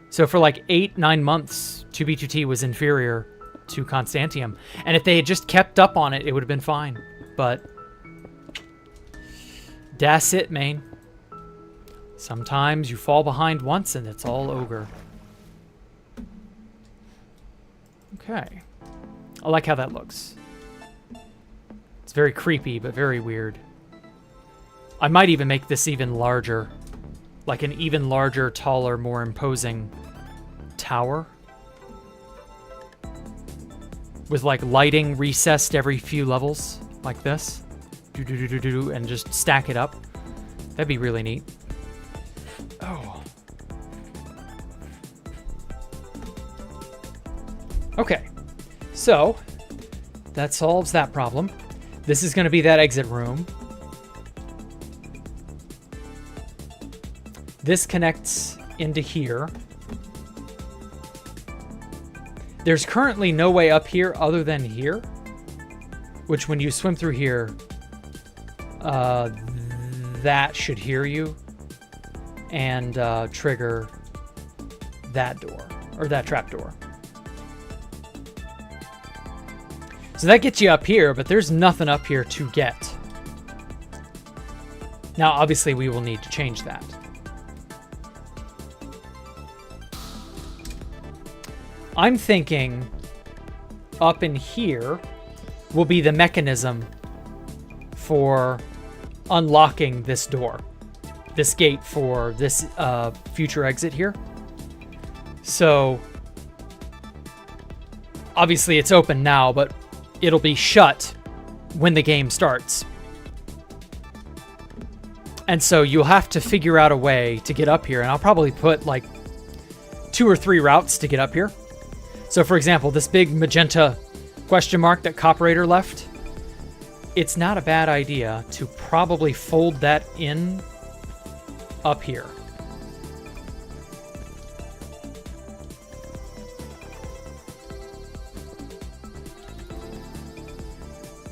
So for like 8-9 months, 2B2T was inferior to Constantium. And if they had just kept up on it, it would have been fine. But that's it, man. Sometimes you fall behind once and it's all ogre. Okay. I like how that looks. It's very creepy, but very weird. I might even make this even larger. Like an even larger, taller, more imposing tower. With like lighting recessed every few levels, like this. And just stack it up. That'd be really neat. Oh. Okay. So, that solves that problem. This is going to be that exit room. This connects into here. There's currently no way up here other than here. which when you swim through here, that should hear you and trigger that door, or that trap door. So that gets you up here, but there's nothing up here to get. Now, obviously, we will need to change that. I'm thinking up in here will be the mechanism for unlocking this door, this gate for this future exit here. So obviously it's open now, but it'll be shut when the game starts. And so you'll have to figure out a way to get up here, and I'll probably put like 2 or 3 routes to get up here. So for example, this big magenta question mark that Copperator left, it's not a bad idea to probably fold that in up here.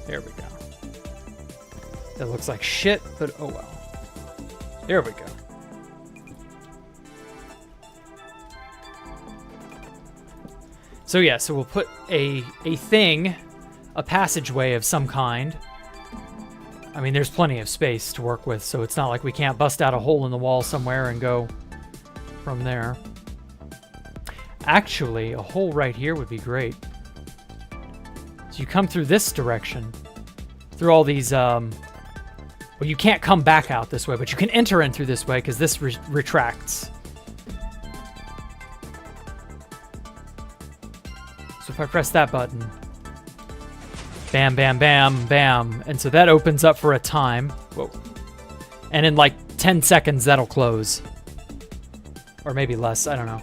There we go. That looks like shit, but oh well. There we go. So yeah, so we'll put a thing, a passageway of some kind. I mean, there's plenty of space to work with, so it's not like we can't bust out a hole in the wall somewhere and go from there. Actually, a hole right here would be great. So you come through this direction, through all these, well, you can't come back out this way, but you can enter in through this way because this retracts. So if I press that button, bam, bam, bam, bam. And so that opens up for a time. Whoa. And in like 10 seconds, that'll close. Or maybe less, I don't know.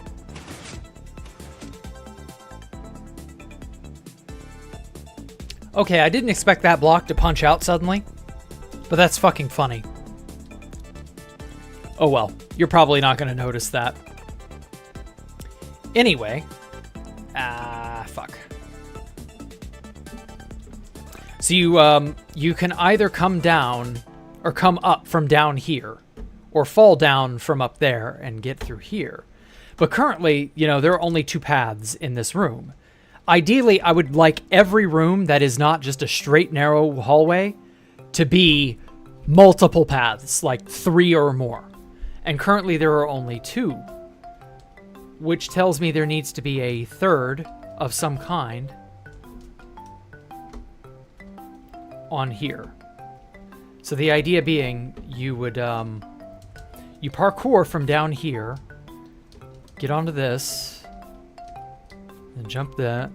Okay, I didn't expect that block to punch out suddenly, but that's fucking funny. Oh well, you're probably not going to notice that. Anyway, fuck. So you can either come down or come up from down here, or fall down from up there and get through here. But currently, you know, there are only 2 paths in this room. Ideally, I would like every room that is not just a straight, narrow hallway to be multiple paths, like 3 or more. And currently there are only 2, which tells me there needs to be a third of some kind on here. So the idea being you would, you parkour from down here, get onto this, then jump that,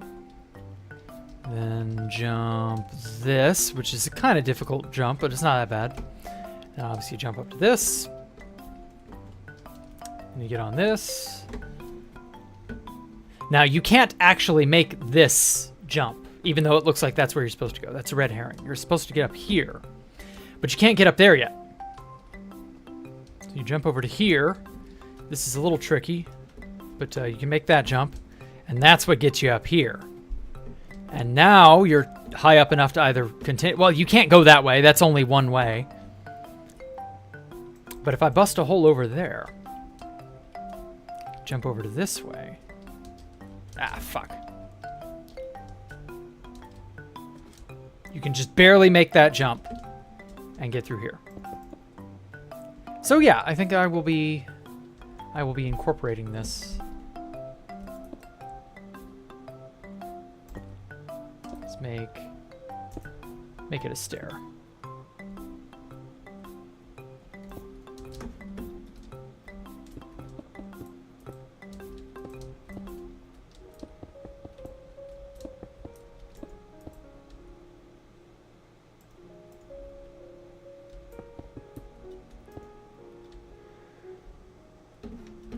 then jump this, which is a kind of difficult jump, but it's not that bad. And obviously you jump up to this, and you get on this. Now you can't actually make this jump, even though it looks like that's where you're supposed to go. That's a red herring. You're supposed to get up here, but you can't get up there yet. So you jump over to here. This is a little tricky, but you can make that jump. And that's what gets you up here. And now you're high up enough to either continue. Well, you can't go that way. That's only one way. But if I bust a hole over there, jump over to this way. Ah, fuck. You can just barely make that jump and get through here. So yeah, I think I will be incorporating this. Make it a stair.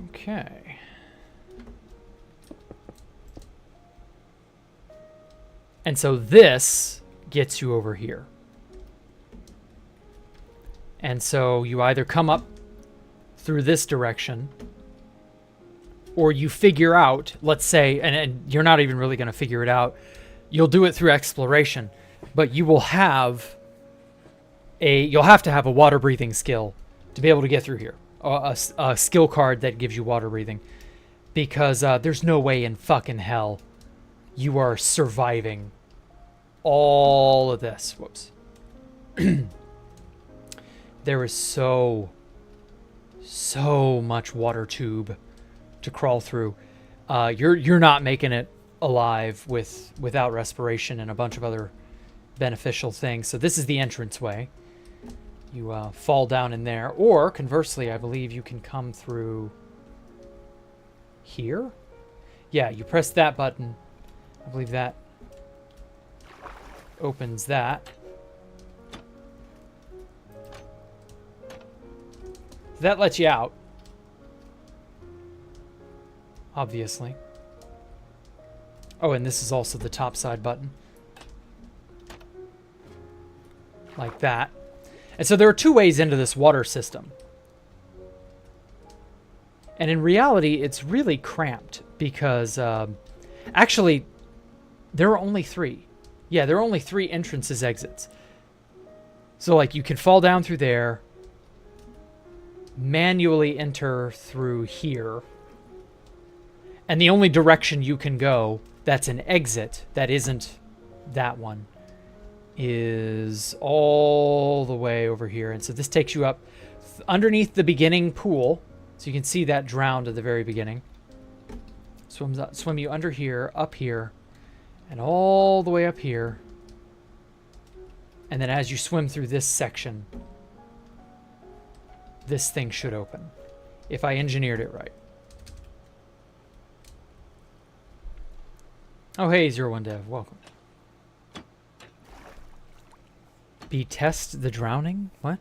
Okay. And so this gets you over here. And so you either come up through this direction, or you figure out, let's say, and you're not even really going to figure it out, you'll do it through exploration. But you'll have to have a water breathing skill to be able to get through here. A skill card that gives you water breathing. Because there's no way in fucking hell you are surviving all of this. Whoops. There is so much water tube to crawl through. You're not making it alive without respiration and a bunch of other beneficial things. So this is the entranceway. You fall down in there, or conversely, I believe you can come through here. Yeah, you press that button. I believe that opens that. That lets you out, obviously. Oh, and this is also the top side button. Like that. And so there are two ways into this water system. And in reality, it's really cramped because actually, there are only 3. Yeah, there are only 3 entrances, exits. So like you can fall down through there, manually enter through here, and the only direction you can go that's an exit that isn't that one is all the way over here. And so this takes you up underneath the beginning pool, so you can see that drowned at the very beginning. Swim you under here, up here, and all the way up here. And then as you swim through this section, this thing should open, if I engineered it right. Oh, hey, 01 Dev, welcome. Test the drowning? What?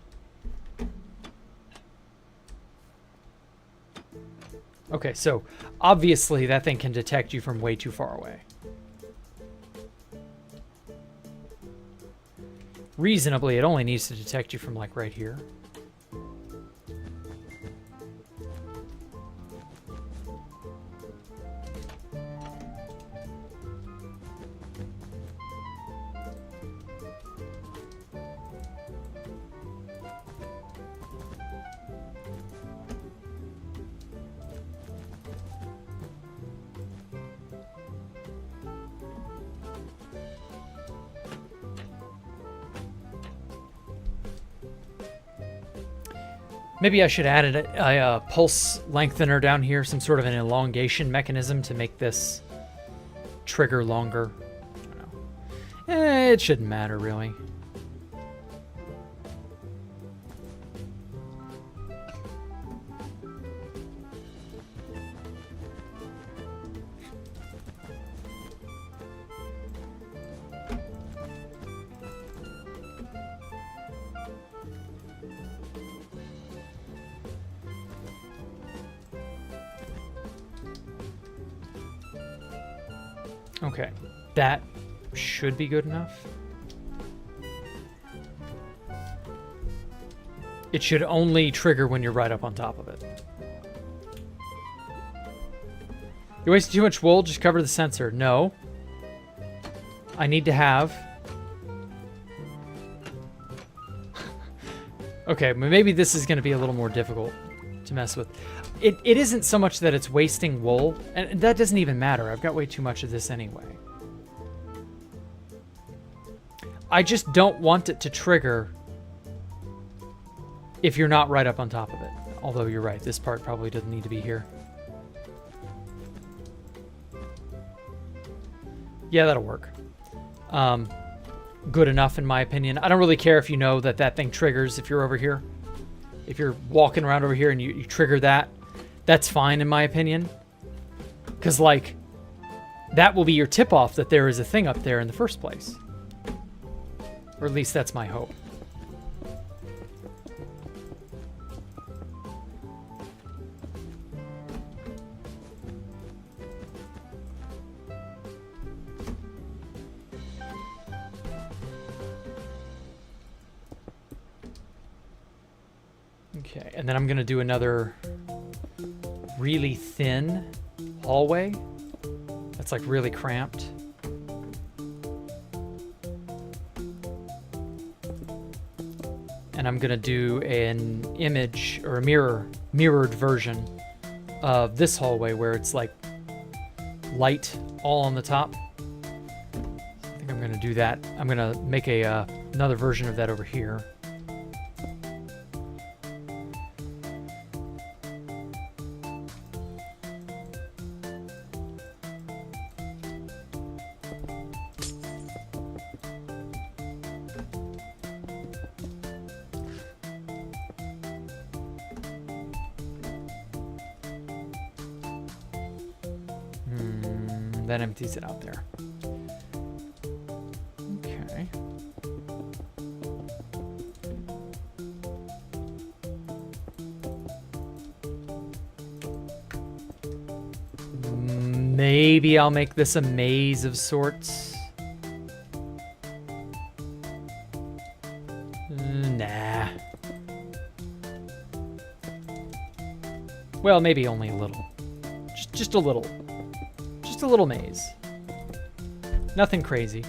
Okay, so obviously that thing can detect you from way too far away. Reasonably, it only needs to detect you from like right here. Maybe I should add a pulse lengthener down here, some sort of an elongation mechanism to make this trigger longer. I don't know. It shouldn't matter, really. Okay, that should be good enough. It should only trigger when you're right up on top of it. You're wasting too much wool, just cover the sensor. No. I need to have... Okay, maybe this is going to be a little more difficult to mess with. It isn't so much that it's wasting wool, and that doesn't even matter. I've got way too much of this anyway. I just don't want it to trigger if you're not right up on top of it. Although you're right, this part probably doesn't need to be here. Yeah, that'll work. Good enough in my opinion. I don't really care if you know that that thing triggers if you're over here. If you're walking around over here and you trigger that, that's fine in my opinion. Because, like, that will be your tip-off that there is a thing up there in the first place. Or at least that's my hope. Okay, and then I'm gonna do another really thin hallway that's like really cramped. and I'm gonna do an image or a mirrored version of this hallway where it's like light all on the top. I think I'm gonna do that. I'm gonna make another version of that over here. That empties it out there. Okay. Maybe I'll make this a maze of sorts. Nah. Well, maybe only a little. Just a little. Just a little maze. Nothing crazy.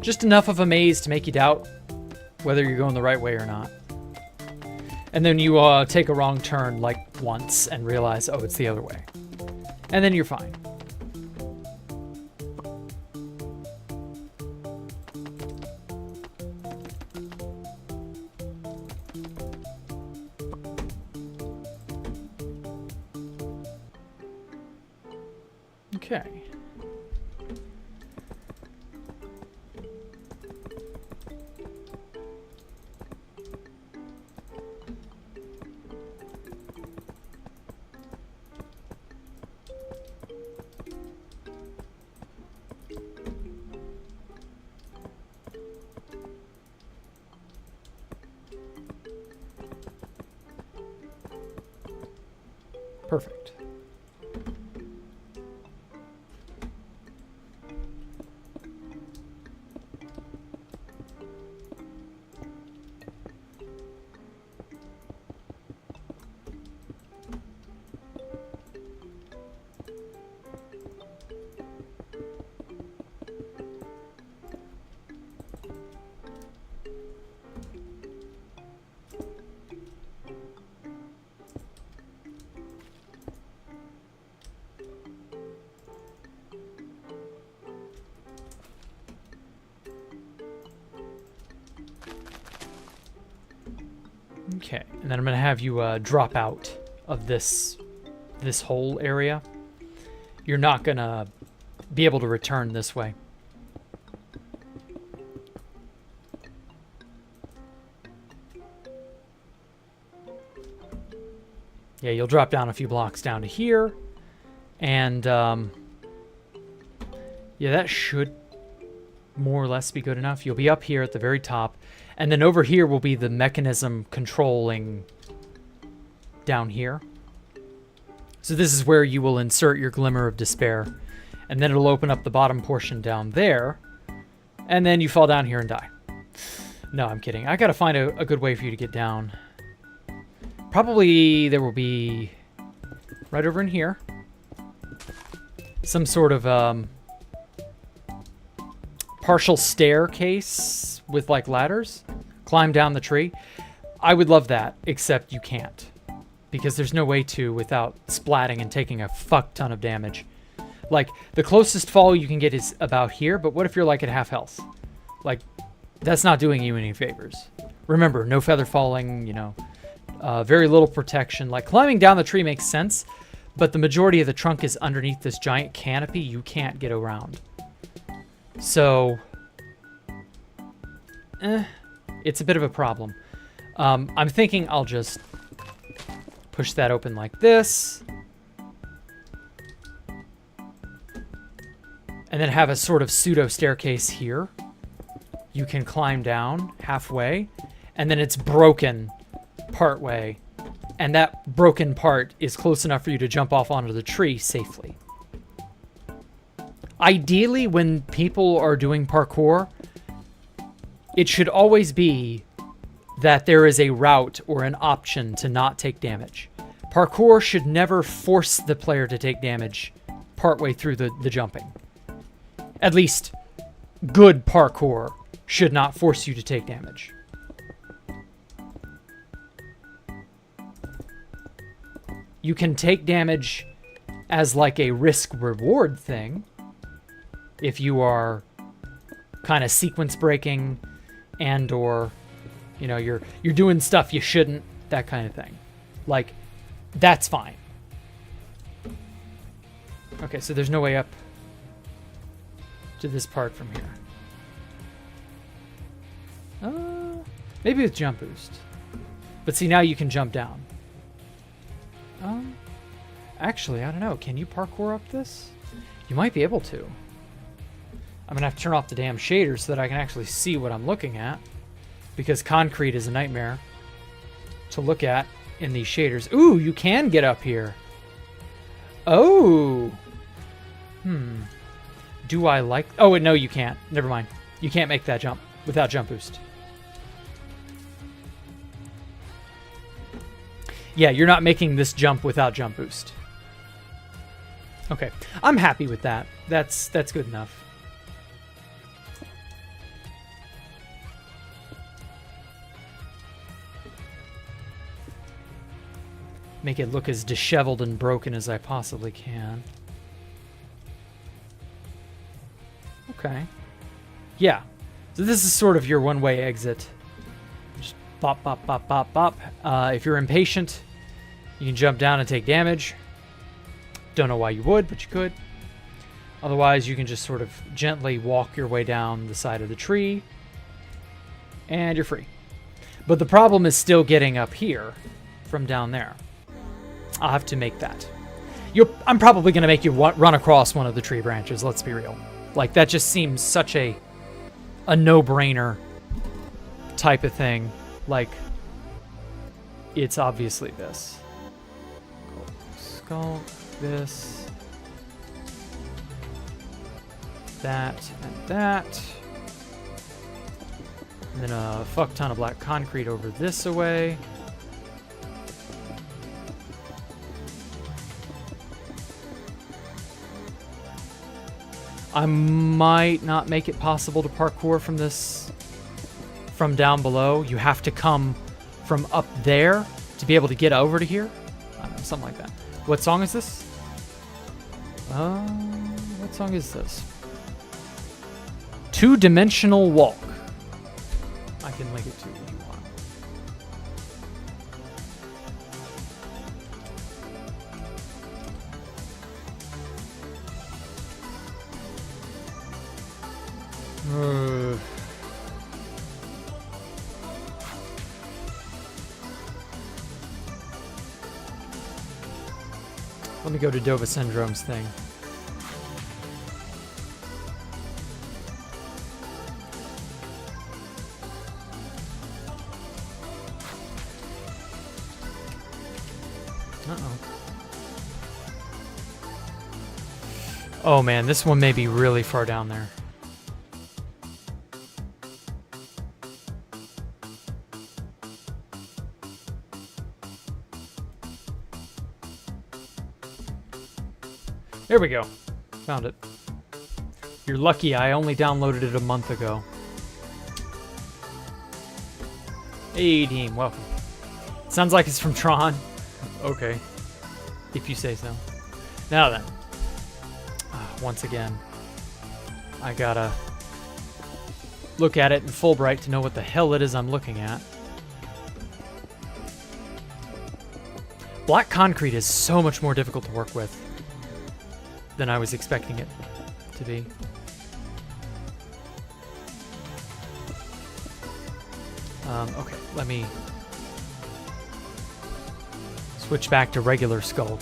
Just enough of a maze to make you doubt whether you're going the right way or not. And then you take a wrong turn like once and realize, oh, it's the other way. And then you're fine. Okay. Perfect. Okay, and then I'm gonna have you drop out of this whole area. You're not gonna be able to return this way. Yeah, you'll drop down a few blocks down to here, and yeah, that should more or less be good enough. You'll be up here at the very top. And then over here will be the mechanism controlling down here. So this is where you will insert your Glimmer of Despair. And then it'll open up the bottom portion down there. And then you fall down here and die. No, I'm kidding. I gotta find a good way for you to get down. Probably there will be right over in here some sort of partial staircase with like ladders, climb down the tree. I would love that, except you can't, because there's no way to without splatting and taking a fuck ton of damage. Like, the closest fall you can get is about here, but what if you're like at half health? Like, that's not doing you any favors. Remember, no feather falling, you know, very little protection. Like, climbing down the tree makes sense, but the majority of the trunk is underneath this giant canopy. You can't get around. So it's a bit of a problem. I'm thinking I'll just push that open like this. And then have a sort of pseudo staircase here. You can climb down halfway. And then it's broken part way. And that broken part is close enough for you to jump off onto the tree safely. Ideally, when people are doing parkour, it should always be that there is a route or an option to not take damage. Parkour should never force the player to take damage partway through the jumping. At least good parkour should not force you to take damage. You can take damage as like a risk-reward thing if you are kind of sequence breaking and or, you know, you're doing stuff you shouldn't, that kind of thing. Like, that's fine. Okay, so there's no way up to this part from here. Maybe with jump boost. But see, now you can jump down. Actually, I don't know. Can you parkour up this? You might be able to. I'm gonna have to turn off the damn shader so that I can actually see what I'm looking at, because concrete is a nightmare to look at in these shaders. Ooh, you can get up here. Oh. Do I like... Oh, no, you can't. Never mind. You can't make that jump without jump boost. Yeah, you're not making this jump without jump boost. Okay, I'm happy with that. That's good enough. Make it look as disheveled and broken as I possibly can. Okay. Yeah. So this is sort of your one-way exit. Just bop, bop, bop, bop, bop. If you're impatient, you can jump down and take damage. Don't know why you would, but you could. Otherwise, you can just sort of gently walk your way down the side of the tree, and you're free. But the problem is still getting up here from down there. I'll have to make that. I'm probably going to make you run across one of the tree branches, let's be real. Like, that just seems such a no-brainer type of thing. Like, it's obviously this. Skull, this, that, and that. And then a fuck ton of black concrete over this away. I might not make it possible to parkour from this, from down below. You have to come from up there to be able to get over to here. I don't know, something like that. What song is this? What song is this? Two-dimensional walk. I can link it to you if you want. Let me go to Dova Syndrome's thing. Uh-oh. Oh man, this one may be really far down there. There we go. Found it. You're lucky I only downloaded it a month ago. Hey team, welcome. Sounds like it's from Tron. Okay. If you say so. Now then. Once again, I gotta look at it in full bright to know what the hell it is I'm looking at. Black concrete is so much more difficult to work with than I was expecting it to be. Okay, let me switch back to regular Skulk.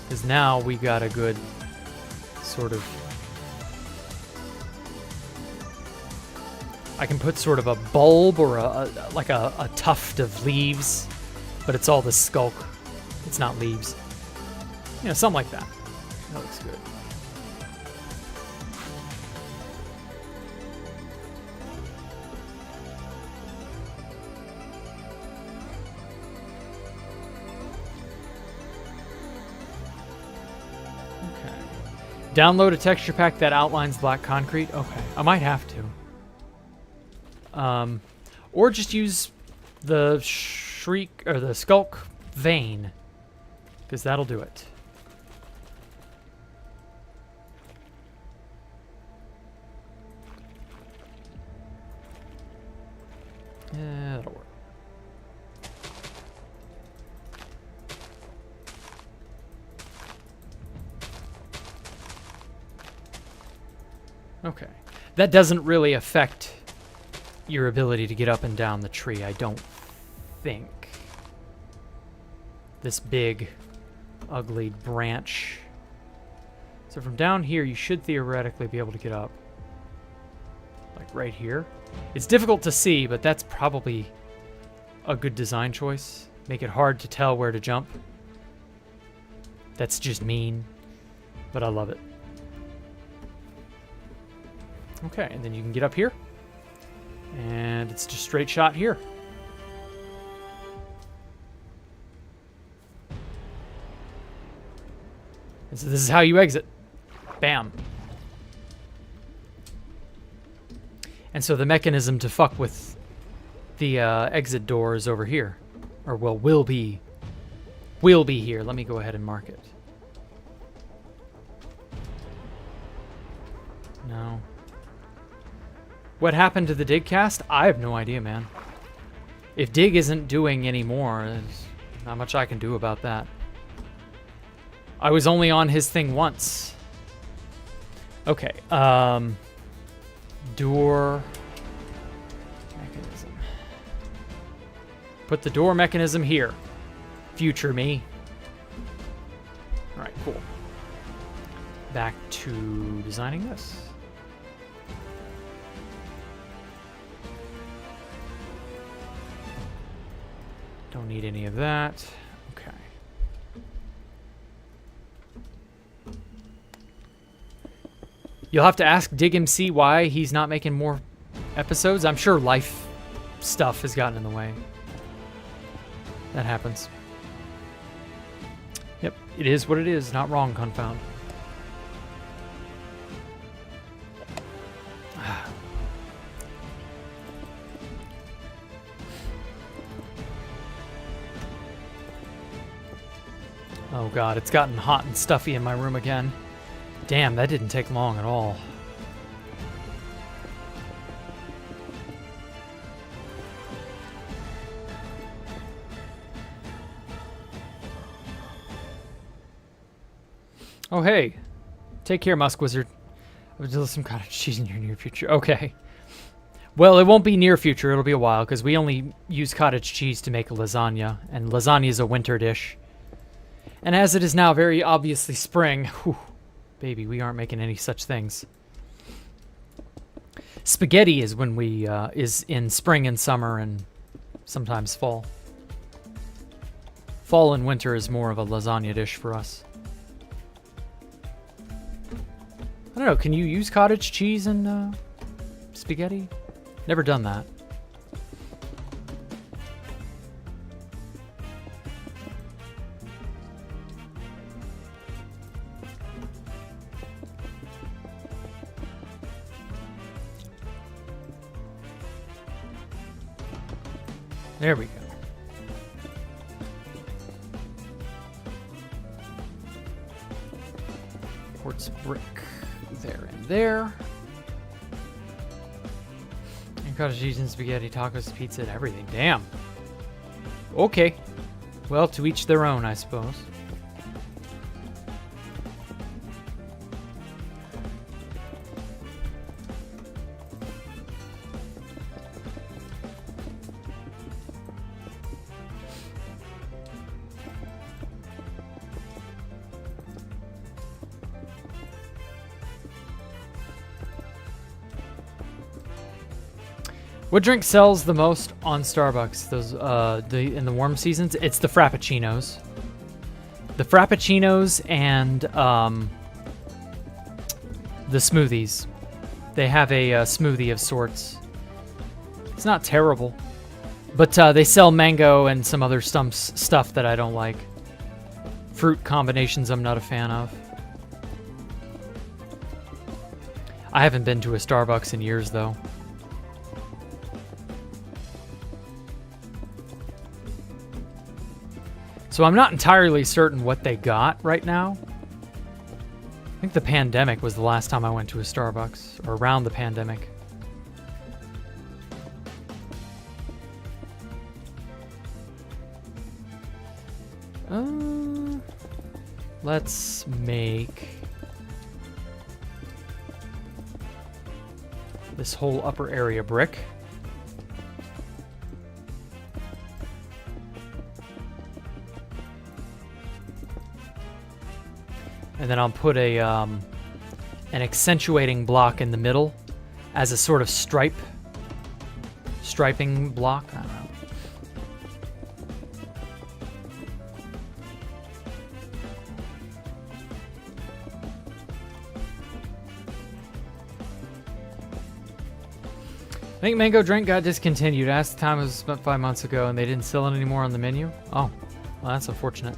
Because now we got a good sort of... I can put sort of a bulb or like a tuft of leaves, but it's all the Skulk. It's not leaves. You know, something like that. That looks good. Download a texture pack that outlines black concrete. Okay, I might have to. Or just use the shriek or the skulk vein, because that'll do it. Yeah, that'll work. Okay. That doesn't really affect your ability to get up and down the tree, I don't think. This big, ugly branch. So from down here, you should theoretically be able to get up. Like right here. It's difficult to see, but that's probably a good design choice. Make it hard to tell where to jump. That's just mean, but I love it. Okay, and then you can get up here. And it's just straight shot here. And so this is how you exit. Bam. And so the mechanism to fuck with the exit door is over here. Or, well, will be here. Let me go ahead and mark it. No. What happened to the dig cast? I have no idea, man. If dig isn't doing any more, there's not much I can do about that. I was only on his thing once. Okay, door mechanism. Put the door mechanism here. Future me. All right, cool. Back to designing this. Don't need any of that. Okay. You'll have to ask Dig MC why he's not making more episodes. I'm sure life stuff has gotten in the way. That happens. Yep, it is what it is. Not wrong, Confound. Oh god, it's gotten hot and stuffy in my room again. Damn, that didn't take long at all. Oh hey, take care, Musk Wizard. I would do some cottage cheese in your near future. Okay. Well, it won't be near future, it'll be a while, because we only use cottage cheese to make lasagna, and lasagna is a winter dish. And as it is now very obviously spring, whew, baby, we aren't making any such things. Spaghetti is when we, is in spring and summer and sometimes fall. Fall and winter is more of a lasagna dish for us. I don't know, can you use cottage cheese in spaghetti? Never done that. There we go. Quartz brick there and there. And cottage cheese and spaghetti, tacos, pizza, and everything. Damn. Okay. Well, to each their own, I suppose. What drink sells the most on Starbucks? Those in the warm seasons, it's the Frappuccinos. The Frappuccinos and the smoothies. They have a smoothie of sorts. It's not terrible, but they sell mango and some other stuff that I don't like. Fruit combinations I'm not a fan of. I haven't been to a Starbucks in years, though. So I'm not entirely certain what they got right now. I think the pandemic was the last time I went to a Starbucks, or around the pandemic. Let's make this whole upper area brick. And then I'll put a an accentuating block in the middle as a sort of striping block. I don't know. I think mango drink got discontinued. Asked the time, it was about 5 months ago, and they didn't sell it anymore on the menu. Oh, well, that's unfortunate.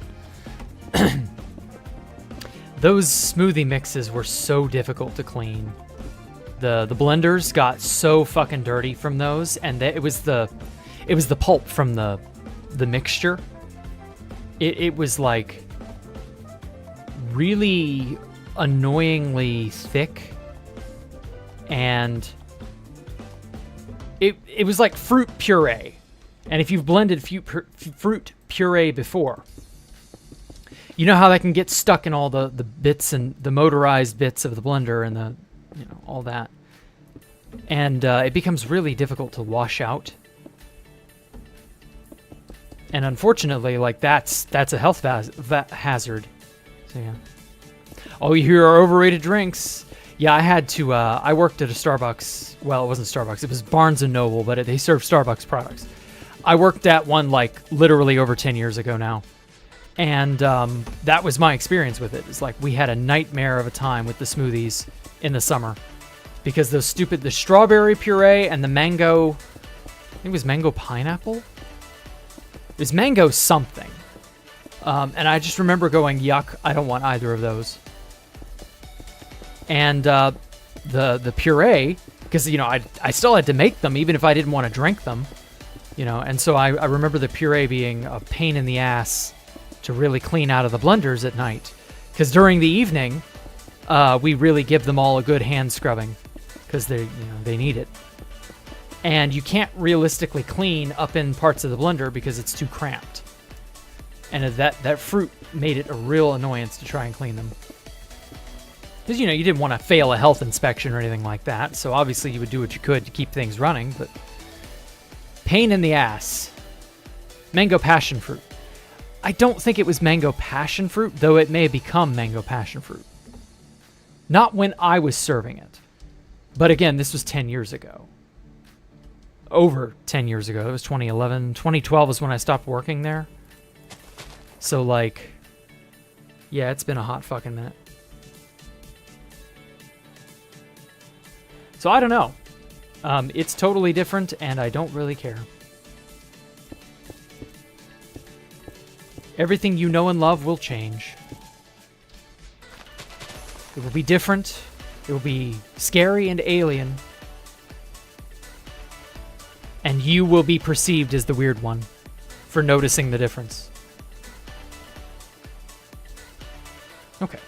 Those smoothie mixes were so difficult to clean. The blenders got so fucking dirty from those, and it was the pulp from the mixture. It was like really annoyingly thick, and it was like fruit puree. And if you've blended fruit puree before, you know how that can get stuck in all the bits and the motorized bits of the blender and the, you know, all that. And it becomes really difficult to wash out. And unfortunately, like that's a health hazard. So yeah. Oh, you hear our overrated drinks. Yeah, I had to, I worked at a Starbucks. Well, it wasn't Starbucks. It was Barnes & Noble, but they serve Starbucks products. I worked at one like literally over 10 years ago now. And that was my experience with it. It's like we had a nightmare of a time with the smoothies in the summer. Because the strawberry puree and the mango, I think it was mango pineapple? It was mango something. And I just remember going, yuck, I don't want either of those. And the puree, because, you know, I still had to make them even if I didn't want to drink them. You know, and so I remember the puree being a pain in the ass to really clean out of the blenders at night. Because during the evening, we really give them all a good hand scrubbing. Because they need it. And you can't realistically clean up in parts of the blender because it's too cramped. And that fruit made it a real annoyance to try and clean them. Because, you know, you didn't want to fail a health inspection or anything like that. So obviously you would do what you could to keep things running. But pain in the ass. Mango passion fruit. I don't think it was mango passion fruit, though it may have become mango passion fruit. Not when I was serving it. But again, this was 10 years ago. Over 10 years ago. It was 2011. 2012 is when I stopped working there. So, like, yeah, it's been a hot fucking minute. So, I don't know. It's totally different, and I don't really care. Everything you know and love will change. It will be different. It will be scary and alien. And you will be perceived as the weird one for noticing the difference. Okay.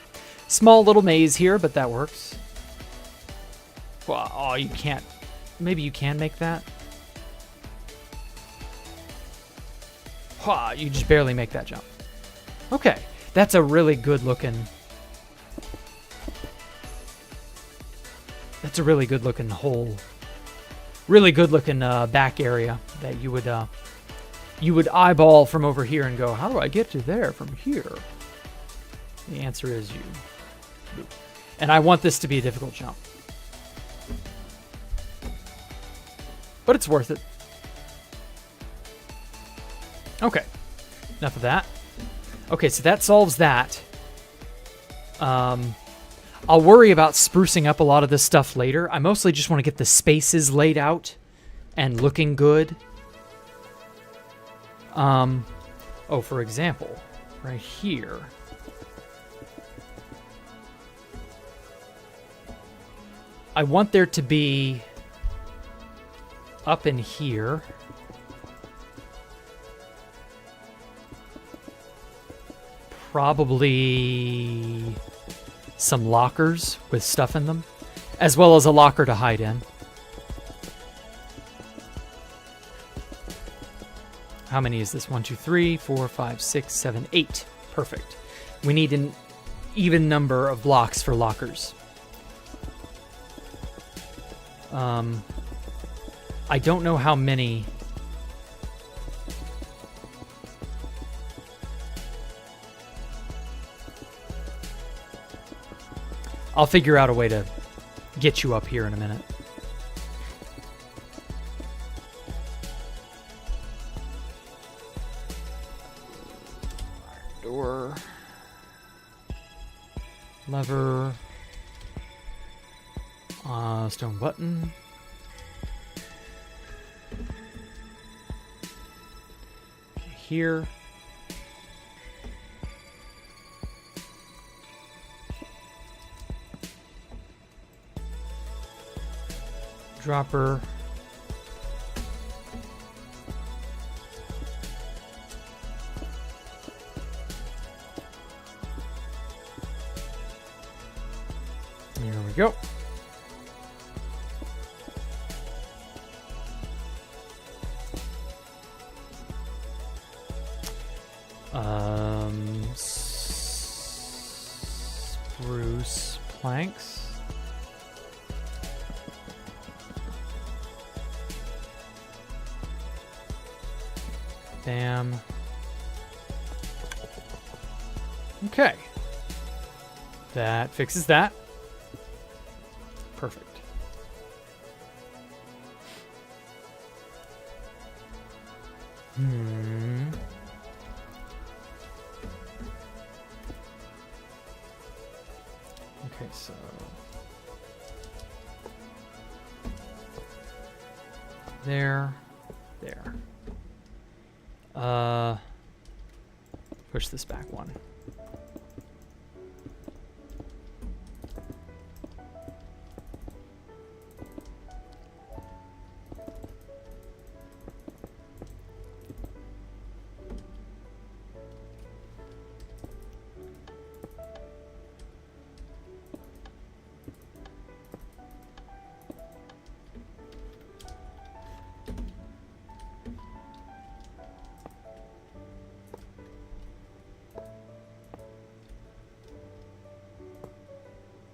Small little maze here, but that works. Well, oh, you can't. Maybe you can make that. You just barely make that jump. Okay. That's a really good looking... That's a really good looking hole. Really good looking back area that you would eyeball from over here and go, how do I get to there from here? The answer is you. And I want this to be a difficult jump. But it's worth it. Okay. Enough of that. Okay, so that solves that. I'll worry about sprucing up a lot of this stuff later. I mostly just want to get the spaces laid out and looking good. Oh, for example, right here. I want there to be up in here probably some lockers with stuff in them, as well as a locker to hide in. How many is this? 1, 2, 3, 4, 5, 6, 7, 8. Perfect. We need an even number of blocks for lockers. I don't know how many. I'll figure out a way to get you up here in a minute. Door. Lever. Stone button. Here. Dropper. There we go. Spruce planks. Bam. Okay. That fixes that. Perfect. Okay, so there. Push this back one.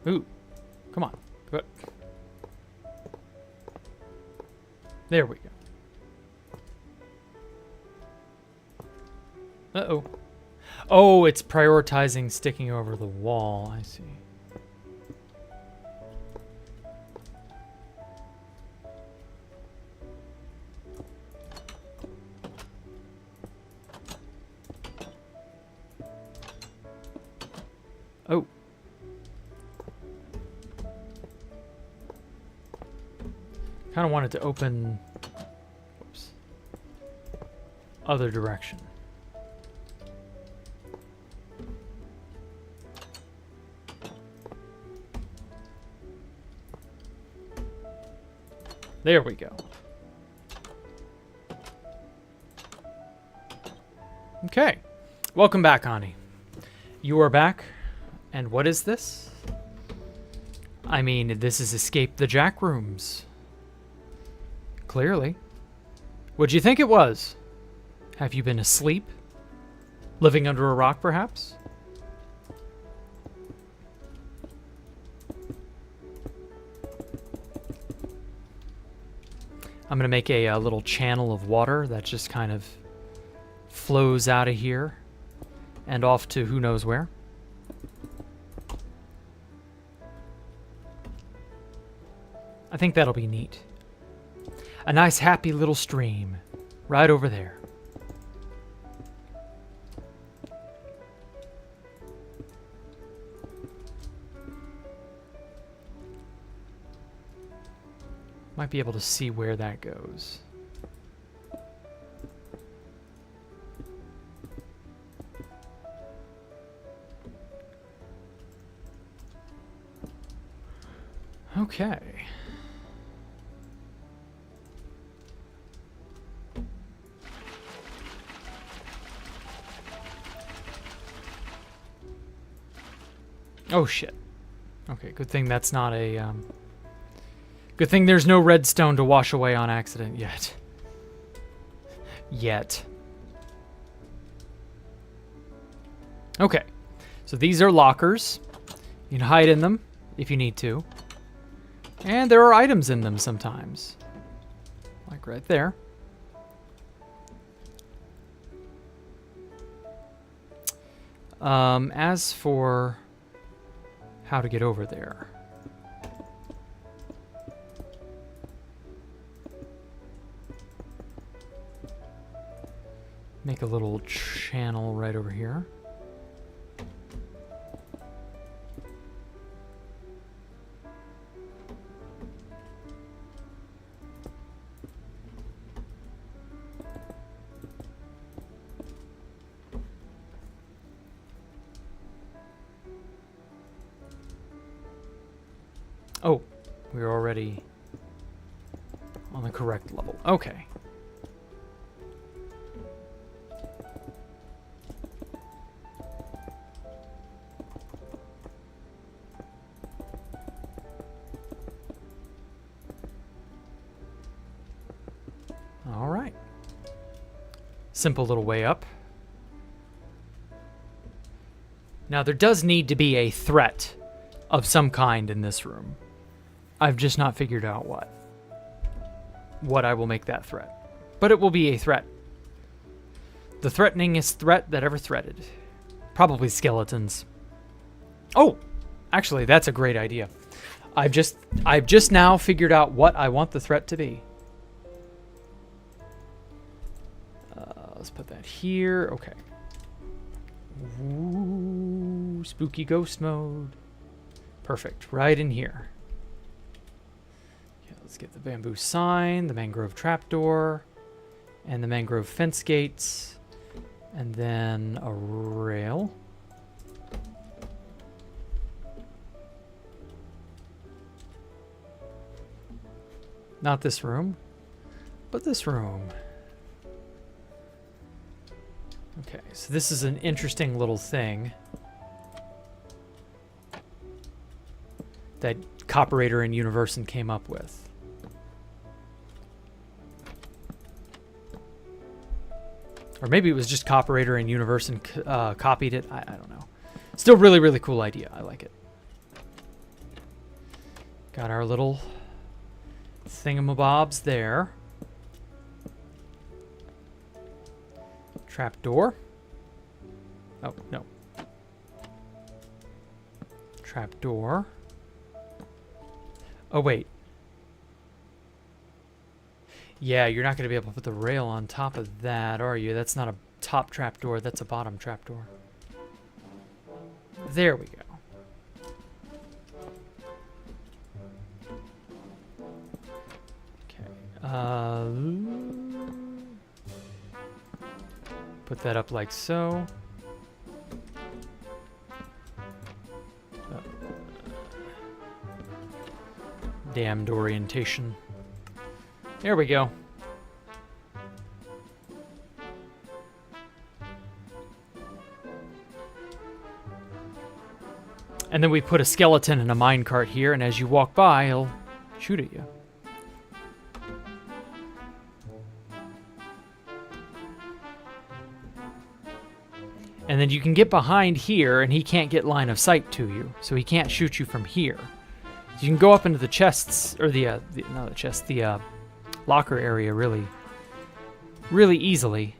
Ooh, come on. Good. There we go. Uh-oh. Oh, it's prioritizing sticking over the wall. I see. Oh. Kind of wanted to open, whoops, other direction. There we go. Okay. Welcome back, Ani. You are back. And what is this? I mean, this is Escape the Jack Rooms. Clearly. What'd you think it was? Have you been asleep? Living under a rock, perhaps? I'm going to make a little channel of water that just kind of flows out of here and off to who knows where. I think that'll be neat. A nice happy little stream right over there. Might be able to see where that goes. Okay. Oh shit. Okay, good thing that's not a good thing there's no redstone to wash away on accident yet. Okay. So these are lockers. You can hide in them if you need to. And there are items in them sometimes. Like right there. As for how to get over there. Make a little channel right over here. Oh, we're already on the correct level. Okay. All right. Simple little way up. Now, there does need to be a threat of some kind in this room. I've just not figured out what I will make that threat. But it will be a threat. The threateningest threat that ever threated. Probably skeletons. Oh, actually, that's a great idea. I've just now figured out what I want the threat to be. Let's put that here. Okay. Ooh, spooky ghost mode. Perfect. Right in here. Let's get the bamboo sign, the mangrove trapdoor, and the mangrove fence gates, and then a rail. Not this room, but this room. Okay, so this is an interesting little thing that Copperator and Universon came up with. Or maybe it was just Copperator and Universon copied it. I don't know. Still really, really cool idea. I like it. Got our little thingamabobs there. Trapdoor. Oh, no. Trapdoor. Oh, wait. Yeah, you're not going to be able to put the rail on top of that, are you? That's not a top trapdoor, that's a bottom trapdoor. There we go. Okay. Put that up like so. Damned orientation. There we go. And then we put a skeleton in a minecart here, and as you walk by, he'll shoot at you. And then you can get behind here, and he can't get line of sight to you, so he can't shoot you from here. You can go up into the chests, or the locker area really easily.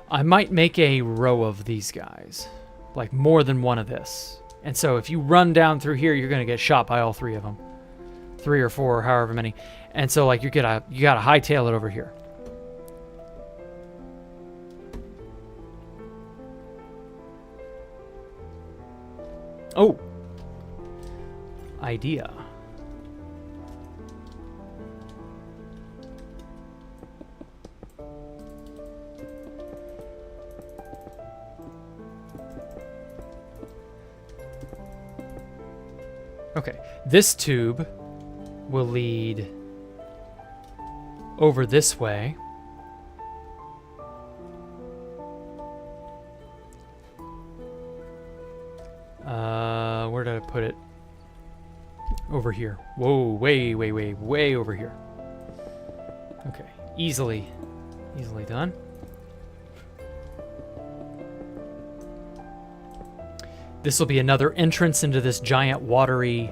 I might make a row of these guys, like more than one of this. And so if you run down through here, you're going to get shot by all three of them. 3 or 4 or however many. And so like you gotta hightail it over here. Oh, idea. Okay, this tube will lead over this way. Where did I put it? Over here. Whoa, way over here. Okay, easily done. This will be another entrance into this giant watery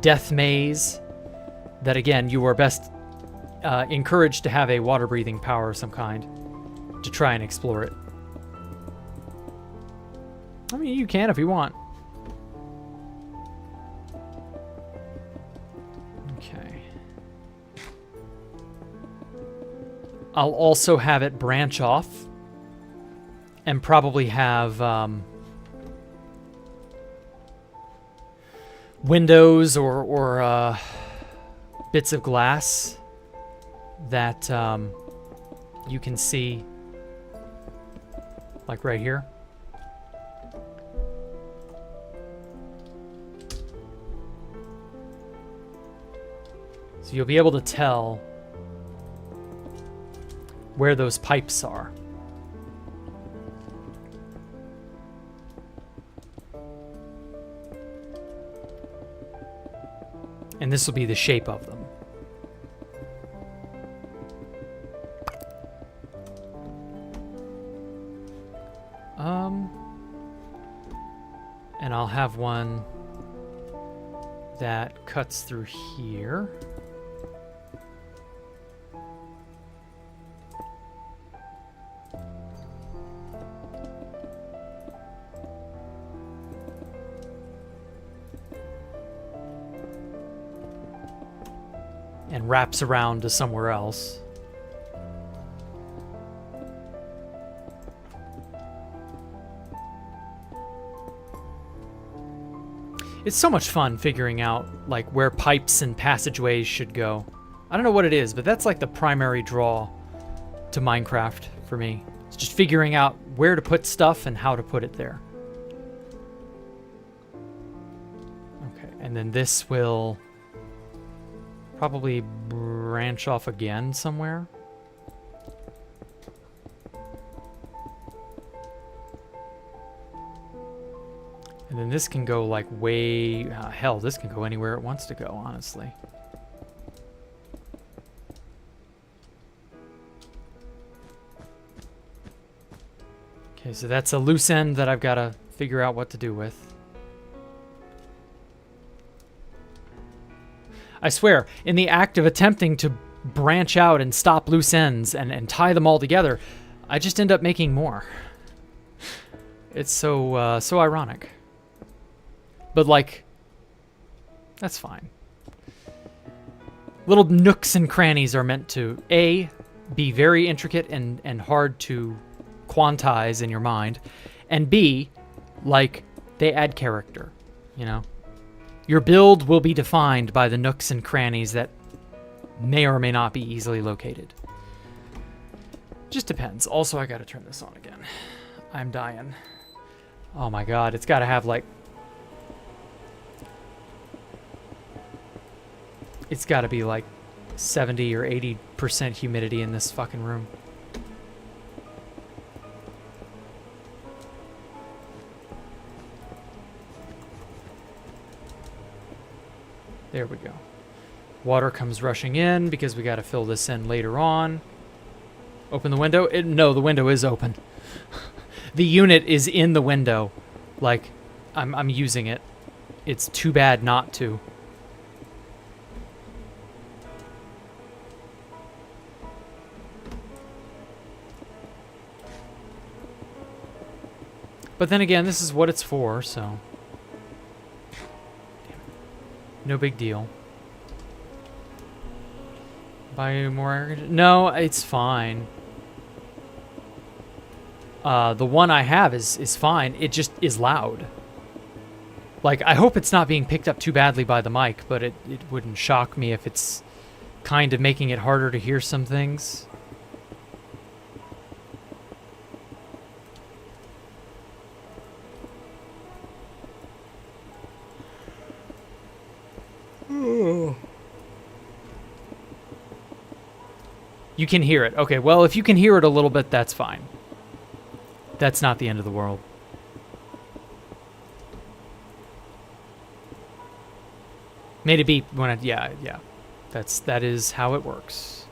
death maze that, again, you are best encouraged to have a water-breathing power of some kind to try and explore it. I mean, you can if you want. Okay. I'll also have it branch off and probably have windows or bits of glass that you can see, like right here. So you'll be able to tell where those pipes are. And this will be the shape of them. And I'll have one that cuts through here. And wraps around to somewhere else. It's so much fun figuring out like where pipes and passageways should go. I don't know what it is, but that's like the primary draw to Minecraft for me. It's just figuring out where to put stuff and how to put it there. Okay, and then this will probably branch off again somewhere. And then this can go like way... hell, this can go anywhere it wants to go, honestly. Okay, so that's a loose end that I've got to figure out what to do with. I swear, in the act of attempting to branch out and stop loose ends and tie them all together, I just end up making more. It's so ironic. But, like, that's fine. Little nooks and crannies are meant to, A, be very intricate and hard to quantize in your mind, and B, like, they add character, you know? Your build will be defined by the nooks and crannies that may or may not be easily located. Just depends. Also, I gotta turn this on again. I'm dying. Oh my god, it's gotta have, like... It's gotta be, like, 70 or 80% humidity in this fucking room. There we go. Water comes rushing in because we got to fill this in later on. Open the window. No, the window is open. The unit is in the window. Like, I'm using it. It's too bad not to. But then again, this is what it's for, so... No big deal. Buy more air? No, it's fine. The one I have is fine. It just is loud. Like, I hope it's not being picked up too badly by the mic, but it wouldn't shock me if it's kind of making it harder to hear some things. You can hear it. Okay, well, if you can hear it a little bit, that's fine. That's not the end of the world. Made a beep when I... Yeah. That is how it works.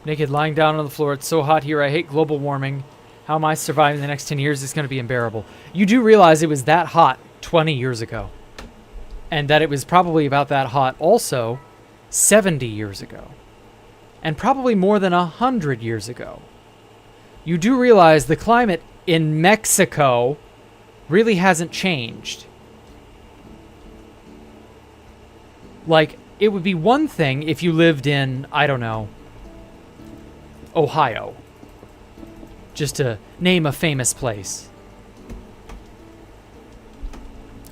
Naked, lying down on the floor. It's so hot here. I hate global warming. How am I surviving the next 10 years? It's going to be unbearable. You do realize it was that hot 20 years ago. And that it was probably about that hot also 70 years ago. And probably more than 100 years ago. You do realize the climate in Mexico really hasn't changed. Like, it would be one thing if you lived in, I don't know, Ohio. Just to name a famous place.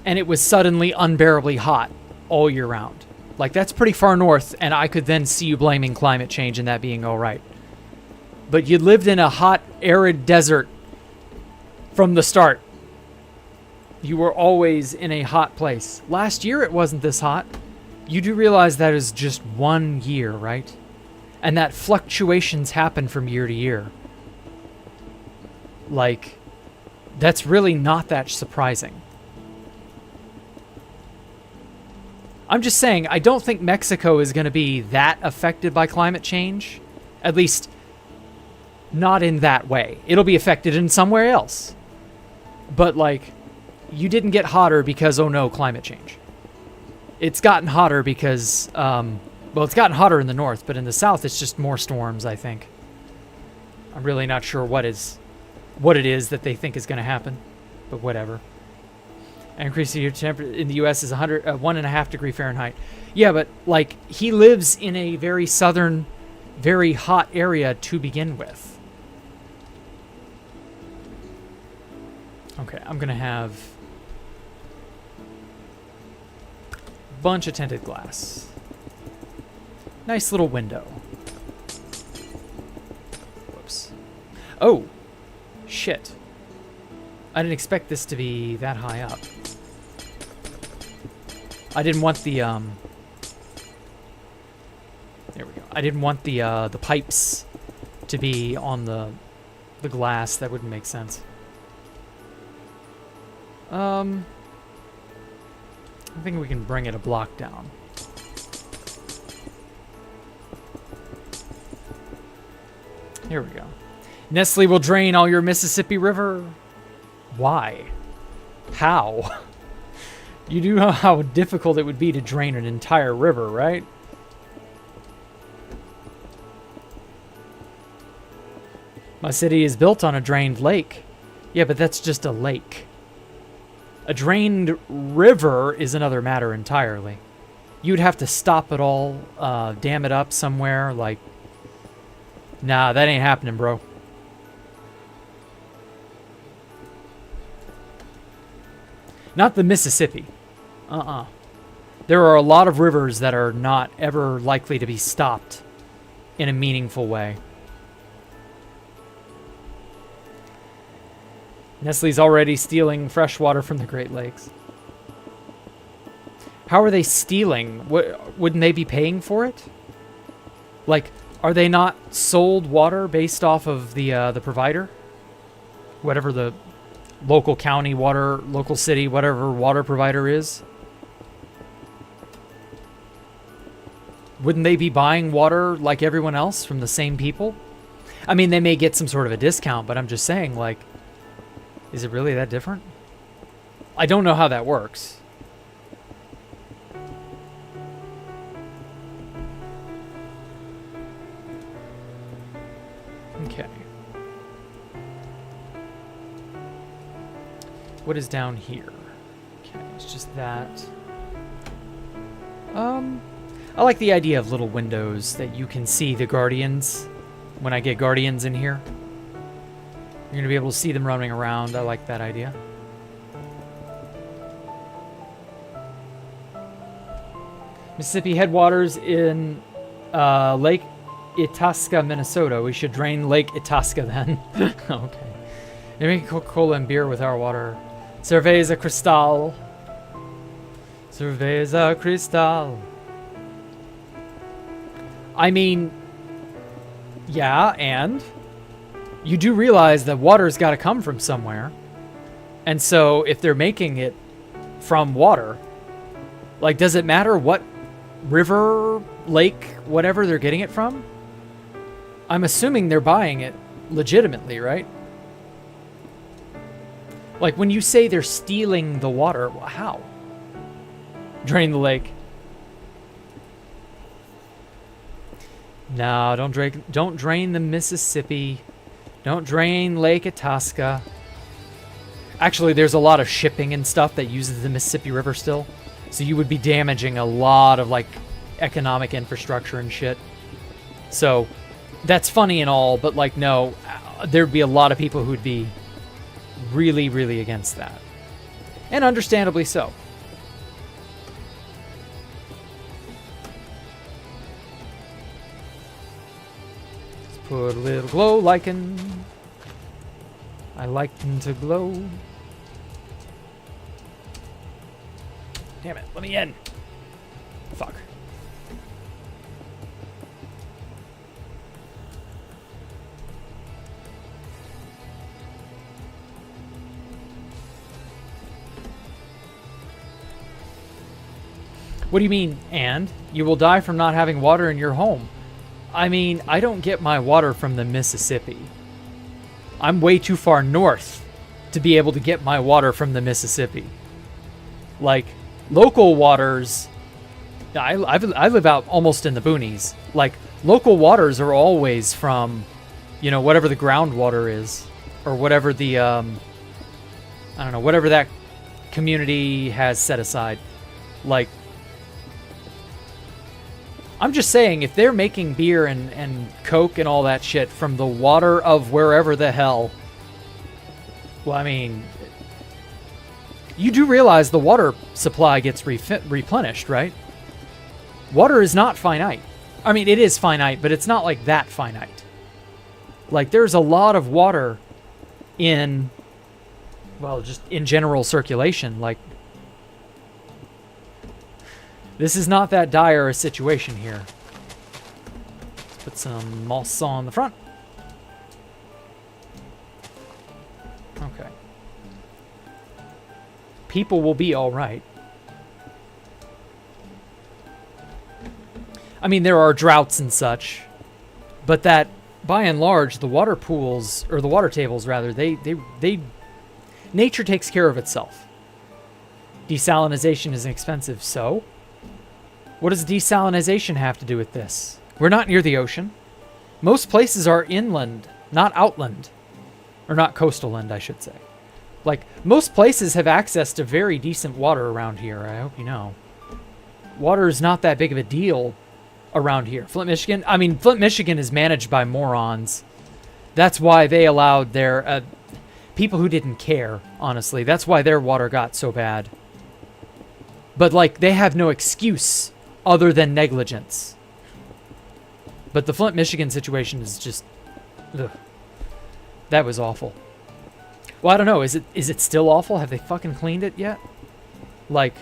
And it was suddenly unbearably hot all year round. Like, that's pretty far north, and I could then see you blaming climate change and that being all right. But you lived in a hot, arid desert from the start. You were always in a hot place. Last year it wasn't this hot. You do realize that is just 1 year, right? And that fluctuations happen from year to year. Like, that's really not that surprising. I'm just saying, I don't think Mexico is going to be that affected by climate change. At least, not in that way. It'll be affected in somewhere else. But, like, you didn't get hotter because, oh no, climate change. It's gotten hotter because, well, it's gotten hotter in the north, but in the south, it's just more storms, I think. I'm really not sure what it is that they think is going to happen, but whatever. Increase your temperature in the U.S. is 1.5 degrees Fahrenheit. Yeah, but, like, he lives in a very southern, very hot area to begin with. Okay, I'm going to have a bunch of tinted glass. Nice little window. Whoops. Oh, shit. I didn't expect this to be that high up. I didn't want the, there we go. I didn't want the pipes to be on the glass. That wouldn't make sense. I think we can bring it a block down. Here we go. Nestle will drain all your Mississippi River. Why? How? You do know how difficult it would be to drain an entire river, right? My city is built on a drained lake. Yeah, but that's just a lake. A drained river is another matter entirely. You'd have to stop it all, dam it up somewhere, like... Nah, that ain't happening, bro. Not the Mississippi. There are a lot of rivers that are not ever likely to be stopped in a meaningful way. Nestle's already stealing fresh water from the Great Lakes. How are they stealing? Wouldn't they be paying for it? Like, are they not sold water based off of the provider? Whatever the local county water, local city, whatever water provider is. Wouldn't they be buying water like everyone else from the same people? I mean, they may get some sort of a discount, but I'm just saying, like, is it really that different? I don't know how that works. Okay. What is down here? Okay, it's just that. I like the idea of little windows that you can see the guardians when I get guardians in here. You're going to be able to see them running around. I like that idea. Mississippi headwaters in Lake Itasca, Minnesota. We should drain Lake Itasca then. Okay. They make Coca-Cola and beer with our water. Cerveza Cristal. Cerveza Cristal. I mean, yeah, and you do realize that water's got to come from somewhere. And so if they're making it from water, like, does it matter what river, lake, whatever they're getting it from? I'm assuming they're buying it legitimately, right? Like, when you say they're stealing the water, how? Drain the lake. No, don't drain the Mississippi. Don't drain Lake Itasca. Actually, there's a lot of shipping and stuff that uses the Mississippi River still. So you would be damaging a lot of, like, economic infrastructure and shit. So that's funny and all, but, like, no, there'd be a lot of people who'd be really, really against that. And understandably so. Let's put a little glow lichen. I like them to glow. Damn it, let me in. Fuck. What do you mean, and? You will die from not having water in your home. I mean, I don't get my water from the Mississippi. I'm way too far north to be able to get my water from the Mississippi. Like, local waters, I live out almost in the boonies. Like, local waters are always from, you know, whatever the groundwater is, or whatever the, I don't know, whatever that community has set aside. Like, I'm just saying, if they're making beer and Coke and all that shit from the water of wherever the hell, well, I mean, you do realize the water supply gets replenished, right? Water is not finite. I mean, it is finite, but it's not like that finite. Like, there's a lot of water in, well, just in general circulation. Like, this is not that dire a situation here. Let's put some moss on the front. Okay. People will be all right. I mean, there are droughts and such, but that, by and large, the water pools, or the water tables rather, nature takes care of itself. Desalinization is expensive, so what does desalinization have to do with this? We're not near the ocean. Most places are inland, not outland. Or not coastal land, I should say. Like, most places have access to very decent water around here, I hope you know. Water is not that big of a deal around here. Flint, Michigan is managed by morons. That's why they allowed their... people who didn't care, honestly. That's why their water got so bad. But, like, they have no excuse other than negligence. But the Flint, Michigan situation is just... Ugh. That was awful. Well, I don't know. Is it still awful? Have they fucking cleaned it yet? Like...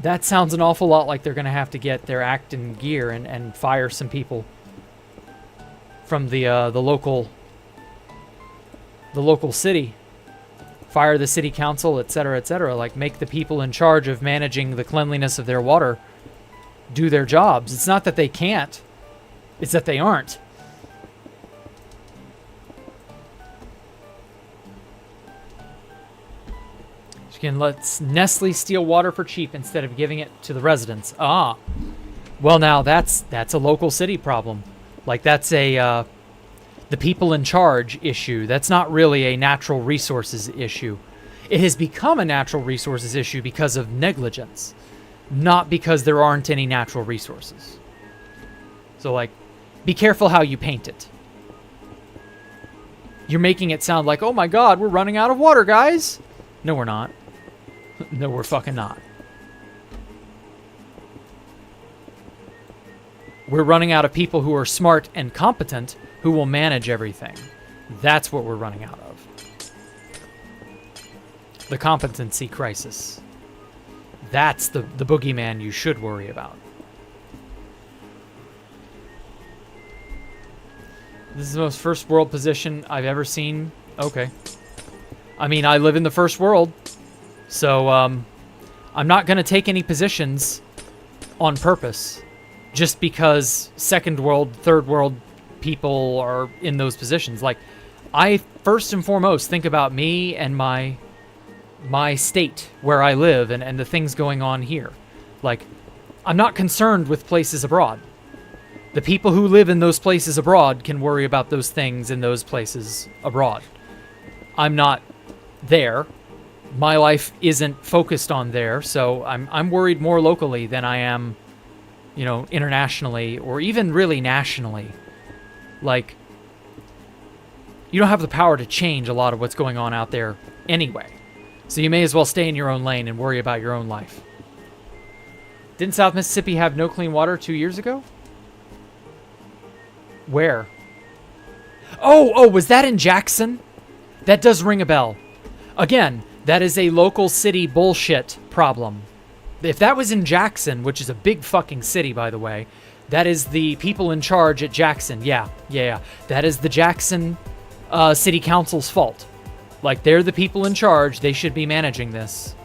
That sounds an awful lot like they're going to have to get their act in gear and fire some people from the local city. Fire the city council, etc., etc. Like, make the people in charge of managing the cleanliness of their water do their jobs. It's not that they can't. It's that they aren't. Can let Nestle steal water for cheap instead of giving it to the residents. Ah. Well, now that's a local city problem. Like, that's a the people in charge issue. That's not really a natural resources issue. It has become a natural resources issue because of negligence, not because there aren't any natural resources. So, like, be careful how you paint it. You're making it sound like, oh my god, we're running out of water, guys. No, we're not. No, we're fucking not. We're running out of people who are smart and competent who will manage everything. That's what we're running out of. The competency crisis. That's the boogeyman you should worry about. This is the most first world position I've ever seen. Okay. I mean, I live in the first world. So, I'm not going to take any positions on purpose. Just because second world, third world people are in those positions. Like, I first and foremost think about me and my state where I live and the things going on here. Like, I'm not concerned with places abroad. The people who live in those places abroad can worry about those things in those places abroad. I'm not there. My life isn't focused on there, so I'm worried more locally than I am, you know, internationally or even really nationally. Like, you don't have the power to change a lot of what's going on out there anyway. So you may as well stay in your own lane and worry about your own life. Didn't South Mississippi have no clean water 2 years ago? Where? Oh, was that in Jackson? That does ring a bell. Again, that is a local city bullshit problem. If that was in Jackson, which is a big fucking city, by the way, that is the people in charge at Jackson. Yeah. That is the Jackson City Council's fault. Like, they're the people in charge. They should be managing this.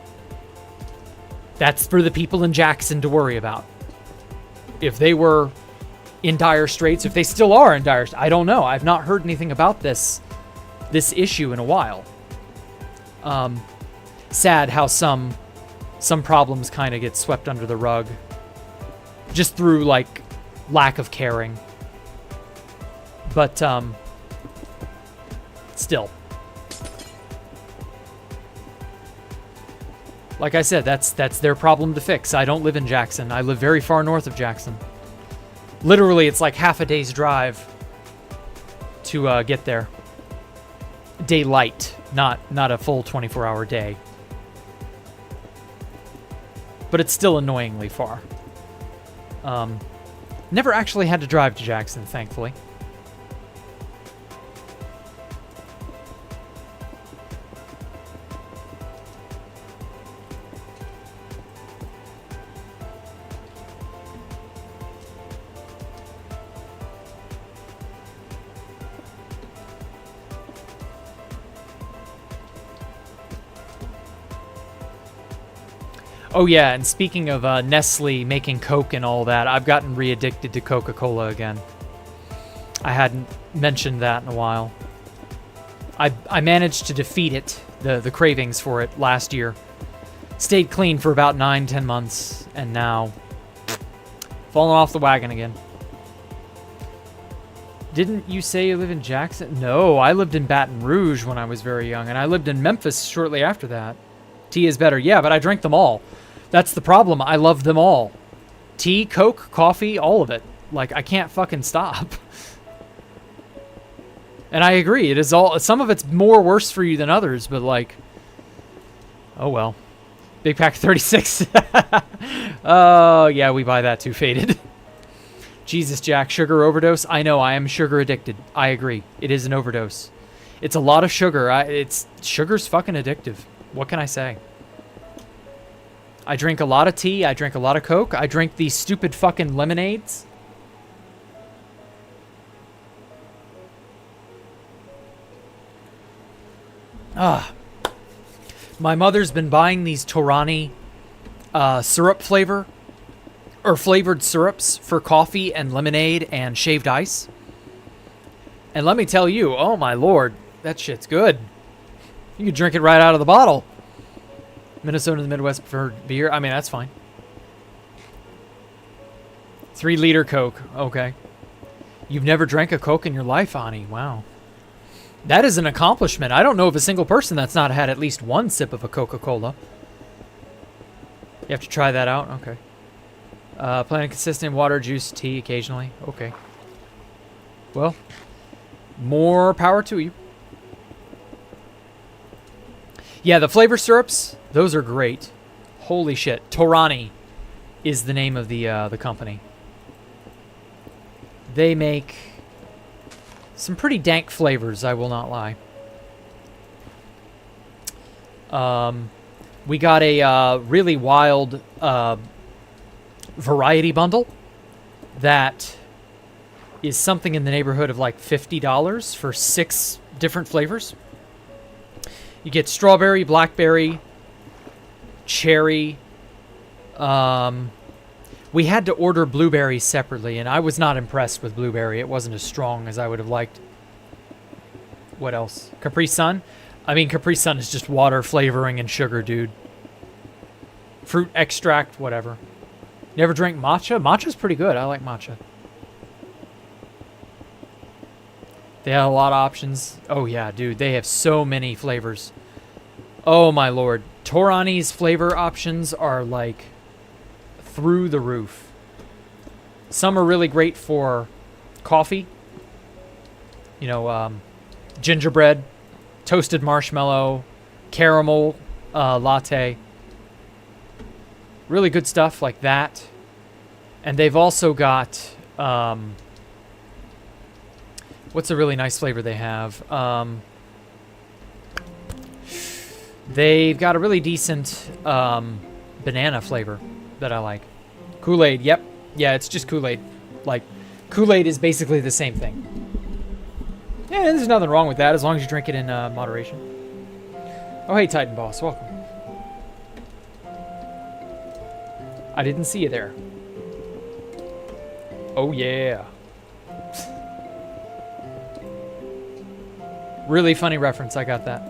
That's for the people in Jackson to worry about. If they were in dire straits, if they still are in dire straits, I don't know. I've not heard anything about this issue in a while. Sad how some problems kind of get swept under the rug just through, like, lack of caring. But still, like I said, that's their problem to fix. I don't live in Jackson. I live very far north of Jackson. Literally, it's like half a day's drive to get there. Daylight, not a full 24-hour day. But it's still annoyingly far. Never actually had to drive to Jackson, thankfully. Oh yeah, and speaking of Nestle making Coke and all that, I've gotten re-addicted to Coca-Cola again. I hadn't mentioned that in a while. I managed to defeat it, the cravings for it, last year. Stayed clean for about 9-10 months, and now falling off the wagon again. Didn't you say you live in Jackson? No, I lived in Baton Rouge when I was very young, and I lived in Memphis shortly after that. Tea is better. Yeah, but I drink them all. That's the problem. I love them all. Tea, Coke, coffee, all of it. Like, I can't fucking stop. And I agree. It is all... Some of it's more worse for you than others, but like... Oh, well. Big pack 36. Oh, yeah, we buy that too, Faded. Jesus, Jack. Sugar overdose? I know, I am sugar addicted. I agree. It is an overdose. It's a lot of sugar. Sugar's fucking addictive. What can I say? I drink a lot of tea. I drink a lot of Coke. I drink these stupid fucking lemonades. My mother's been buying these Torani syrup flavor or flavored syrups for coffee and lemonade and shaved ice. And let me tell you, oh my lord, that shit's good. You can drink it right out of the bottle. Minnesota and the Midwest prefer beer. I mean, that's fine. 3-liter Coke. Okay. You've never drank a Coke in your life, Ani. Wow. That is an accomplishment. I don't know of a single person that's not had at least one sip of a Coca-Cola. You have to try that out? Okay. Planning consistent water, juice, tea occasionally. Okay. Well, more power to you. Yeah, the flavor syrups, those are great. Holy shit. Torani is the name of the company. They make Some pretty dank flavors, I will not lie. We got a really wild variety bundle that is something in the neighborhood of like $50 for 6 different flavors. You get strawberry, blackberry, cherry. We had to order blueberry separately, and I was not impressed with blueberry. It wasn't as strong as I would have liked. What else? Capri Sun? I mean, Capri Sun is just water, flavoring, and sugar, dude. Fruit extract, whatever. You ever drank matcha? Matcha's pretty good. I like matcha. They have a lot of options. Oh, yeah, dude. They have so many flavors. Oh, my lord. Torani's flavor options are, like, through the roof. Some are really great for coffee. You know, gingerbread, toasted marshmallow, caramel latte. Really good stuff like that. And they've also got... what's a really nice flavor they have? They've got a really decent banana flavor that I like. Kool-Aid, yep. Yeah, it's just Kool-Aid. Like, Kool-Aid is basically the same thing. Yeah, there's nothing wrong with that as long as you drink it in moderation. Oh, hey, Titan Boss, welcome. I didn't see you there. Oh, yeah. Really funny reference, I got that.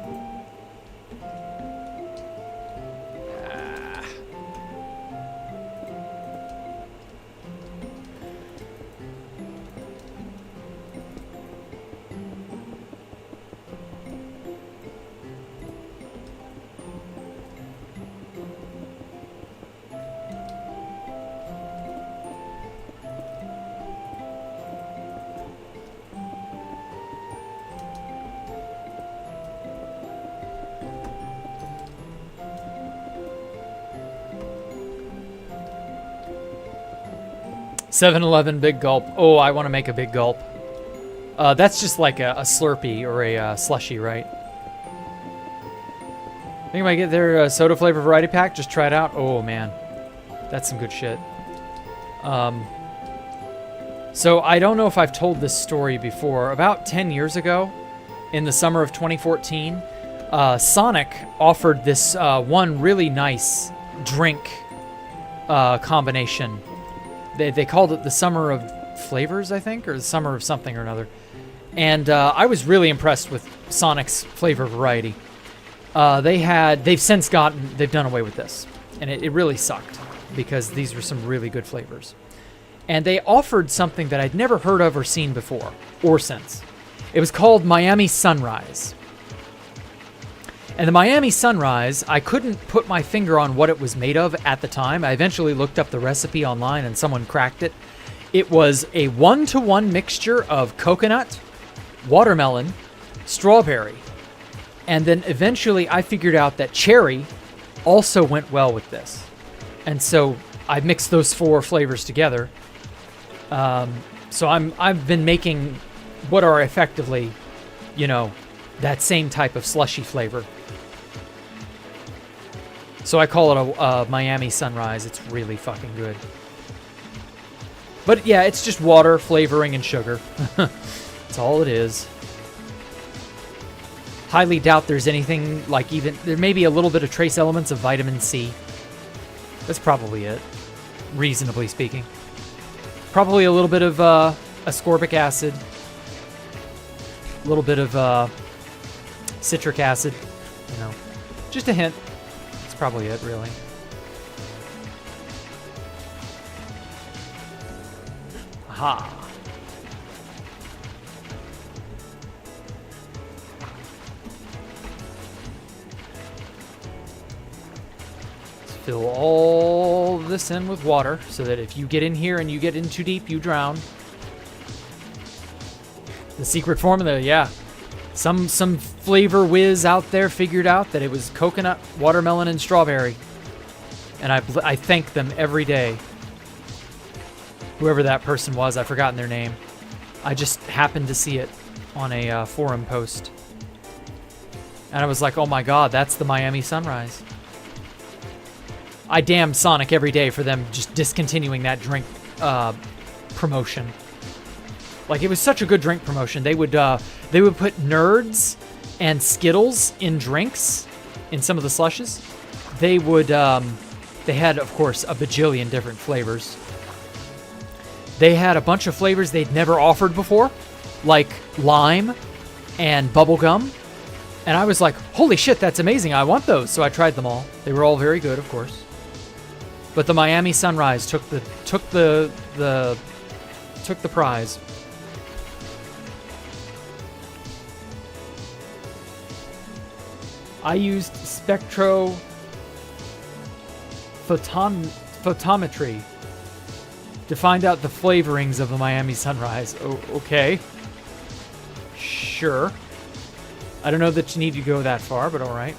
7-Eleven Big Gulp. Oh, I want to make a Big Gulp. That's just like a Slurpee or a slushy, right? I think I might get their soda flavor variety pack. Just try it out. Oh, man. That's some good shit. So I don't know if I've told this story before. About 10 years ago, in the summer of 2014, Sonic offered this one really nice drink combination. They called it the Summer of Flavors, I think, or the Summer of something or another. And I was really impressed with Sonic's flavor variety. They've since done away with this. And it really sucked because these were some really good flavors. And they offered something that I'd never heard of or seen before, or since. It was called Miami Sunrise. And the Miami Sunrise, I couldn't put my finger on what it was made of at the time. I eventually looked up the recipe online and someone cracked it. It was a 1-to-1 mixture of coconut, watermelon, strawberry. And then eventually I figured out that cherry also went well with this. And so I mixed those 4 flavors together. So I've been making what are effectively, you know, that same type of slushy flavor. So I call it a Miami Sunrise. It's really fucking good. But yeah, it's just water, flavoring, and sugar. That's all it is. Highly doubt there's anything like even... There may be a little bit of trace elements of vitamin C. That's probably it, reasonably speaking. Probably a little bit of ascorbic acid. A little bit of citric acid. You know, just a hint. That's probably it, really. Aha. Fill all this in with water so that if you get in here and you get in too deep, you drown. The secret formula, yeah. Some flavor whiz out there figured out that it was coconut, watermelon, and strawberry. And I thank them every day. Whoever that person was, I've forgotten their name. I just happened to see it. on a forum post. And I was like, oh my god, that's the Miami Sunrise. I damn Sonic every day for them just discontinuing that drink promotion. Like, it was such a good drink promotion. They would put Nerds and Skittles in drinks, in some of the slushes. They would, they had, of course, a bajillion different flavors. They had a bunch of flavors they'd never offered before, like lime and bubblegum. And I was like, holy shit, that's amazing. I want those. So I tried them all. They were all very good, of course. But the Miami Sunrise took the prize. I used spectrophotometry to find out the flavorings of the Miami Sunrise. Oh, okay. Sure. I don't know that you need to go that far, but all right.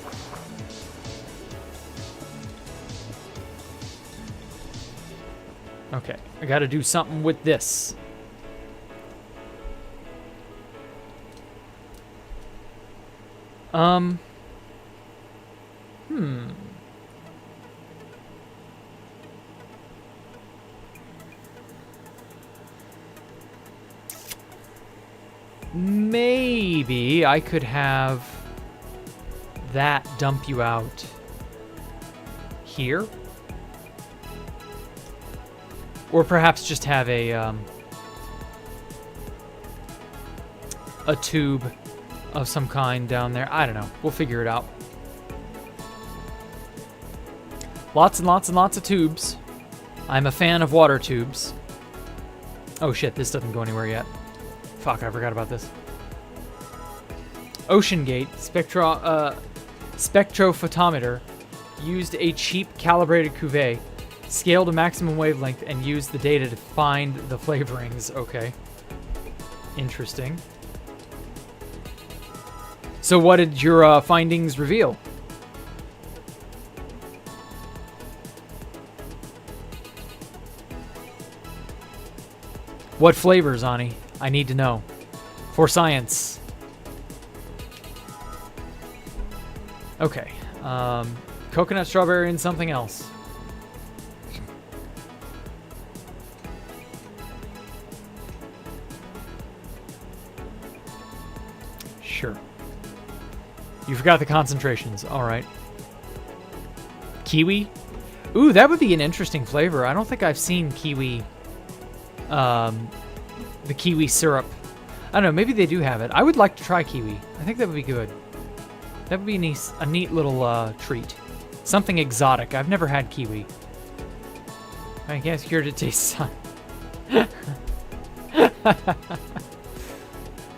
Okay, I gotta do something with this. Maybe I could have that dump you out here. Or perhaps just have a tube of some kind down there. I don't know. We'll figure it out. Lots and lots and lots of tubes. I'm a fan of water tubes. Oh shit, this doesn't go anywhere yet. Fuck, I forgot about this. Ocean Gate spectrophotometer used a cheap calibrated cuvee, scaled a maximum wavelength, and used the data to find the flavorings. Okay. Interesting. So what did your findings reveal? What flavors, Ani? I need to know. For science. Okay. Coconut, strawberry, and something else. Sure. You forgot the concentrations. All right. Kiwi? Ooh, that would be an interesting flavor. I don't think I've seen kiwi... the kiwi syrup. I don't know, maybe they do have it. I would like to try kiwi. I think that would be good. That would be a neat little treat. Something exotic. I've never had kiwi. I guess here to taste sun.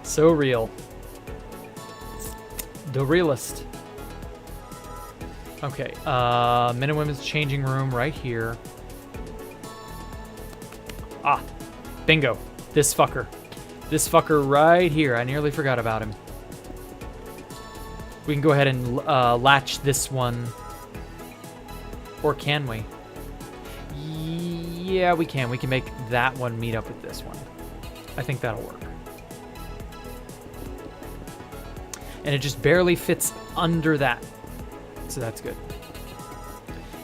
So real. The realist. Okay, men and women's changing room right here. Ah, bingo. This fucker. This fucker right here. I nearly forgot about him. We can go ahead and latch this one. Or can we? Yeah, we can. We can make that one meet up with this one. I think that'll work. And it just barely fits under that. So that's good.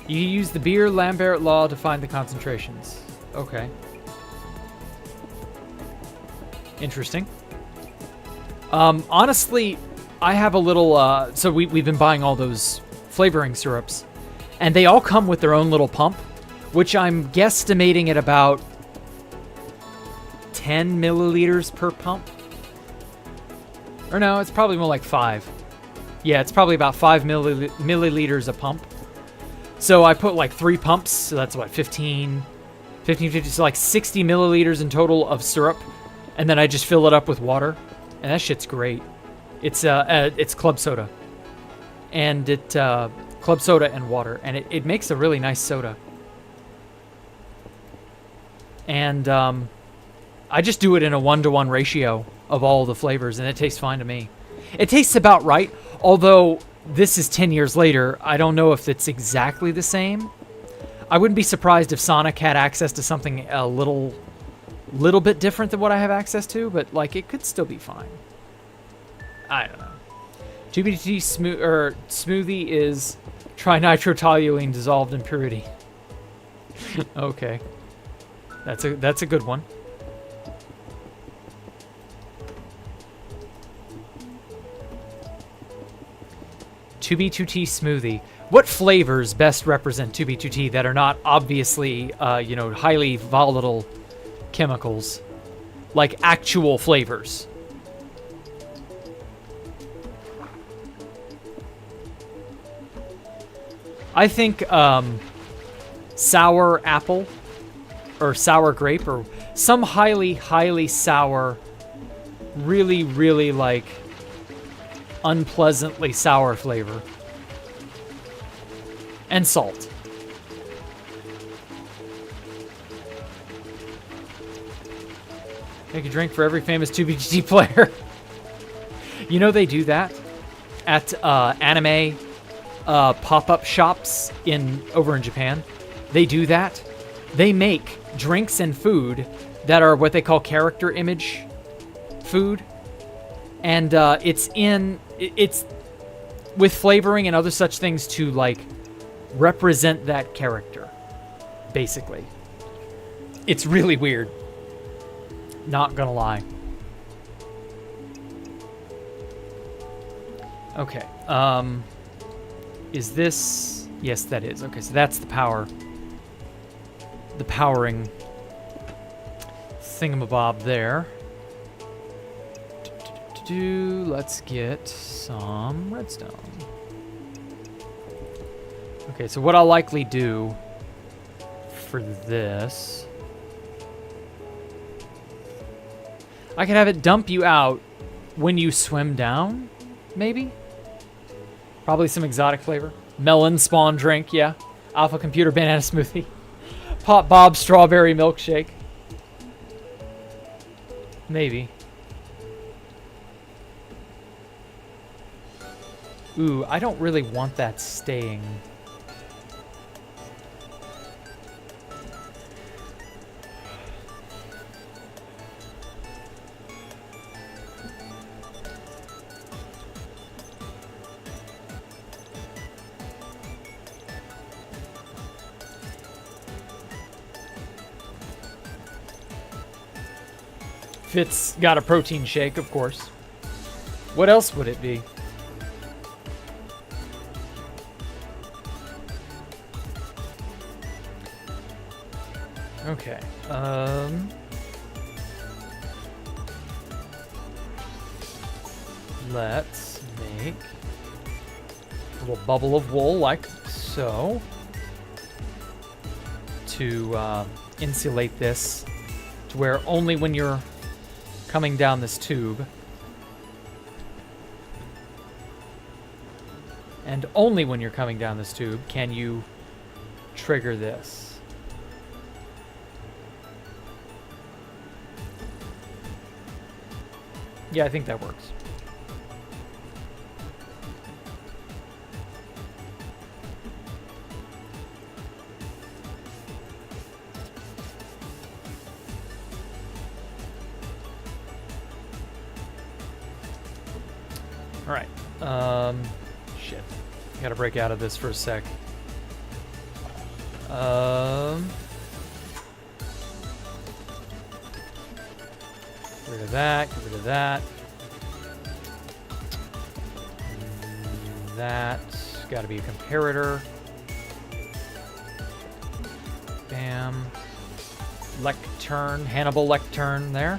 You use the Beer-Lambert law to find the concentrations. Okay. Interesting. Honestly, I have a little... so we've been buying all those flavoring syrups. And they all come with their own little pump, which I'm guesstimating at about 10 milliliters per pump. Or no, it's probably more like 5. Yeah, it's probably about 5 milliliters a pump. So I put like 3 pumps, so that's what, 15, 50, so like 60 milliliters in total of syrup. And then I just fill it up with water. And that shit's great. It's club soda. And club soda and water. And it makes a really nice soda. And I just do it in a 1-to-1 ratio of all the flavors, and it tastes fine to me. It tastes about right, although this is 10 years later. I don't know if it's exactly the same. I wouldn't be surprised if Sonic had access to something a little bit different than what I have access to, but like it could still be fine. I don't know. GBT smoothie is trinitroptoluene dissolved in purity. Okay. That's a good one. (2B2T) smoothie. What flavors best represent 2B2T that are not obviously, highly volatile chemicals, like actual flavors? I think sour apple or sour grape or some highly, highly sour, really, really like unpleasantly sour flavor. And salt. Make a drink for every famous 2BGT player. You know they do that at anime pop-up shops over in Japan. They do that. They make drinks and food that are what they call character image food. And it's with flavoring and other such things to like represent that character, basically. It's really weird. Not gonna lie. Okay. Is this... Yes, that is. Okay, so that's the power. The powering thingamabob there. Let's get some redstone. Okay, so what I'll likely do for this... I could have it dump you out when you swim down, maybe? Probably some exotic flavor. Melon spawn drink, yeah. Alpha computer banana smoothie. Pop Bob strawberry milkshake. Maybe. Ooh, I don't really want that staying. Fitz got a protein shake, of course. What else would it be? Okay. Let's make a little bubble of wool like so to insulate this to where only when you're coming down this tube and only when you're coming down this tube can you trigger this. Yeah, I think that works. All right. Shit. Gotta break out of this for a sec. Get rid of that, get rid of that. That's gotta be a comparator. Bam. Lectern, Hannibal Lectern there.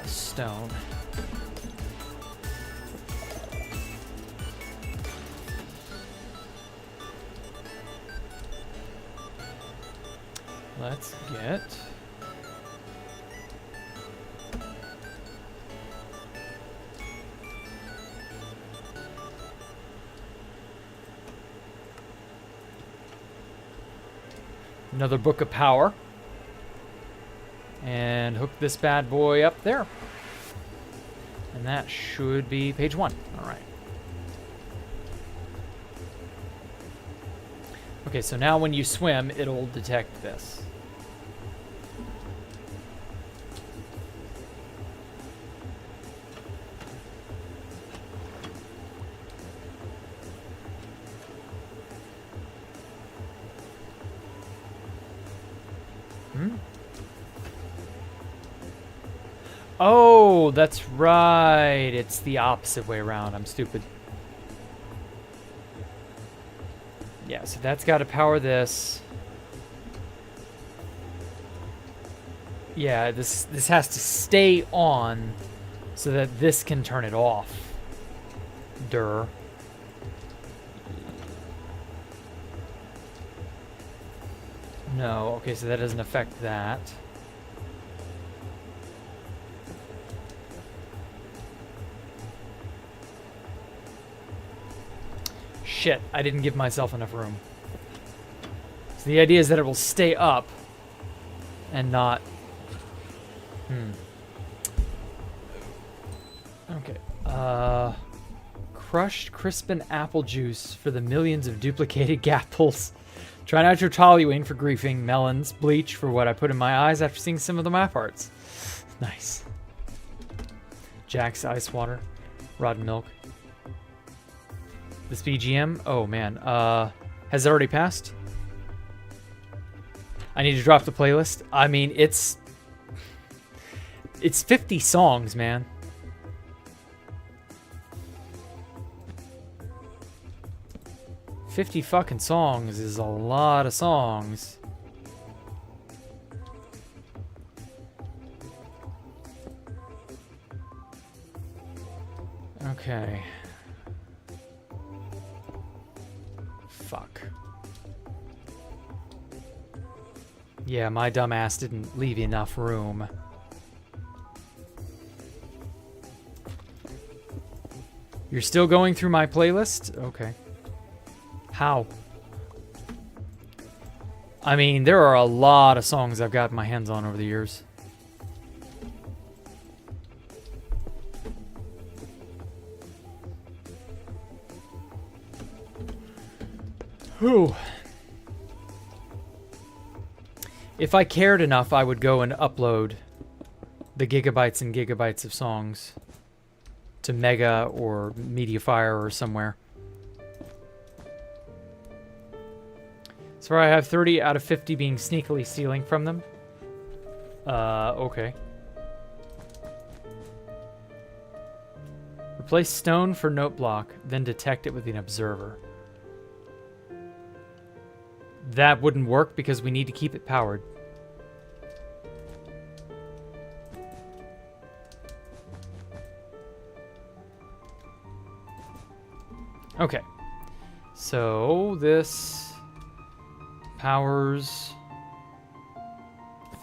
Stone. Let's get another book of power and hook this bad boy up there. And that should be page 1. All right. Okay, so now when you swim, it'll detect this. Oh, that's right. It's the opposite way around. I'm stupid. Yeah, so that's got to power this. Yeah, this has to stay on so that this can turn it off. Durr. No, okay, so that doesn't affect that. Shit, I didn't give myself enough room. So the idea is that it will stay up and not... Okay. Crushed crispin apple juice for the millions of duplicated gapples. Try not to toluene for griefing. Melons. Bleach for what I put in my eyes after seeing some of the map arts. Nice. Jack's ice water. Rotten milk. This BGM? Oh, man. Has it already passed? I need to drop the playlist. I mean, it's 50 songs, man. $50 fucking songs is a lot of songs. Okay. Fuck. Yeah, my dumb ass didn't leave enough room. You're still going through my playlist? Okay. How? I mean, there are a lot of songs I've gotten my hands on over the years. Whew. If I cared enough, I would go and upload the gigabytes and gigabytes of songs to Mega or Mediafire or somewhere. So I have 30 out of 50 being sneakily stealing from them. Okay. Replace stone for note block, then detect it with an observer. That wouldn't work because we need to keep it powered. Okay. So this powers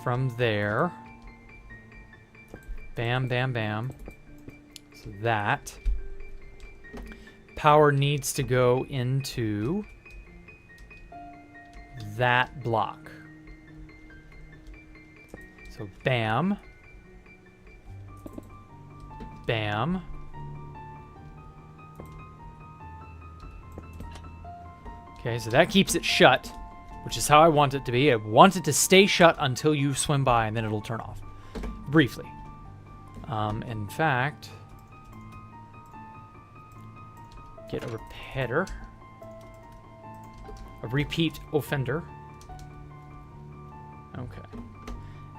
from there. Bam, bam, bam. So that power needs to go into that block. So bam. Bam. Okay, so that keeps it shut, which is how I want it to be. I want it to stay shut until you swim by, and then it'll turn off. Briefly. In fact, get a repeater. A repeat offender. Okay.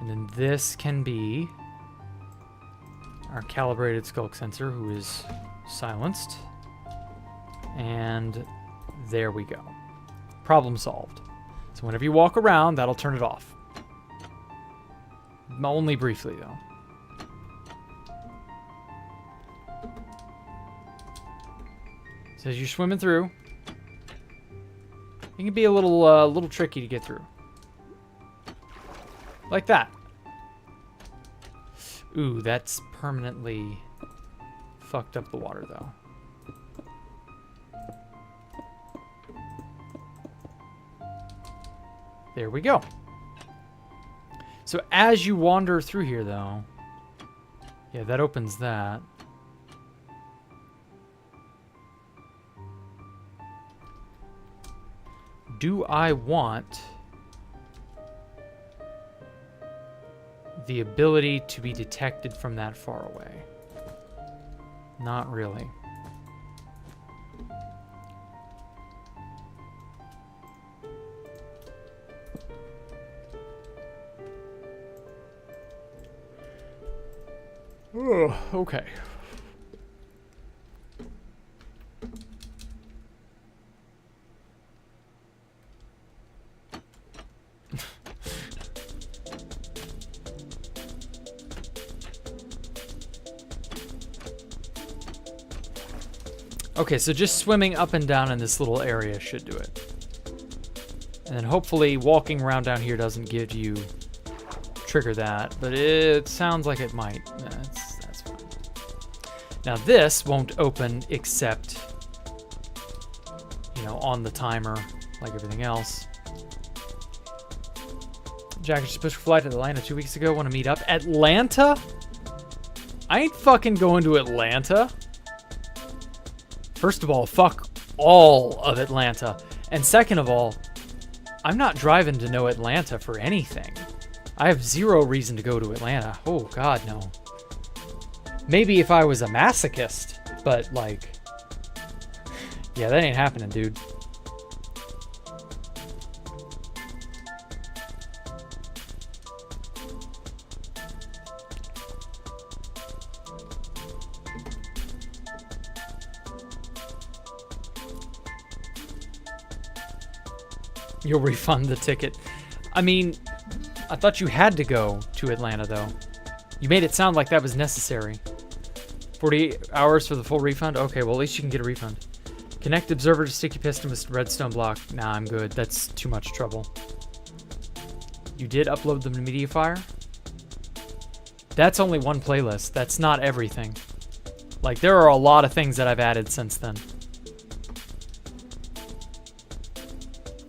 And then this can be our calibrated skulk sensor, who is silenced. And there we go. Problem solved. So whenever you walk around, that'll turn it off. Only briefly, though. So as you're swimming through, it can be a little tricky to get through. Like that. Ooh, that's permanently fucked up the water, though. There we go. So as you wander through here, though... Yeah, that opens that. Do I want the ability to be detected from that far away? Not really. Oh, okay. Okay, so just swimming up and down in this little area should do it. And then hopefully walking around down here doesn't give you... trigger that, but it sounds like it might. That's fine. Now this won't open except, you know, on the timer, like everything else. Jack just pushed flight to Atlanta 2 weeks ago. Want to meet up? Atlanta? I ain't fucking going to Atlanta. First of all, fuck all of Atlanta. And second of all, I'm not driving to no Atlanta for anything. I have zero reason to go to Atlanta. Oh, God, no. Maybe if I was a masochist, but, like... yeah, that ain't happening, dude. You'll refund the ticket. I mean... I thought you had to go to Atlanta, though. You made it sound like that was necessary. 48 hours for the full refund? Okay, well, at least you can get a refund. Connect observer to sticky piston with redstone block. Nah, I'm good. That's too much trouble. You did upload them to MediaFire? That's only one playlist. That's not everything. Like, there are a lot of things that I've added since then.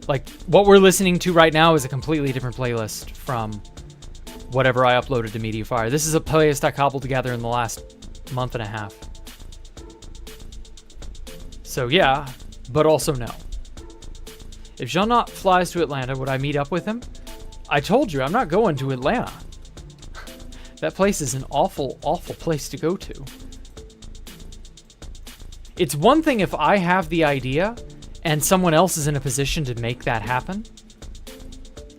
Like, what we're listening to right now is a completely different playlist from whatever I uploaded to MediaFire. This is a playlist I cobbled together in the last month and a half. So yeah, but also no. If Jean-Not flies to Atlanta, would I meet up with him? I told you, I'm not going to Atlanta. That place is an awful, awful place to go to. It's one thing if I have the idea and someone else is in a position to make that happen.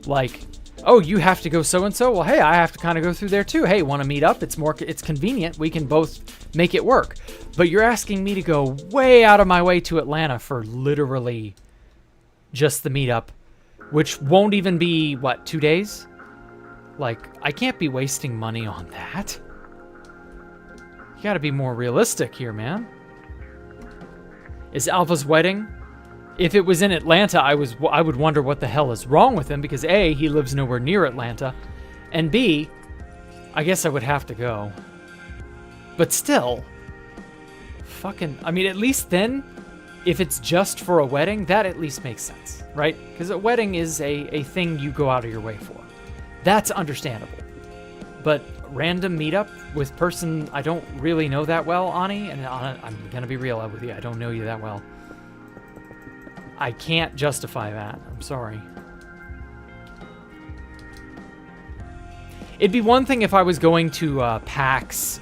Like, oh, you have to go so-and-so? Well, hey, I have to kind of go through there too. Hey, want to meet up? It's convenient. We can both make it work. But you're asking me to go way out of my way to Atlanta for literally just the meetup, which won't even be, what, 2 days? Like, I can't be wasting money on that. You gotta be more realistic here, man. Is Alpha's wedding? If it was in Atlanta, I would wonder what the hell is wrong with him, because A, he lives nowhere near Atlanta, and B, I guess I would have to go. But still, fucking, I mean, at least then, if it's just for a wedding, that at least makes sense, right? Because a wedding is a thing you go out of your way for. That's understandable. But random meetup with person I don't really know that well, Ani, and I'm gonna be real with you, I don't know you that well. I can't justify that. I'm sorry. It'd be one thing if I was going to PAX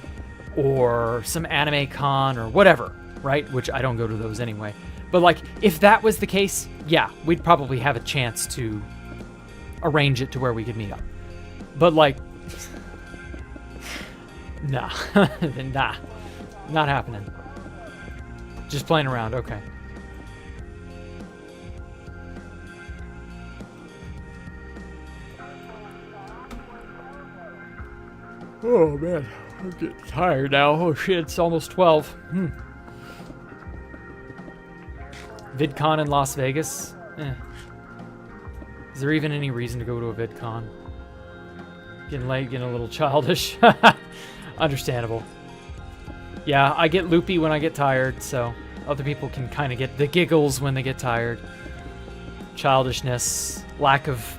or some anime con or whatever, right? Which I don't go to those anyway. But like, if that was the case, yeah, we'd probably have a chance to arrange it to where we could meet up. But like, nah, nah, not happening. Just playing around, okay. Oh man, I'm getting tired now. Oh shit, it's almost 12. VidCon in Las Vegas? Is there even any reason to go to a VidCon? Getting late, getting a little childish. Understandable. Yeah, I get loopy when I get tired, so other people can kind of get the giggles when they get tired. Childishness, lack of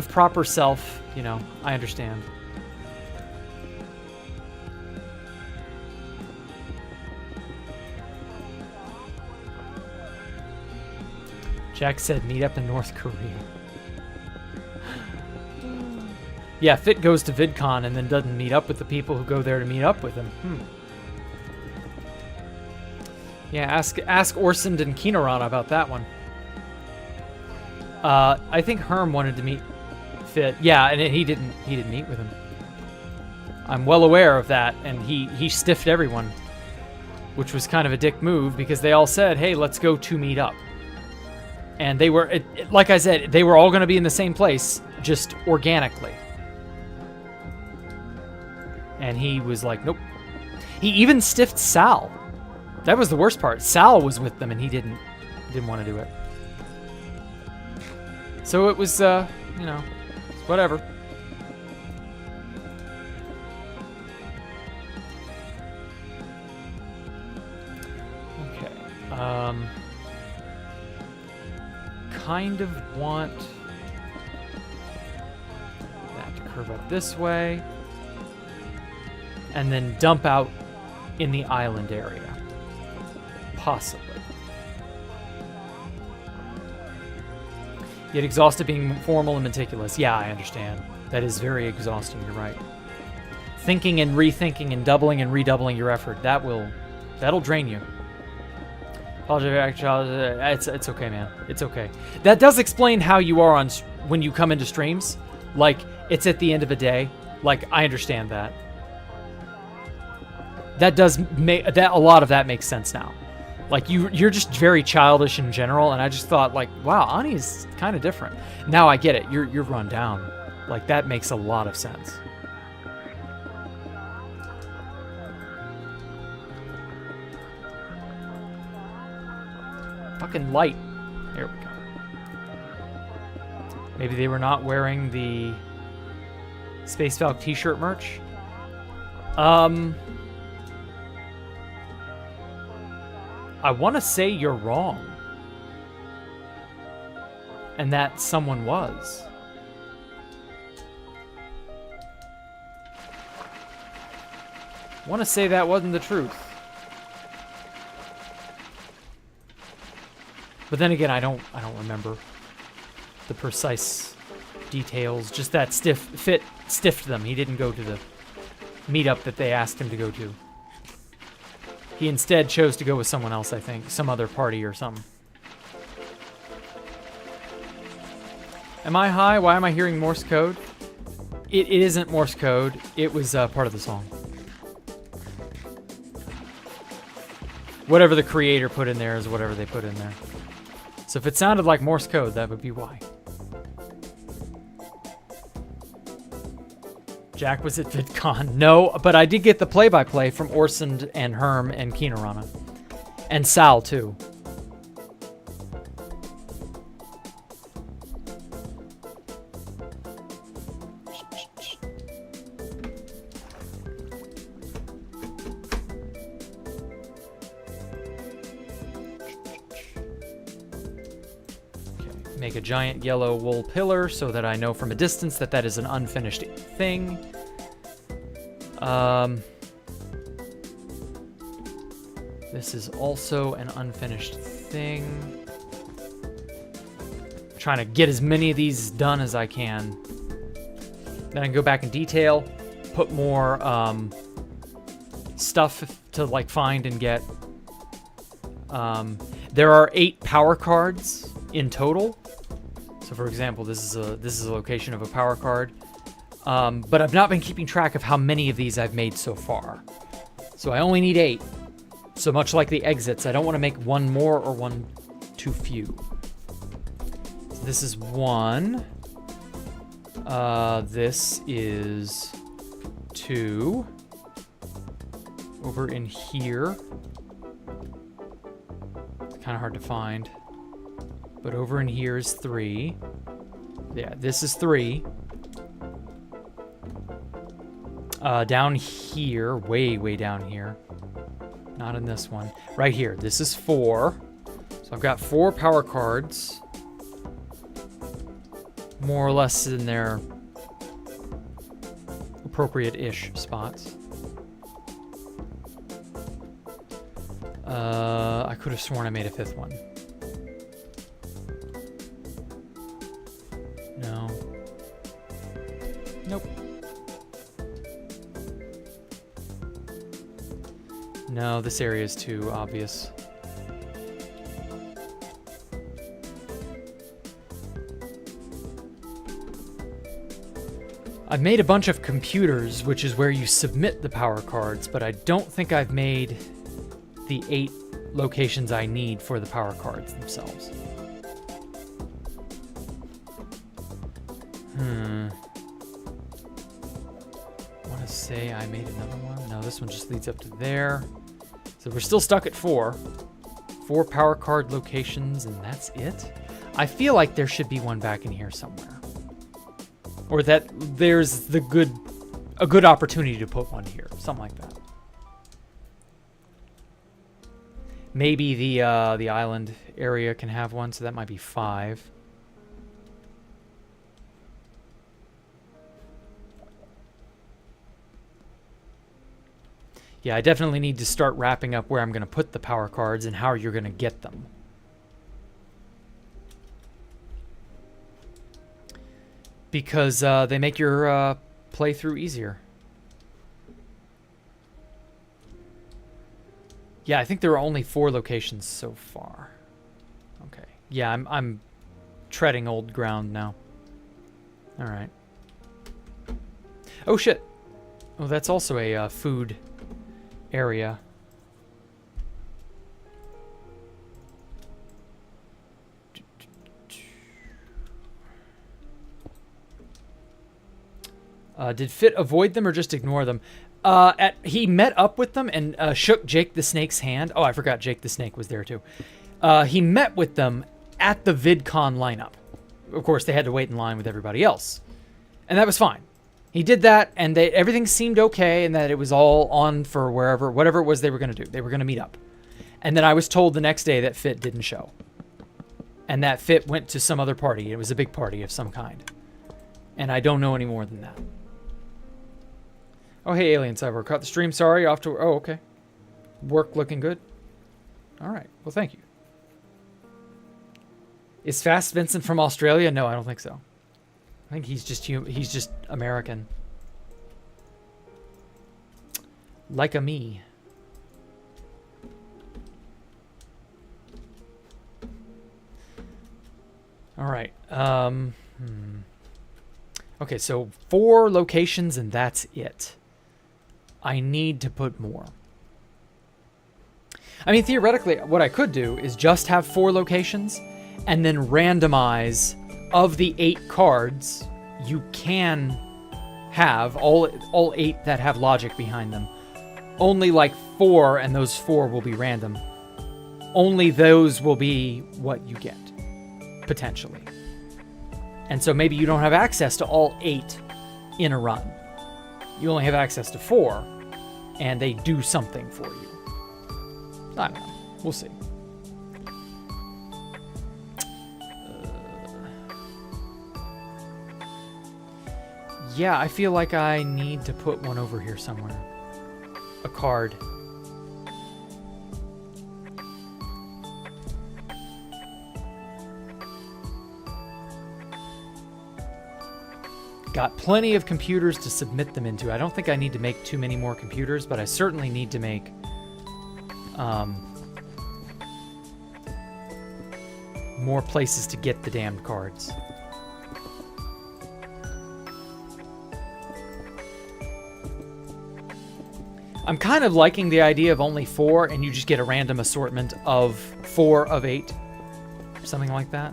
proper self, you know, I understand. Jack said meet up in North Korea. Yeah, Fit goes to VidCon and then doesn't meet up with the people who go there to meet up with him. Yeah, ask Orsund and Kinaran about that one. I think Herm wanted to meet Fit. Yeah, and he didn't meet with him. I'm well aware of that, and he stiffed everyone, which was kind of a dick move because they all said, hey, let's go to meet up. And they were, like I said, they were all going to be in the same place, just organically. And he was like, nope. He even stiffed Sal. That was the worst part. Sal was with them, and he didn't want to do it. So it was, you know, whatever. Okay. Kind of want that to curve up this way. And then dump out in the island area. Possibly. Yet exhausted being formal and meticulous. Yeah, I understand. That is very exhausting, you're right. Thinking and rethinking and doubling and redoubling your effort. That'll drain you. It's okay, man. It's okay. That does explain how you are on when you come into streams. Like, it's at the end of a day. Like, I understand that. That does make that a lot of that makes sense now. Like you're just very childish in general, and I just thought like, wow, Ani's kind of different. Now I get it. You're run down. Like that makes a lot of sense. Fucking light. Here we go. Maybe they were not wearing the Space Falcon t-shirt merch. I want to say you're wrong. And that someone was. I want to say that wasn't the truth. But then again, I don't remember the precise details. Just that stiffed them. He didn't go to the meetup that they asked him to go to. He instead chose to go with someone else, I think. Some other party or something. Am I high? Why am I hearing Morse code? It isn't Morse code. It was part of the song. Whatever the creator put in there is whatever they put in there. So if it sounded like Morse code, that would be why. Jack was at VidCon. No, but I did get the play-by-play from Orson and Herm and Keenorana. And Sal, too. Make a giant yellow wool pillar so that I know from a distance that that is an unfinished thing. This is also an unfinished thing. I'm trying to get as many of these done as I can. Then I can go back in detail, put more stuff to like find and get. There are 8 power cards in total. So for example, this is a location of a power card. But I've not been keeping track of how many of these I've made so far. So I only need 8. So much like the exits, I don't want to make one more or one too few. So this is 1. This is 2. Over in here. It's kind of hard to find. But over in here is 3. Yeah, this is 3. Down here, way down here. Not in this one. Right here, this is 4. So I've got 4 power cards. More or less in their appropriate-ish spots. I could have sworn I made a 5th one. No. Nope. No, this area is too obvious. I've made a bunch of computers, which is where you submit the power cards, but I don't think I've made the 8 locations I need for the power cards themselves. I want to say I made another one. No, this one just leads up to there. So we're still stuck at 4. 4 power card locations, and that's it. I feel like there should be one back in here somewhere. Or that there's a good opportunity to put one here. Something like that. Maybe the island area can have one, so that might be 5. Yeah, I definitely need to start wrapping up where I'm going to put the power cards and how you're going to get them. Because they make your playthrough easier. Yeah, I think there are only 4 locations so far. Okay. Yeah, I'm treading old ground now. All right. Oh, shit. Oh, that's also a food area. Did Fit avoid them or just ignore them? He met up with them and shook Jake the Snake's hand. Oh, I forgot Jake the Snake was there too. He met with them at the VidCon lineup. Of course, they had to wait in line with everybody else. And that was fine. He did that, and everything seemed okay, and that it was all on for whatever it was they were going to do. They were going to meet up. And then I was told the next day that Fit didn't show. And that Fit went to some other party. It was a big party of some kind. And I don't know any more than that. Oh, hey, Alien Cyber. Caught the stream. Sorry. Off to... Oh, okay. Work looking good. All right. Well, thank you. Is Fast Vincent from Australia? No, I don't think so. I think he's just American. Like a me. All right. Okay, so 4 locations and that's it. I need to put more. I mean, theoretically, what I could do is just have 4 locations and then randomize of the 8 cards you can have, all 8 that have logic behind them. Only like 4, and those 4 will be random. Only those will be what you get, potentially. And so maybe you don't have access to all 8 in a run. You only have access to 4, and they do something for you. I don't know. We'll see. Yeah, I feel like I need to put one over here somewhere. A card. Got plenty of computers to submit them into. I don't think I need to make too many more computers, but I certainly need to make more places to get the damned cards. I'm kind of liking the idea of only 4 and you just get a random assortment of 4 of 8. Something like that.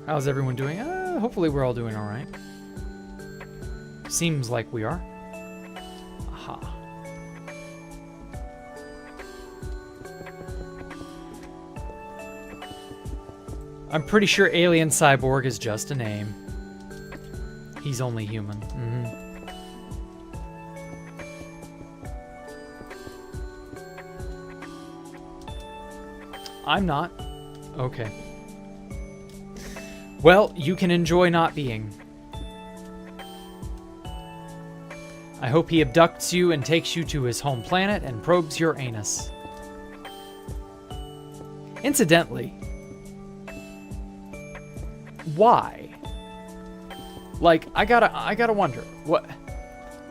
How's everyone doing? Hopefully we're all doing all right. Seems like we are. Aha. I'm pretty sure Alien Cyborg is just a name. He's only human. I'm not. Okay. Well, you can enjoy not being. I hope he abducts you and takes you to his home planet and probes your anus. Incidentally, why? Like, I gotta wonder,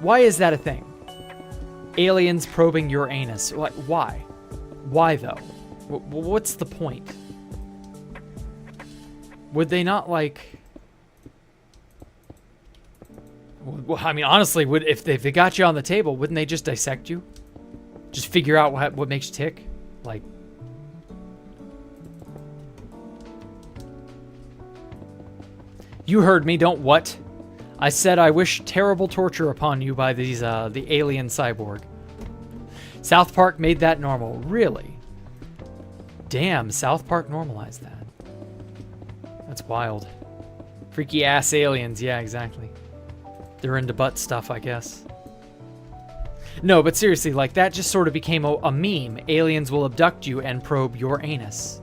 why is that a thing? Aliens probing your anus. Why? Why though? What's the point? would they not, like... Well, I mean, honestly, if they got you on the table, wouldn't they just dissect you? Just figure out what makes you tick? Like... You heard me, don't what? I said I wish terrible torture upon you by these, the alien cyborg. South Park made that normal. Really? Damn, South Park normalized that. That's wild. Freaky ass aliens, yeah, exactly. They're into butt stuff, I guess. No, but seriously, like, that just sort of became a meme. Aliens will abduct you and probe your anus.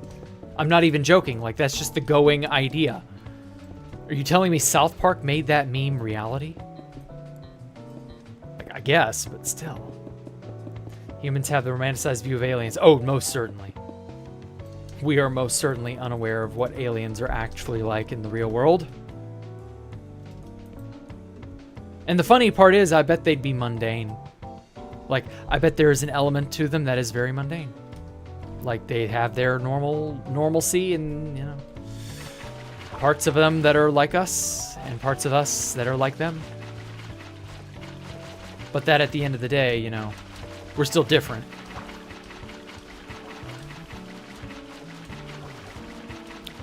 I'm not even joking, like, that's just the going idea. Are you telling me South Park made that meme reality? Like, I guess, but still. Humans have the romanticized view of aliens. Oh, most certainly. We are most certainly unaware of what aliens are actually like in the real world. And the funny part is, I bet they'd be mundane. Like, I bet there is an element to them that is very mundane. Like, they have their normalcy and, you know, parts of them that are like us and parts of us that are like them. But that at the end of the day, you know, we're still different.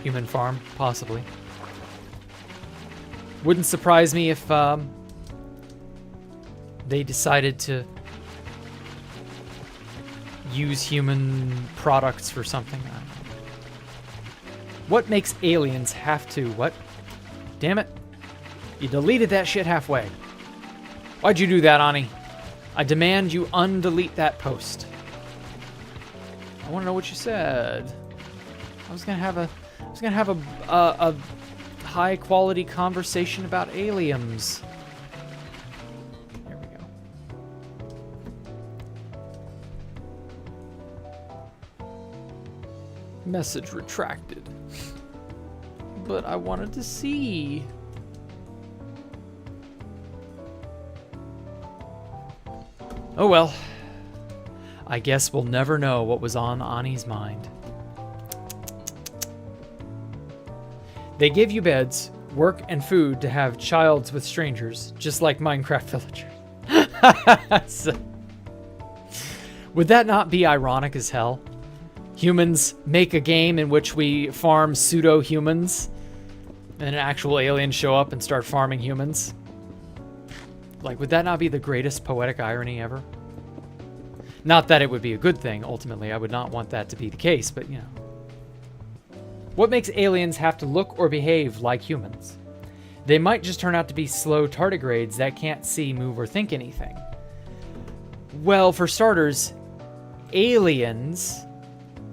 Human farm, possibly. Wouldn't surprise me if they decided to use human products for something. I don't know. What makes aliens have to... What? Damn it. You deleted that shit halfway. Why'd you do that, Ani? I demand you undelete that post. I want to know what you said. I was gonna have a high quality conversation about aliens. There we go. Message retracted. But I wanted to see. Oh well. I guess we'll never know what was on Ani's mind. They give you beds, work, and food to have childs with strangers, just like Minecraft villagers. So, would that not be ironic as hell? Humans make a game in which we farm pseudo-humans, and an actual aliens show up and start farming humans. Like, would that not be the greatest poetic irony ever? Not that it would be a good thing, ultimately. I would not want that to be the case, but, you know. What makes aliens have to look or behave like humans? They might just turn out to be slow tardigrades that can't see, move, or think anything. Well, for starters, aliens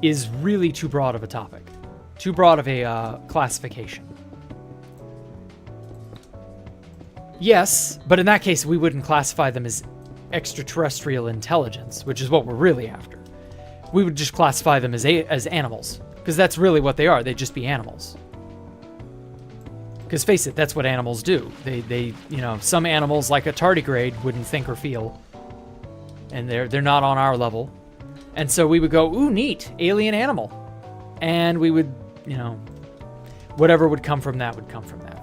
is really too broad of a topic. Too broad of a classification. Yes, but in that case, we wouldn't classify them as extraterrestrial intelligence, which is what we're really after. We would just classify them as animals. Because that's really what they are. They'd just be animals. Because face it, that's what animals do. They, you know, some animals like a tardigrade wouldn't think or feel. And they're not on our level. And so we would go, ooh, neat, alien animal. And we would, you know, whatever would come from that would come from that.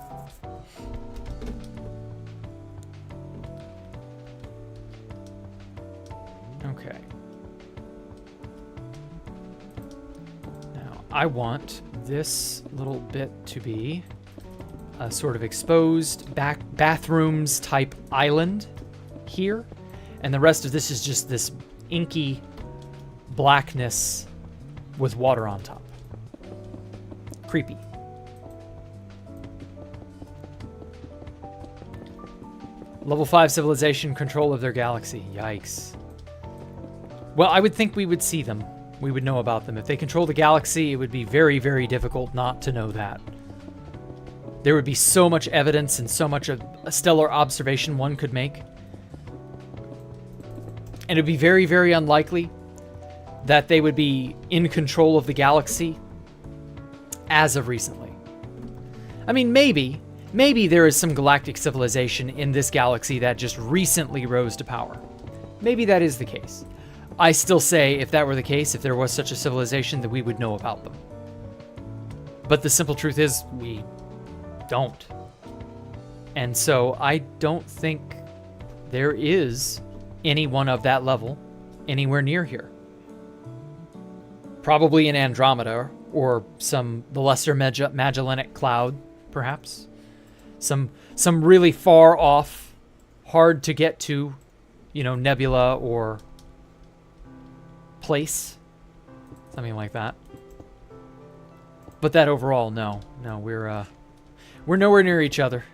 Okay. I want this little bit to be a sort of exposed bathrooms type island here. And the rest of this is just this inky blackness with water on top. Creepy. Level 5 civilization, control of their galaxy. Yikes. Well, I would think we would see them. We would know about them. If they control the galaxy, it would be very, very difficult not to know that. There would be so much evidence and so much a stellar observation one could make. And it would be very, very unlikely that they would be in control of the galaxy as of recently. I mean, maybe there is some galactic civilization in this galaxy that just recently rose to power. Maybe that is the case. I still say, if that were the case, if there was such a civilization, that we would know about them. But the simple truth is we don't. And so I don't think there is anyone of that level anywhere near here. Probably in Andromeda or the Lesser Magellanic Cloud, perhaps. Some really far off, hard to get to, nebula or place. Something like that. But that overall, no, we're nowhere near each other.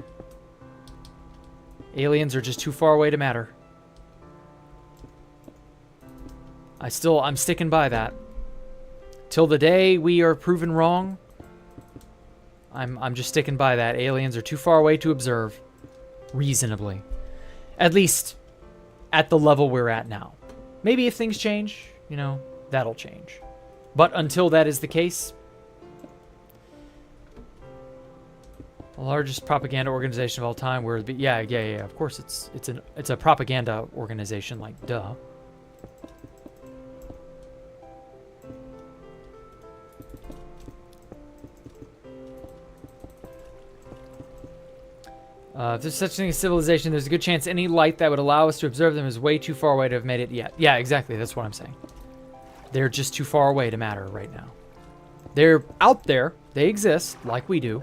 Aliens are just too far away to matter. I'm sticking by that. Till the day we are proven wrong, I'm just sticking by that. Aliens are too far away to observe reasonably. At least at the level we're at now. Maybe if things change, that'll change. But until that is the case, the largest propaganda organization of all time. Yeah. Of course, it's a propaganda organization. Like, duh. If there's such a thing as civilization, there's a good chance any light that would allow us to observe them is way too far away to have made it yet. Yeah, exactly. That's what I'm saying. They're just too far away to matter right now. They're out there. They exist, like we do.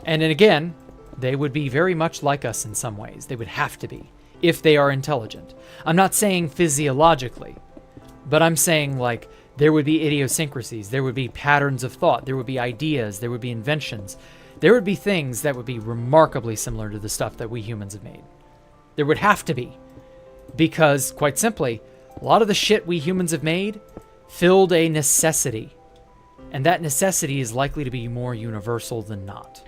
And then again, they would be very much like us in some ways. They would have to be, if they are intelligent. I'm not saying physiologically, but I'm saying, like, there would be idiosyncrasies. There would be patterns of thought. There would be ideas. There would be inventions. There would be things that would be remarkably similar to the stuff that we humans have made. There would have to be. Because, quite simply, a lot of the shit we humans have made filled a necessity. And that necessity is likely to be more universal than not.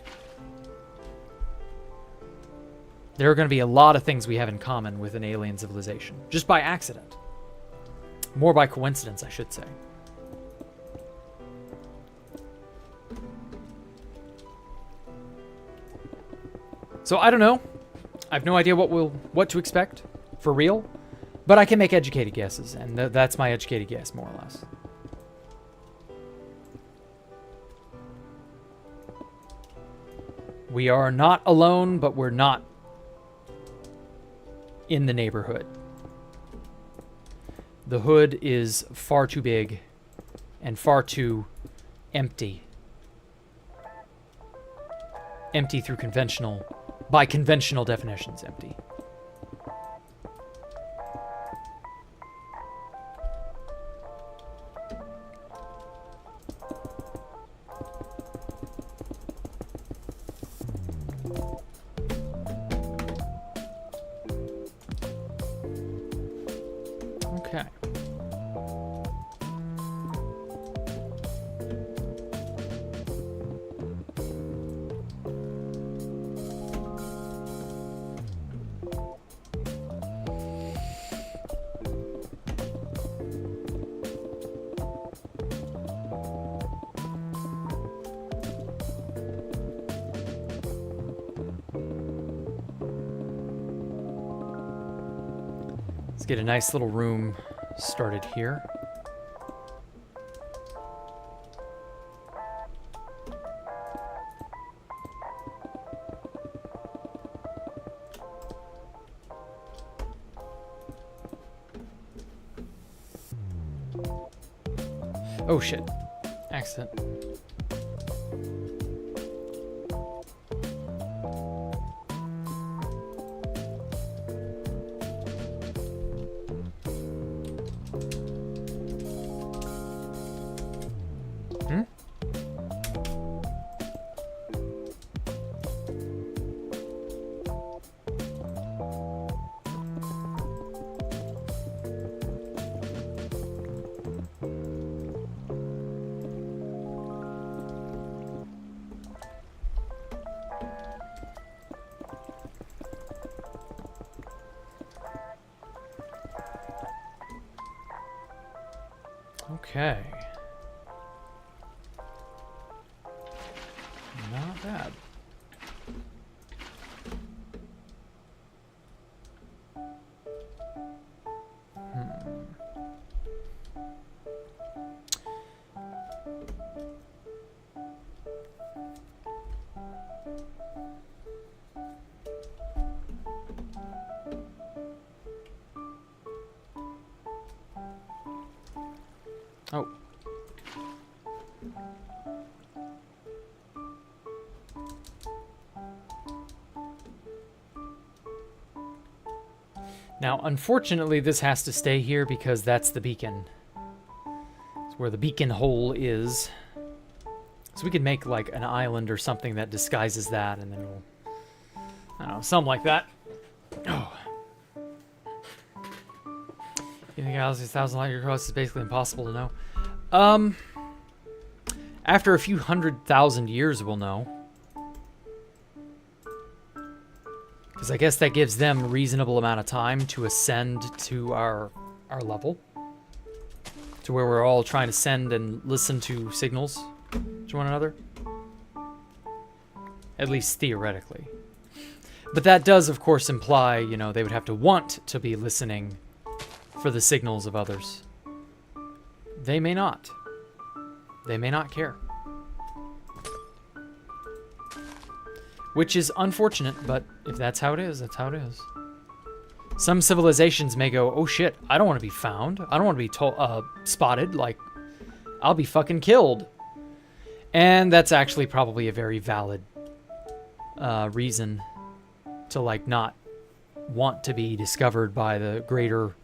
There are going to be a lot of things we have in common with an alien civilization. Just by accident. More by coincidence, I should say. So I don't know. I have no idea what to expect for real, but I can make educated guesses, and that's my educated guess, more or less. We are not alone, but we're not in the neighborhood. The hood is far too big and far too empty. Empty by conventional definitions, empty. Okay. Get a nice little room started here. Oh shit. Accident. Okay. Not bad. Oh. Now, unfortunately, this has to stay here because that's the beacon. It's where the beacon hole is. So we could make like an island or something that disguises that, and then we'll, I don't know, something like that. Oh. You think Galaxy's 1,000 light year across is basically impossible to know? After a few 100,000 years, we'll know. Because I guess that gives them a reasonable amount of time to ascend to our level. To where we're all trying to send and listen to signals to one another. At least theoretically. But that does, of course, imply, you know, they would have to want to be listening for the signals of others. They may not. They may not care. Which is unfortunate, but if that's how it is, that's how it is. Some civilizations may go, oh shit, I don't want to be found. I don't want to be spotted. Like, I'll be fucking killed. And that's actually probably a very valid reason to, like, not want to be discovered by the greater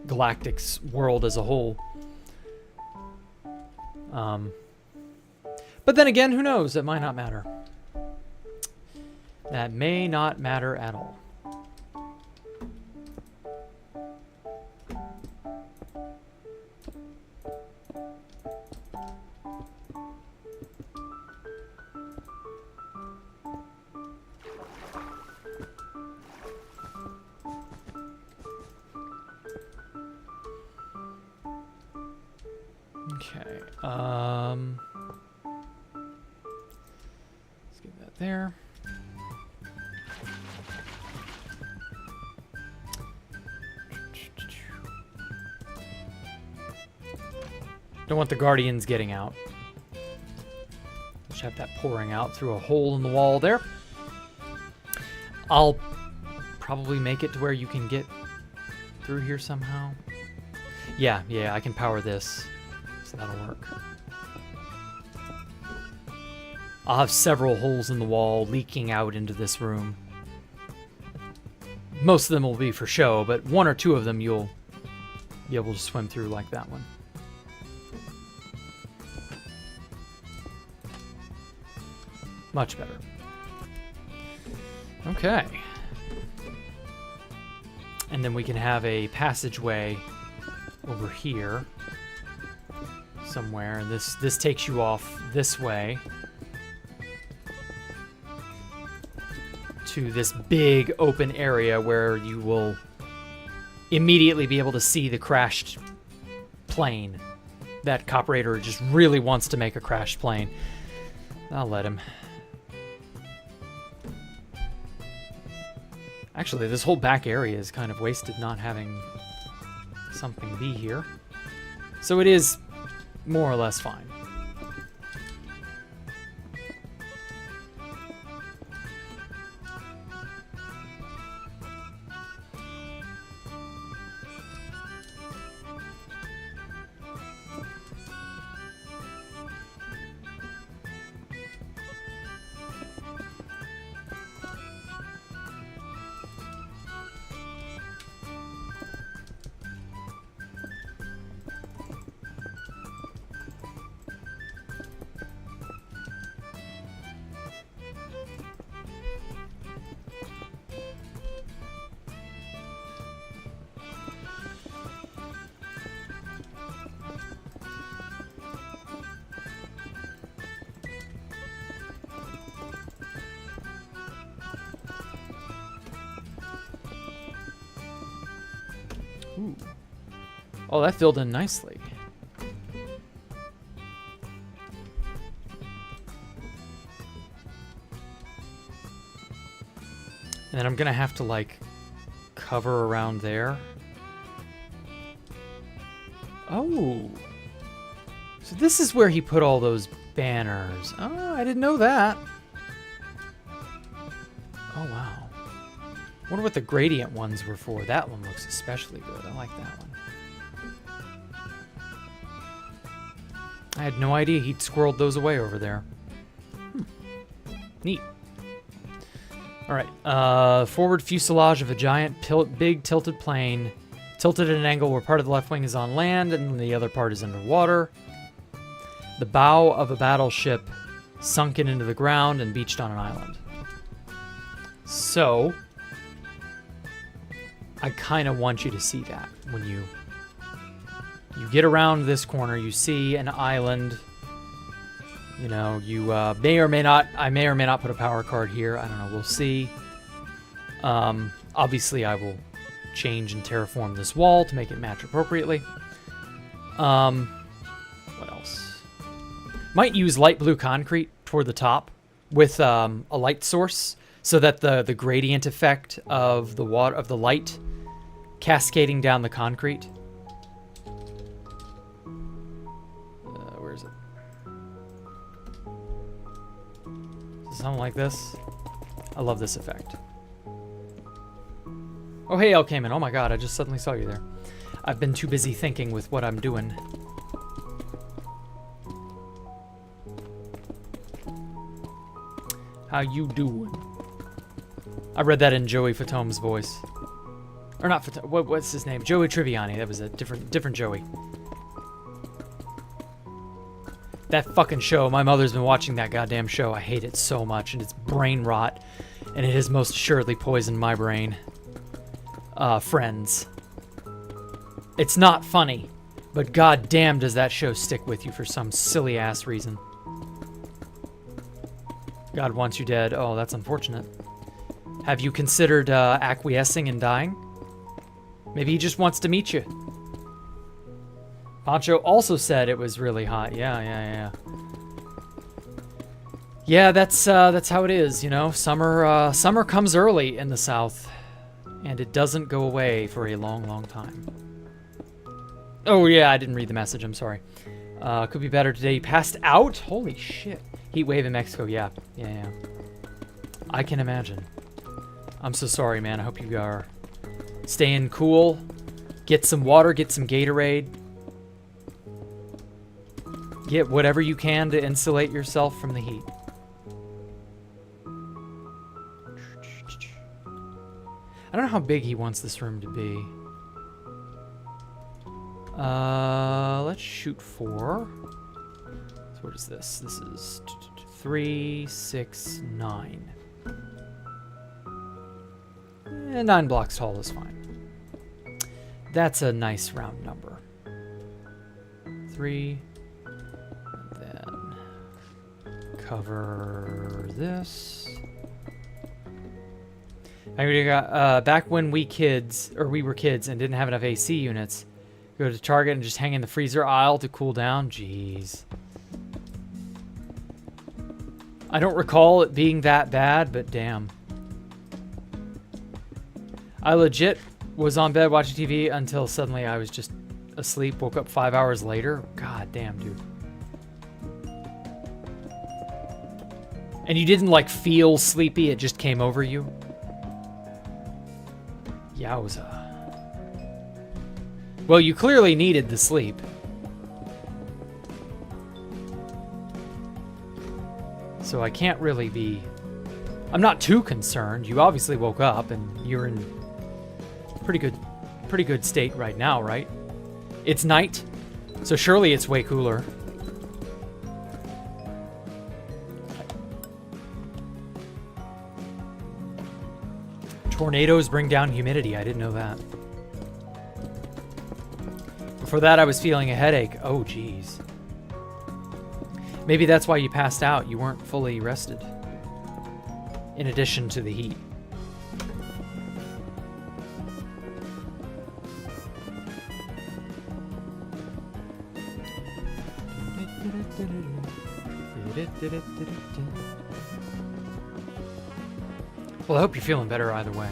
galactic world as a whole. But then again, who knows? That might not matter. That may not matter at all. Okay. Let's get that there. Don't want the Guardians getting out. Just have that pouring out through a hole in the wall there. I'll probably make it to where you can get through here somehow. Yeah, I can power this. So that'll work. I'll have several holes in the wall leaking out into this room. Most of them will be for show, but one or two of them you'll be able to swim through like that one. Much better. Okay. And then we can have a passageway over here somewhere, and this takes you off this way to this big open area where you will immediately be able to see the crashed plane. That Cooperator just really wants to make a crashed plane. I'll let him. Actually, this whole back area is kind of wasted not having something be here. So it is more or less fine. Ooh. Oh, that filled in nicely. And then I'm gonna have to, like, cover around there. Oh. So this is where he put all those banners. Oh, I didn't know that. Oh, wow. Wonder what the gradient ones were for. That one looks especially good. I like that one. I had no idea he'd squirreled those away over there. Neat. Alright, forward fuselage of a giant, big tilted plane. Tilted at an angle where part of the left wing is on land and the other part is underwater. The bow of a battleship sunken into the ground and beached on an island. So, I kind of want you to see that when you get around this corner, you see an island. You know, you may or may not, I may or may not put a power card here. I don't know, we'll see. Obviously, I will change and terraform this wall to make it match appropriately. What else? Might use light blue concrete toward the top with a light source so that the gradient effect of the water, of the light cascading down the concrete. Where is it? Something like this. I love this effect. Oh, hey, El Cayman. Oh my god, I just suddenly saw you there. I've been too busy thinking with what I'm doing. How you doing? I read that in Joey Fatome's voice. Or not Fatome, what's his name? Joey Triviani. That was a different Joey. That fucking show. My mother's been watching that goddamn show. I hate it so much, and it's brain rot, and it has most assuredly poisoned my brain. Friends. It's not funny, but goddamn does that show stick with you for some silly ass reason. God wants you dead. Oh, that's unfortunate. Have you considered acquiescing and dying? Maybe he just wants to meet you. Pancho also said it was really hot. Yeah. Yeah, that's how it is, you know. Summer comes early in the South, and it doesn't go away for a long, long time. Oh yeah, I didn't read the message. I'm sorry. Could be better today. Passed out? Holy shit. Heat wave in Mexico. Yeah. I can imagine. I'm so sorry, man. I hope you are staying cool. Get some water. Get some Gatorade. Get whatever you can to insulate yourself from the heat. I don't know how big he wants this room to be. Let's shoot 4. So what is this? This is 3, 6, 9. 9 blocks tall is fine. That's a nice round number. 3. Then cover this. Back when we were kids and didn't have enough AC units, go to Target and just hang in the freezer aisle to cool down. Jeez. I don't recall it being that bad, but damn. I legit was on bed watching TV until suddenly I was just asleep, woke up 5 hours later. God damn, dude. And you didn't like feel sleepy, it just came over you? Yowza. Well, you clearly needed the sleep. So I can't really be... I'm not too concerned. You obviously woke up and you're in pretty good state right now, right? It's night, so surely it's way cooler. Tornadoes bring down humidity. I didn't know that. Before that, I was feeling a headache. Oh, geez. Maybe that's why you passed out. You weren't fully rested. In addition to the heat. Well, I hope you're feeling better either way.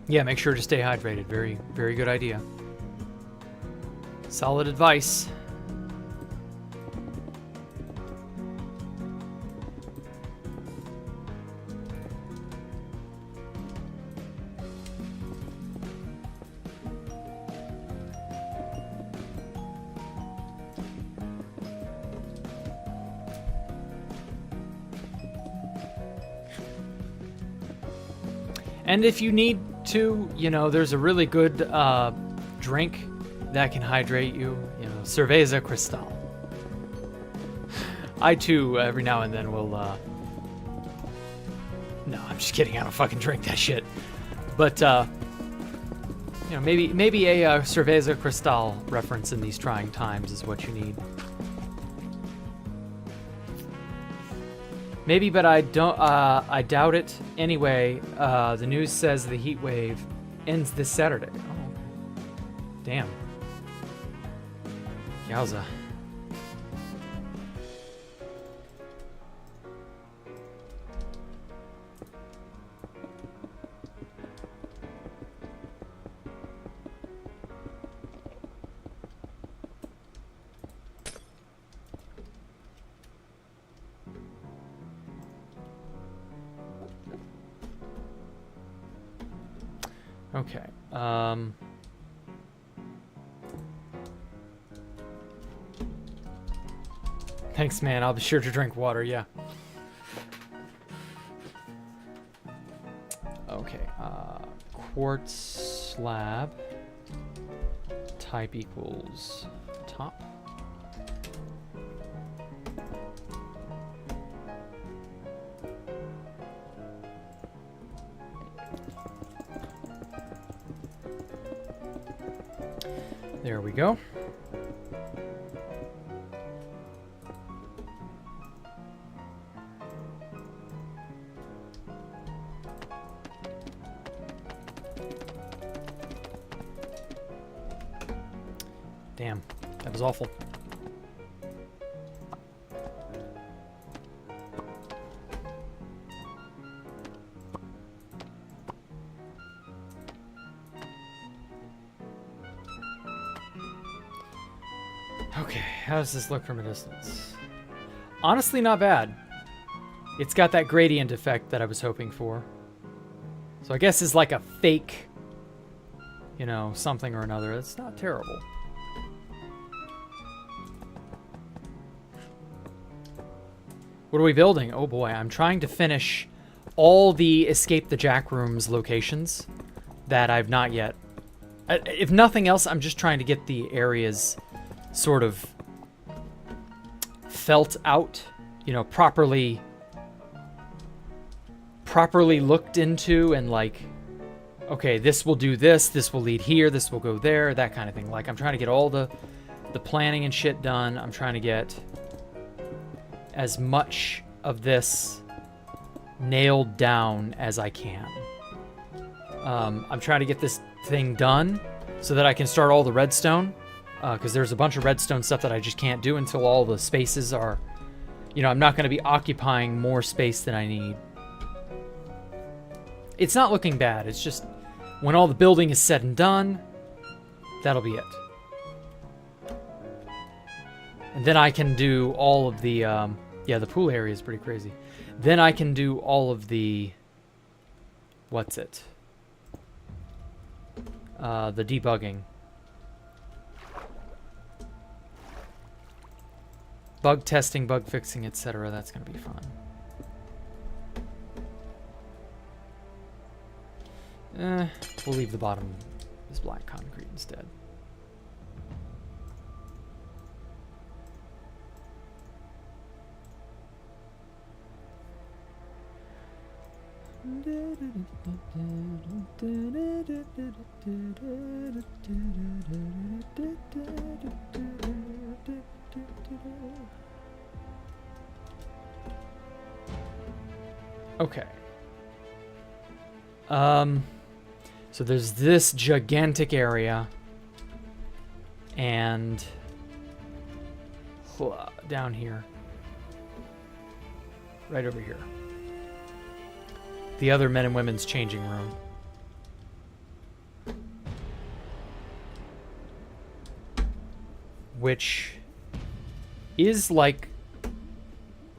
Yeah, make sure to stay hydrated. Very, very good idea. Solid advice. And if you need to, you know, there's a really good drink that can hydrate you. You know, cerveza cristal. I too, every now and then will. No, I'm just kidding. I don't fucking drink that shit. But you know, maybe a cerveza cristal reference in these trying times is what you need. Maybe, but I don't. I doubt it. Anyway, the news says the heat wave ends this Saturday. Oh, damn. Yowza. Okay. Thanks, man. I'll be sure to drink water, yeah. Okay. Quartz slab. Type equals top. There we go. Damn, that was awful. Okay, how does this look from a distance? Honestly, not bad. It's got that gradient effect that I was hoping for. So I guess it's like a fake, you know, something or another. It's not terrible. What are we building? Oh boy, I'm trying to finish all the Escape the Jack Rooms locations that I've not yet. If nothing else, I'm just trying to get the areas sort of felt out, you know, properly looked into, and like, okay, this will do this, this will lead here, this will go there, that kind of thing. Like, I'm trying to get all the planning and shit done. I'm trying to get as much of this nailed down as I can. I'm trying to get this thing done so that I can start all the redstone, because there's a bunch of redstone stuff that I just can't do until all the spaces are, you know, I'm not going to be occupying more space than I need. It's not looking bad. It's just when all the building is said and done, that'll be it. And then I can do all of the, yeah, the pool area is pretty crazy. Then I can do all of the, what's it? The debugging. Bug testing, bug fixing, etc. That's going to be fun. We'll leave the bottom as black concrete instead. Okay. So there's this gigantic area, and down here, right over here, the other men and women's changing room. which is like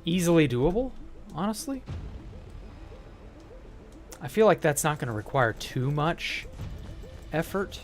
easily doable, honestly. I feel like that's not going to require too much effort.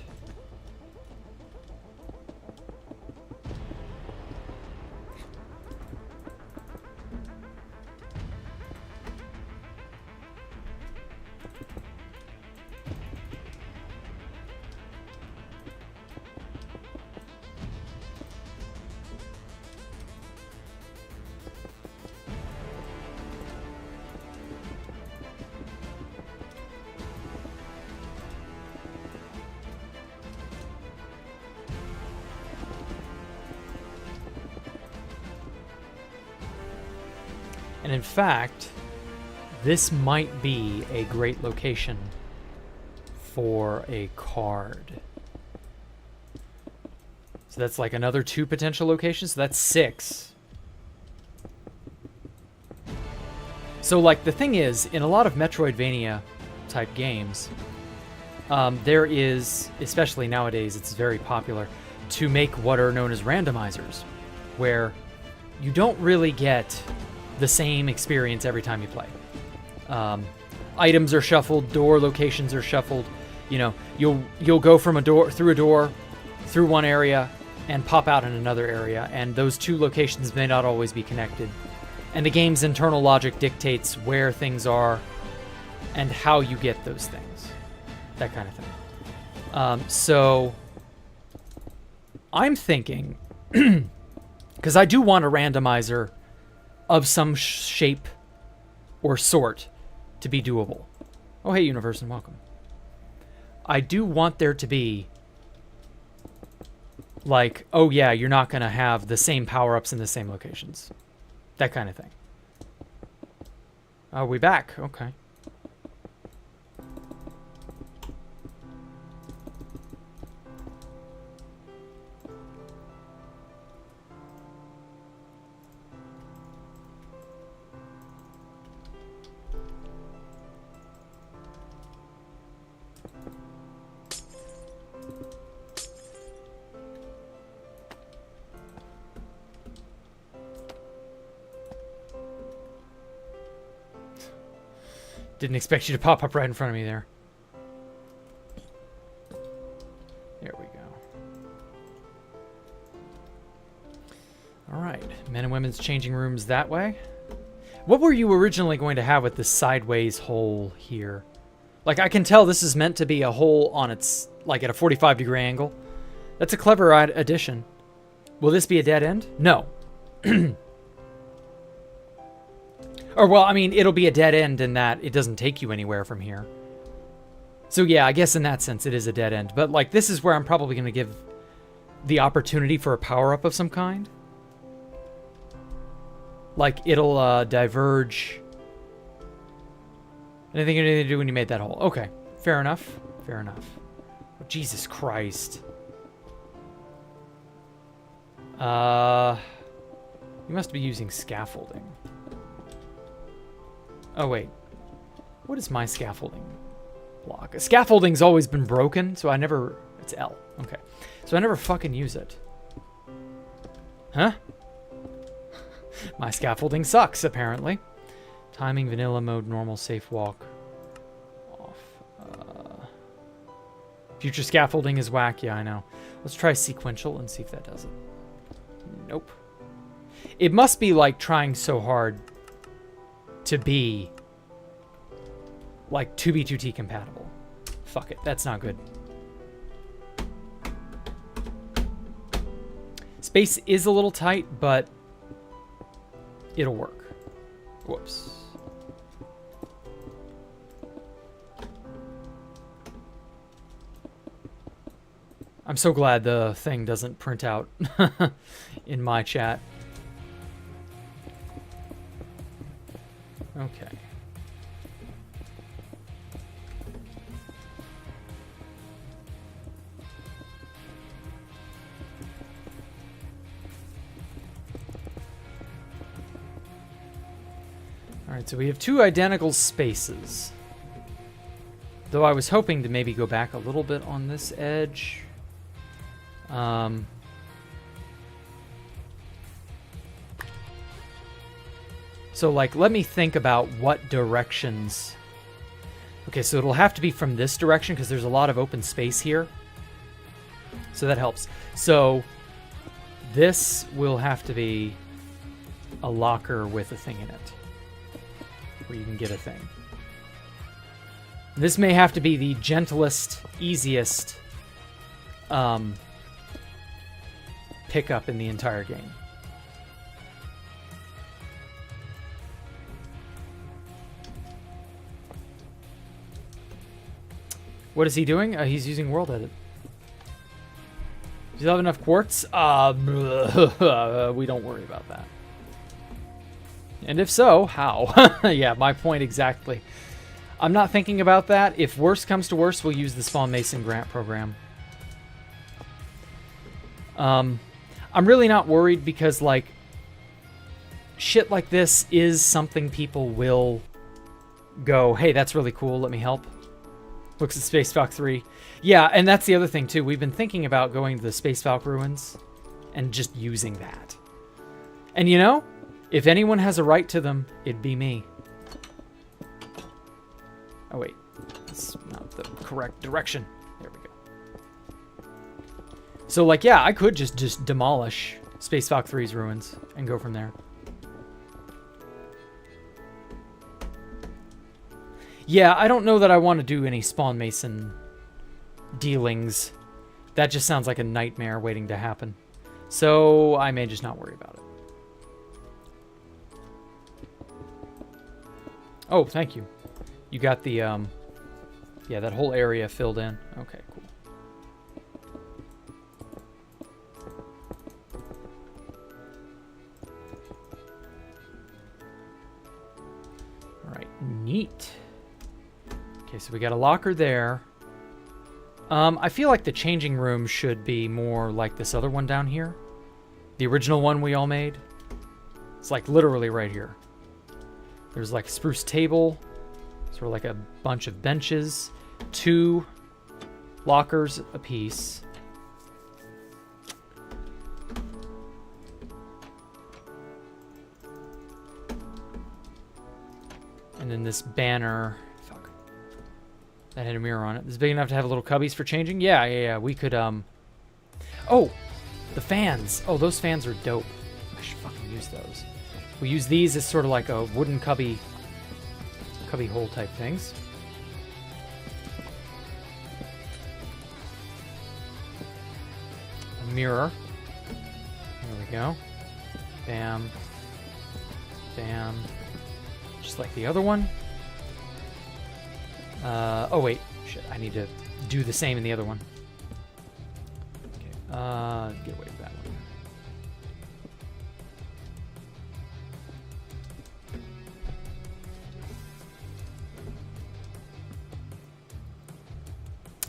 And in fact, this might be a great location for a card. So that's like another 2 potential locations. So that's 6. So like the thing is, in a lot of Metroidvania type games, there is, especially nowadays, it's very popular to make what are known as randomizers, where you don't really get the same experience every time you play. Items are shuffled, door locations are shuffled. You know, you'll go from a door through one area and pop out in another area, and those 2 locations may not always be connected. And the game's internal logic dictates where things are and how you get those things. That kind of thing. So I'm thinking, because I do want a randomizer of some shape or sort to be doable. Oh, hey, universe, and welcome. I do want there to be, like, oh yeah, you're not going to have the same power-ups in the same locations. That kind of thing. Are we back? Okay. Didn't expect you to pop up right in front of me there. There we go. All right, men and women's changing rooms that way. What were you originally going to have with this sideways hole here? Like, I can tell this is meant to be a hole on its, like, at a 45-degree angle. That's a clever addition. Will this be a dead end? No. Or, well, I mean, it'll be a dead end in that it doesn't take you anywhere from here. So, yeah, I guess in that sense it is a dead end. But, like, this is where I'm probably going to give the opportunity for a power-up of some kind. Like, it'll diverge. Anything to do when you made that hole. Okay, fair enough. Fair enough. Oh, Jesus Christ. You must be using scaffolding. Oh, wait. What is my scaffolding block? Scaffolding's always been broken, so I never... It's L. Okay. So I never fucking use it. Huh? My scaffolding sucks, apparently. Timing, vanilla mode, normal, safe walk. Off. Future scaffolding is whack. Yeah, I know. Let's try sequential and see if that does it. Nope. It must be, like, trying so hard to be like 2B2T compatible. Fuck it, that's not good. Space is a little tight, but it'll work. Whoops. I'm so glad the thing doesn't print out in my chat. Okay. All right, so we have 2 identical spaces. Though I was hoping to maybe go back a little bit on this edge. So, like, let me think about what directions. Okay, so it'll have to be from this direction because there's a lot of open space here. So that helps. So this will have to be a locker with a thing in it, where you can get a thing. This may have to be the gentlest, easiest pickup in the entire game. What is he doing? He's using World Edit. Does he have enough quartz? We don't worry about that. And if so, how? Yeah, my point exactly. I'm not thinking about that. If worse comes to worse, we'll use the Spawn Mason grant program. I'm really not worried because, like, shit like this is something people will go, hey, that's really cool, let me help. Looks at Space Valk 3. Yeah, and that's the other thing, too. We've been thinking about going to the Space Valk ruins and just using that. And, you know, if anyone has a right to them, it'd be me. Oh, wait. That's not the correct direction. There we go. So, like, yeah, I could just demolish Space Valk 3's ruins and go from there. Yeah, I don't know that I want to do any Spawn Mason dealings. That just sounds like a nightmare waiting to happen. So I may just not worry about it. Oh, thank you. You got the, yeah, that whole area filled in. Okay, cool. All right, neat. Okay, so we got a locker there. I feel like the changing room should be more like this other one down here. The original one we all made. It's like literally right here. There's like a spruce table. Sort of like a bunch of benches. 2 lockers apiece. And then this banner. That had a mirror on it. Is it big enough to have little cubbies for changing? Yeah. We could, Oh! The fans! Oh, those fans are dope. I should fucking use those. We use these as sort of like a wooden cubby hole type things. A mirror. There we go. Bam. Bam. Just like the other one. Oh wait, shit, I need to do the same in the other one. Okay, get away with that one.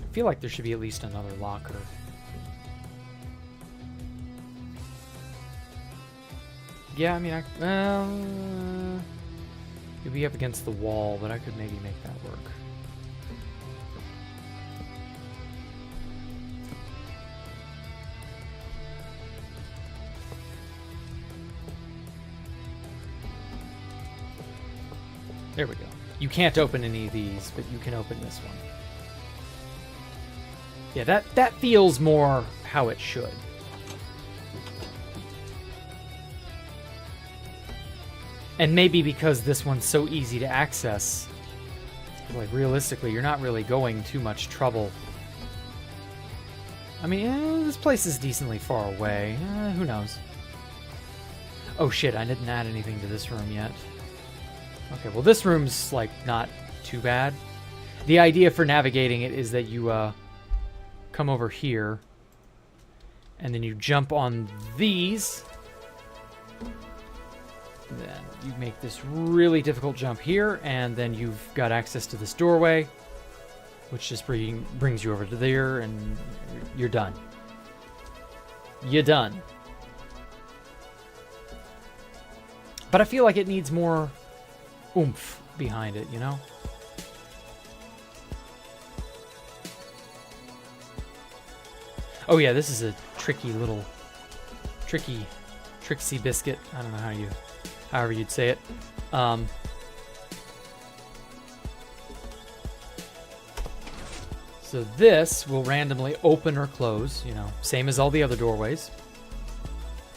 I feel like there should be at least another locker. Yeah, I mean, you'd be up against the wall, but I could maybe make that work. There we go. You can't open any of these, but you can open this one. Yeah, that feels more how it should. And maybe because this one's so easy to access, like realistically, you're not really going too much trouble. I mean, this place is decently far away. Who knows? Oh shit, I didn't add anything to this room yet. Okay, well this room's, like, not too bad. The idea for navigating it is that you, come over here, and then you jump on these. And then you make this really difficult jump here, and then you've got access to this doorway, which just brings you over to there, and you're done. You're done. But I feel like it needs more oomph behind it, you know? Oh yeah, this is a tricky little, tricksy biscuit. I don't know how however you'd say it. So this will randomly open or close, you know, same as all the other doorways.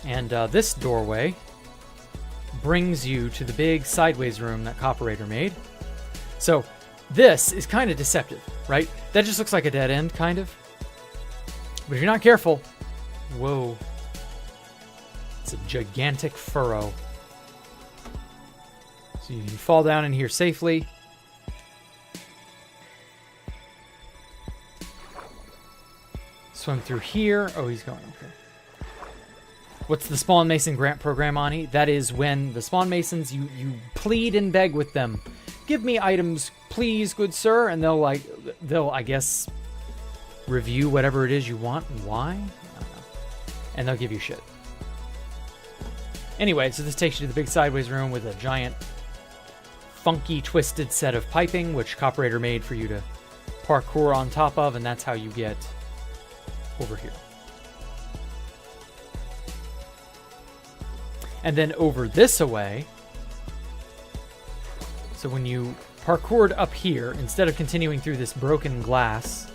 And this doorway brings you to the big sideways room that Copperator made. So this is kind of deceptive, right? That just looks like a dead end, kind of. But if you're not careful, whoa, it's a gigantic furrow. So you can fall down in here safely. Swim through here. Oh, he's going, okay. What's the Spawn Mason grant program, Ani? That is when the Spawn Masons, you plead and beg with them. Give me items, please, good sir. And they'll, I guess, review whatever it is you want and why. I don't know. And they'll give you shit. Anyway, so this takes you to the big sideways room with a giant, funky, twisted set of piping, which Copperator made for you to parkour on top of, and that's how you get over here. And then over this away, so when you parkoured up here, instead of continuing through this broken glass,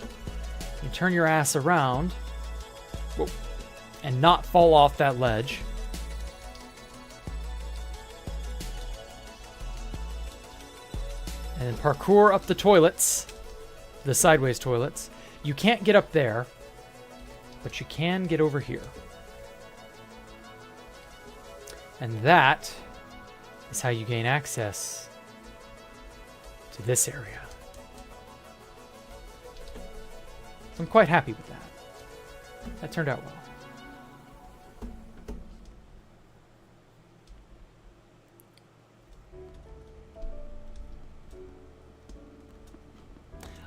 you turn your ass around, whoa, and not fall off that ledge. And then parkour up the toilets, the sideways toilets. You can't get up there, but you can get over here. And that is how you gain access to this area. I'm quite happy with that. That turned out well.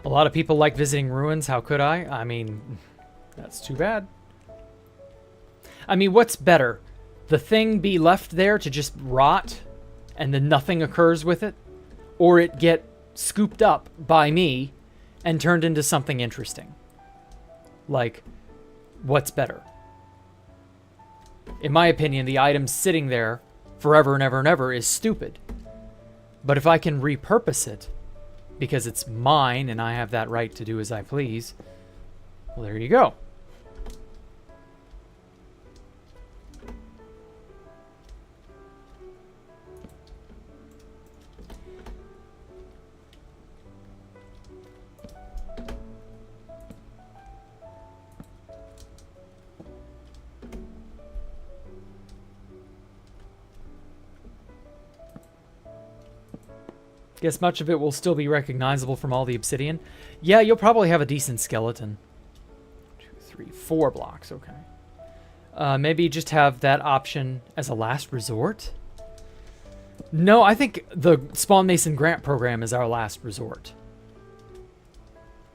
A lot of people like visiting ruins. How could I? I mean, that's too bad. I mean, what's better? The thing be left there to just rot and then nothing occurs with it? Or it get scooped up by me and turned into something interesting? Like, what's better? In my opinion, the item sitting there forever and ever and ever is stupid. But if I can repurpose it, because it's mine and I have that right to do as I please, well, there you go. Guess much of it will still be recognizable from all the obsidian. Yeah, you'll probably have a decent skeleton. 2, 3, 4 blocks, okay. Maybe just have that option as a last resort? No, I think the Spawn Mason grant program is our last resort.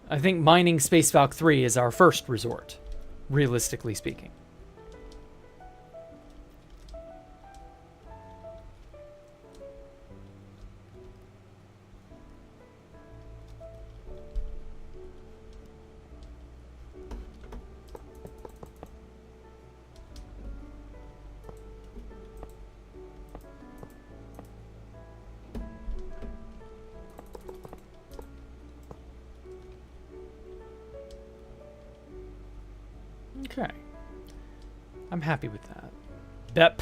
I think mining Space Valk 3 is our first resort, realistically speaking. Okay. I'm happy with that. Bep.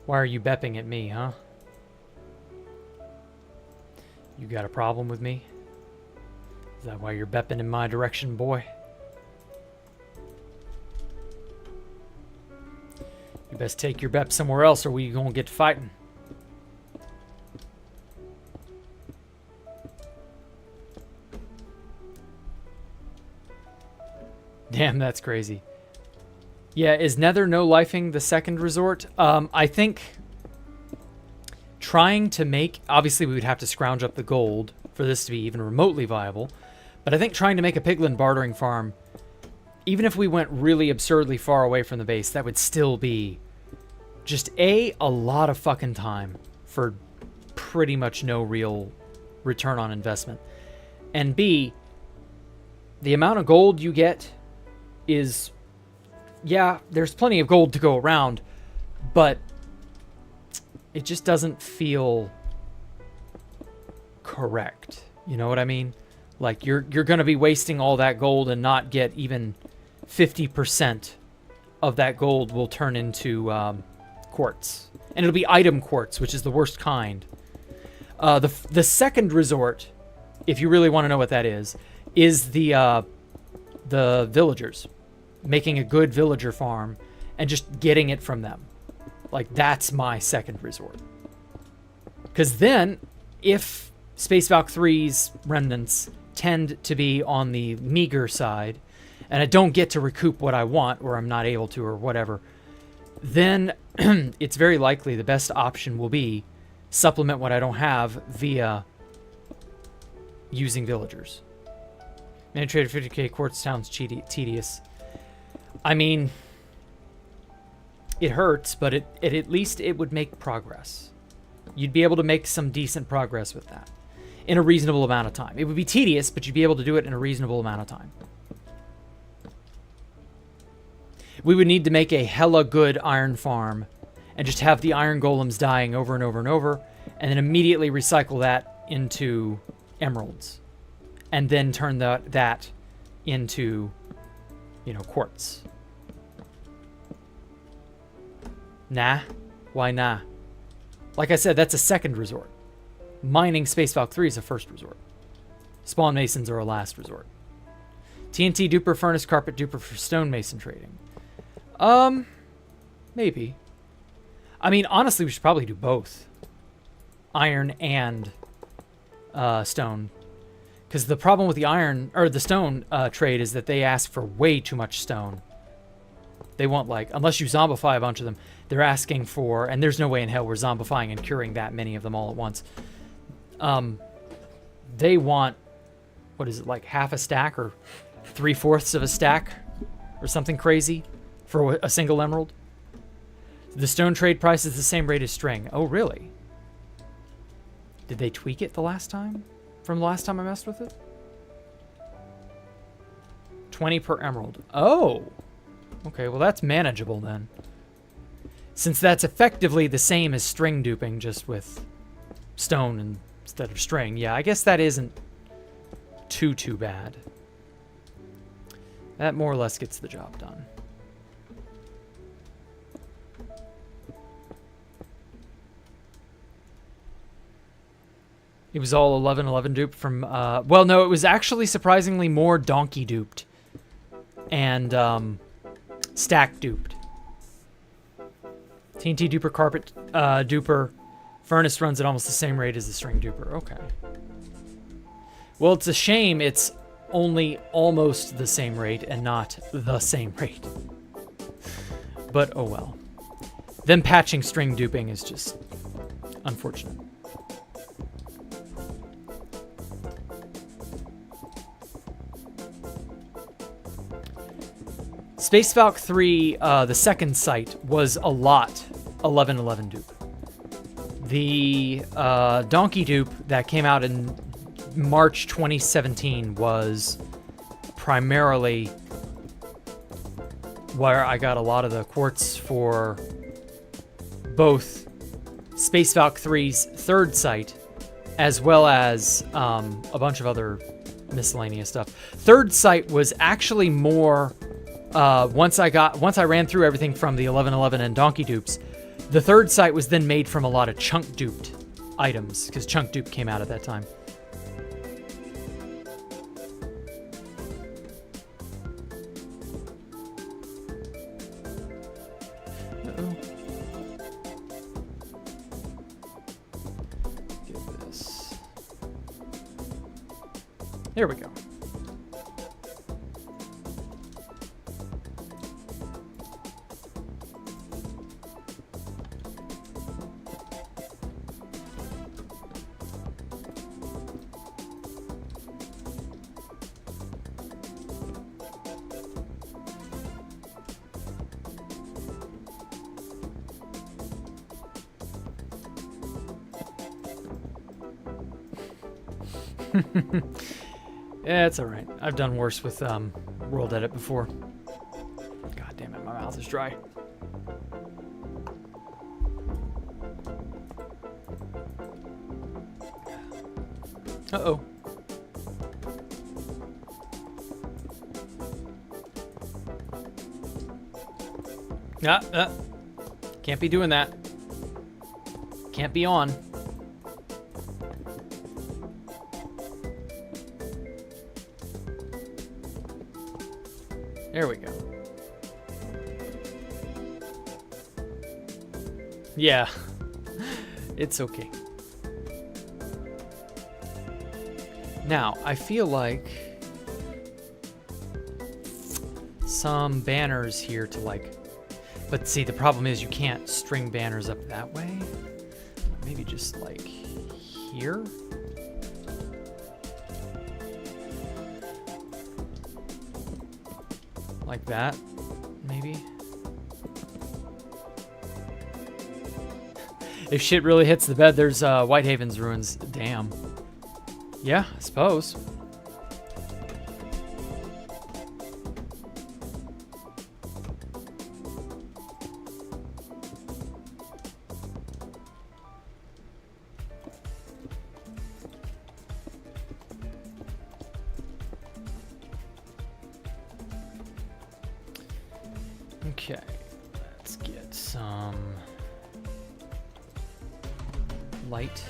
Why are you bepping at me, huh? You got a problem with me? Is that why you're bepping in my direction, boy? You best take your bep somewhere else or we gonna get to fighting. Damn, that's crazy. Yeah, is Nether no-lifing the second resort? I think trying to make... Obviously, we would have to scrounge up the gold for this to be even remotely viable. But I think trying to make a piglin bartering farm, even if we went really absurdly far away from the base, that would still be just a lot of fucking time for pretty much no real return on investment. And B, The amount of gold you get is, yeah, there's plenty of gold to go around, but it just doesn't feel correct. You know what I mean? Like you're going to be wasting all that gold and not get even 50% of that gold will turn into quartz. And it'll be item quartz, which is the worst kind. The second resort, if you really want to know what that is the villagers. Making a good villager farm and just getting it from them. Like, that's my second resort. Because then, if Space Valk 3's remnants tend to be on the meager side, and I don't get to recoup what I want, or I'm not able to, or whatever, then it's very likely the best option will be supplement what I don't have via using villagers. Man traded 50k quartz sounds tedious. I mean, it hurts, but at least it would make progress. You'd be able to make some decent progress with that in a reasonable amount of time. It would be tedious, but you'd be able to do it in a reasonable amount of time. We would need to make a hella good iron farm and just have the iron golems dying over and over and over, and then immediately recycle that into emeralds, and then turn that into, quartz. Nah. Why nah? Like I said, that's a second resort. Mining Space Valk 3 is a first resort. Spawn masons are a last resort. TNT duper, furnace carpet duper for stonemason trading. Maybe. I mean, honestly, we should probably do both. Iron and stone. Because the problem with the iron, or the stone trade is that they ask for way too much stone. They want, like, unless you zombify a bunch of them, they're asking for, and there's no way in hell we're zombifying and curing that many of them all at once. They want, what is it, like half a stack or 3/4 of a stack or something crazy for a single emerald. The stone trade price is the same rate as string. Oh, really? Did they tweak it the last time? From the last time I messed with it? 20 per emerald. Oh! Okay, well that's manageable then. Since that's effectively the same as string duping, just with stone instead of string. Yeah, I guess that isn't too bad. That more or less gets the job done. It was all 11-11 duped from, well, no, it was actually surprisingly more donkey duped and stack duped. TNT duper, carpet duper, furnace runs at almost the same rate as the string duper. Okay. Well, it's a shame it's only almost the same rate and not the same rate. But oh well. Them patching string duping is just unfortunate. Space Valk 3, the second site, was a lot 11-11 dupe. The donkey dupe that came out in March 2017 was primarily where I got a lot of the quartz for both Space Valk 3's third site as well as a bunch of other miscellaneous stuff. Third site was actually more once I ran through everything from the 11-11 and donkey dupes. The third site was then made from a lot of chunk duped items because chunk dupe came out at that time. Uh-oh. Get this. There we go. Yeah, it's alright. I've done worse with World Edit before. God damn it, my mouth is dry. Uh-oh. Can't be doing that. Can't be on. There we go. Yeah. It's okay. Now, I feel like some banners here to like... But see, the problem is you can't string banners up that way. Maybe just like here? Like that, maybe? If shit really hits the bed, there's Whitehaven's ruins. Damn. Yeah, I suppose. Okay, let's get some light.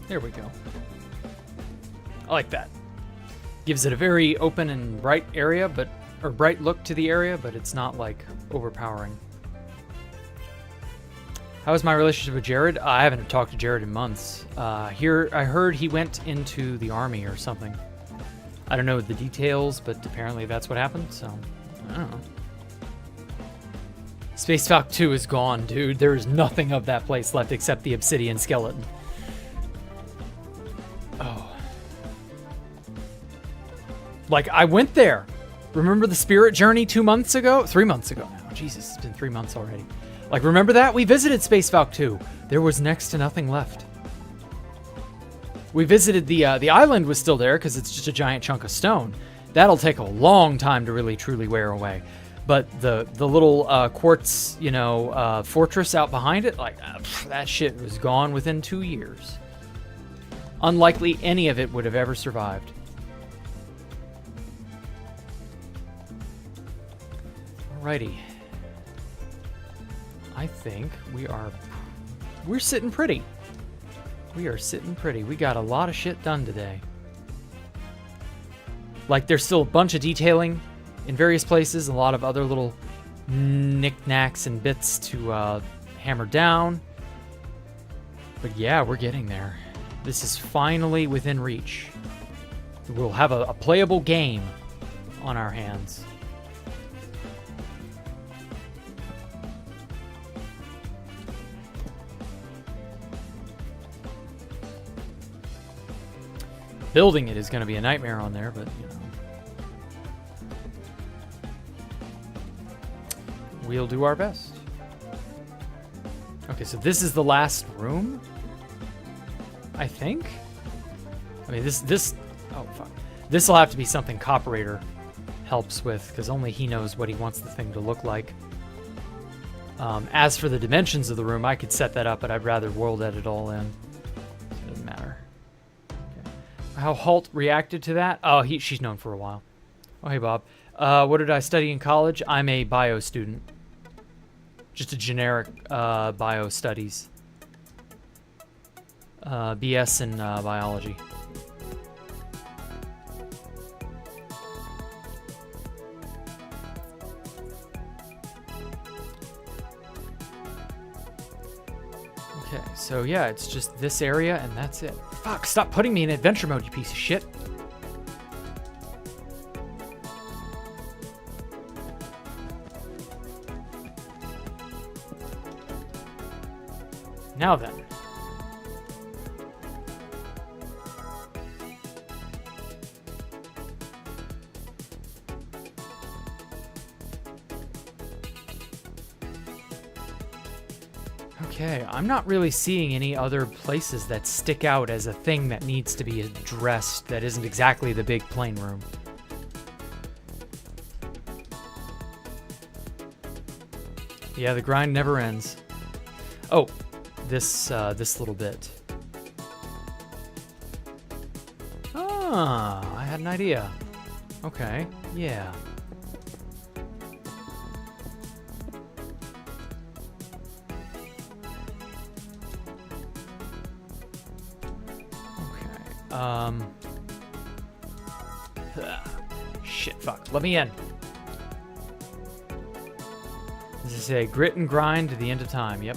There we go. I like that. Gives it a very open and bright area, or bright look to the area, but it's not like overpowering. How is my relationship with Jared? I haven't talked to Jared in months. Here, I heard he went into the army or something. I don't know the details, but apparently that's what happened, so I don't know. Space Falcon 2 is gone, dude. There is nothing of that place left except the obsidian skeleton. Oh. Like, I went there. Remember the Spirit Journey 2 months ago? 3 months ago now. Jesus, it's been 3 months already. Like, remember that? We visited Space Falcon 2. There was next to nothing left. We visited the island was still there because it's just a giant chunk of stone. That'll take a long time to really truly wear away. But the little quartz, fortress out behind it, like, that shit was gone within 2 years. Unlikely any of it would have ever survived. Alrighty. I think we're sitting pretty. We are sitting pretty. We got a lot of shit done today. Like, there's still a bunch of detailing in various places, a lot of other little knickknacks and bits to hammer down. But yeah, we're getting there. This is finally within reach. We'll have a playable game on our hands. Building it is going to be a nightmare on there, but, we'll do our best. Okay, so this is the last room, I think. I mean, oh, fuck. This will have to be something Copperator helps with, because only he knows what he wants the thing to look like. As for the dimensions of the room, I could set that up, but I'd rather world edit all in. It doesn't matter. Okay. How Halt reacted to that? Oh, she's known for a while. Oh, hey, Bob. What did I study in college? I'm a bio student. Just a generic bio studies. BS in biology. Okay, so yeah, it's just this area and that's it. Fuck, stop putting me in adventure mode, you piece of shit. Now then. Okay, I'm not really seeing any other places that stick out as a thing that needs to be addressed that isn't exactly the big plane room. Yeah, the grind never ends. Oh, this little bit. Ah, I had an idea. Okay, yeah. Shit, fuck. Let me in. Does it say grit and grind to the end of time? Yep.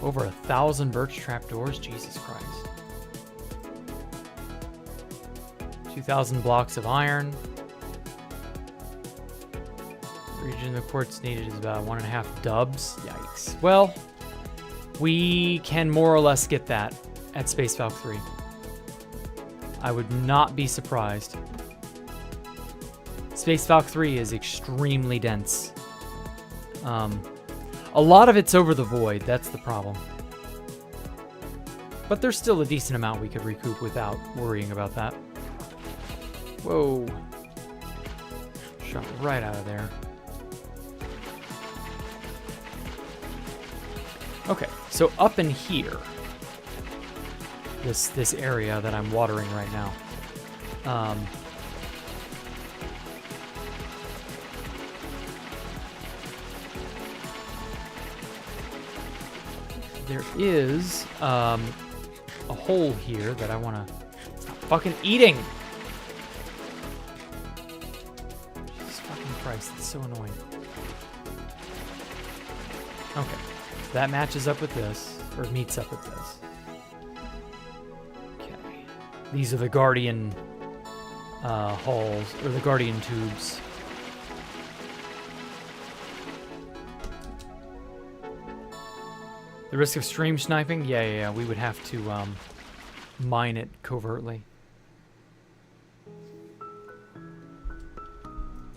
Over 1,000 birch trapdoors? Jesus Christ. 2,000 blocks of iron. Region of quartz needed is about 1.5 dubs. Yikes. Well, we can more or less get that at Space Valk 3. I would not be surprised. Space Valk 3 is extremely dense. A lot of it's over the void, that's the problem. But there's still a decent amount we could recoup without worrying about that. Whoa. Shot right out of there. Okay, so up in here, this area that I'm watering right now, there is a hole here that I want to stop fucking eating. Jesus fucking Christ, it's so annoying. Okay. That matches up with this, or meets up with this. Okay. These are the Guardian hulls, or the Guardian tubes. The risk of stream sniping? Yeah, we would have to mine it covertly.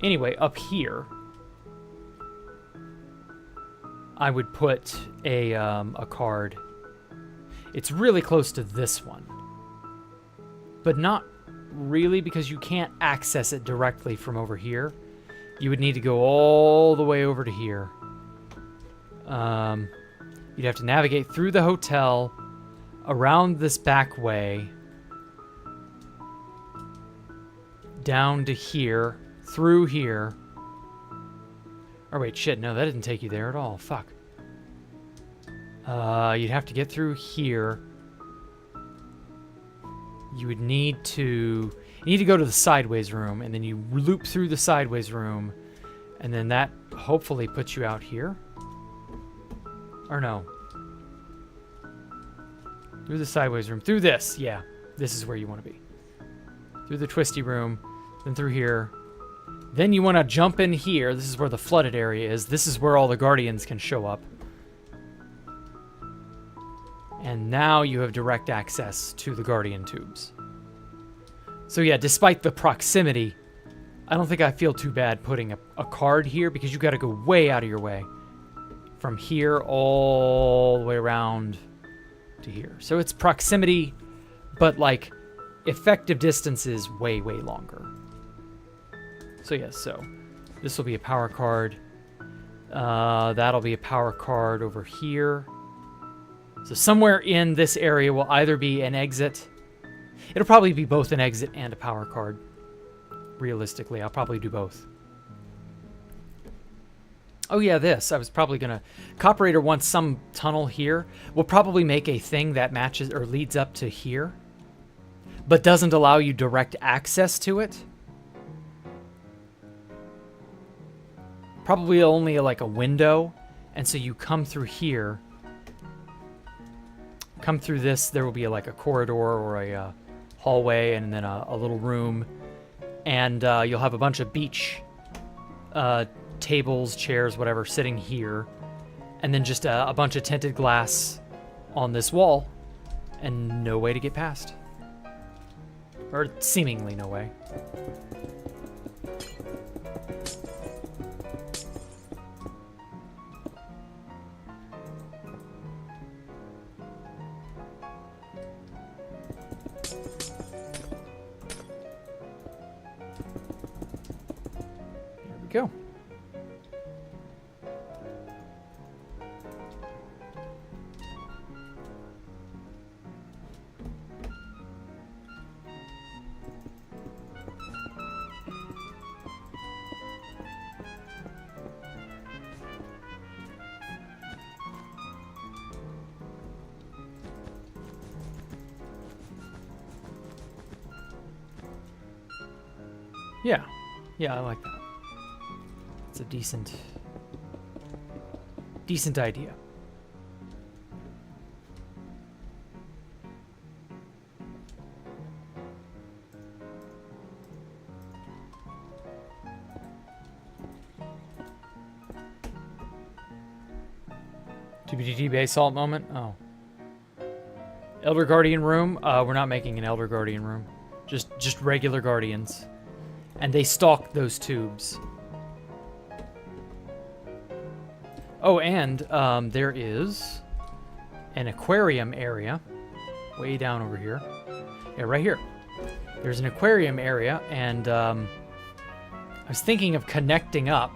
Anyway, up here, I would put a card. It's really close to this one, but not really because you can't access it directly from over here. You would need to go all the way over to here. You'd have to navigate through the hotel, around this back way, down to here, through here. Oh, wait, shit, no, that didn't take you there at all. Fuck. You'd have to get through here. You would need to... You need to go to the sideways room, and then you loop through the sideways room, and then that hopefully puts you out here. Or no. Through the sideways room. Through this, yeah. This is where you want to be. Through the twisty room, then through here. Then you want to jump in here. This is where the flooded area is. This is where all the Guardians can show up. And now you have direct access to the Guardian tubes. So yeah, despite the proximity, I don't think I feel too bad putting a card here because you got to go way out of your way. From here all the way around to here. So it's proximity, but like effective distance is way, way longer. So yes, so this will be a power card. That'll be a power card over here. So somewhere in this area will either be an exit. It'll probably be both an exit and a power card. Realistically, I'll probably do both. Oh yeah, this. I was probably going to... Cooperator wants some tunnel here. We'll probably make a thing that matches or leads up to here. but doesn't allow you direct access to it. Probably only like a window, and so you come through here. Come through this, there will be like a corridor or a hallway, and then a little room, and you'll have a bunch of beach tables, chairs, whatever, sitting here, and then just a bunch of tinted glass on this wall, and no way to get past. Or seemingly no way. There we go. Yeah. Yeah, I like that. It's a decent idea. TBDT base salt moment? Oh. Elder Guardian room? We're not making an Elder Guardian room. Just regular Guardians. And they stalk those tubes. Oh, and there is an aquarium area way down over here. Yeah, right here. There's an aquarium area, and I was thinking of connecting up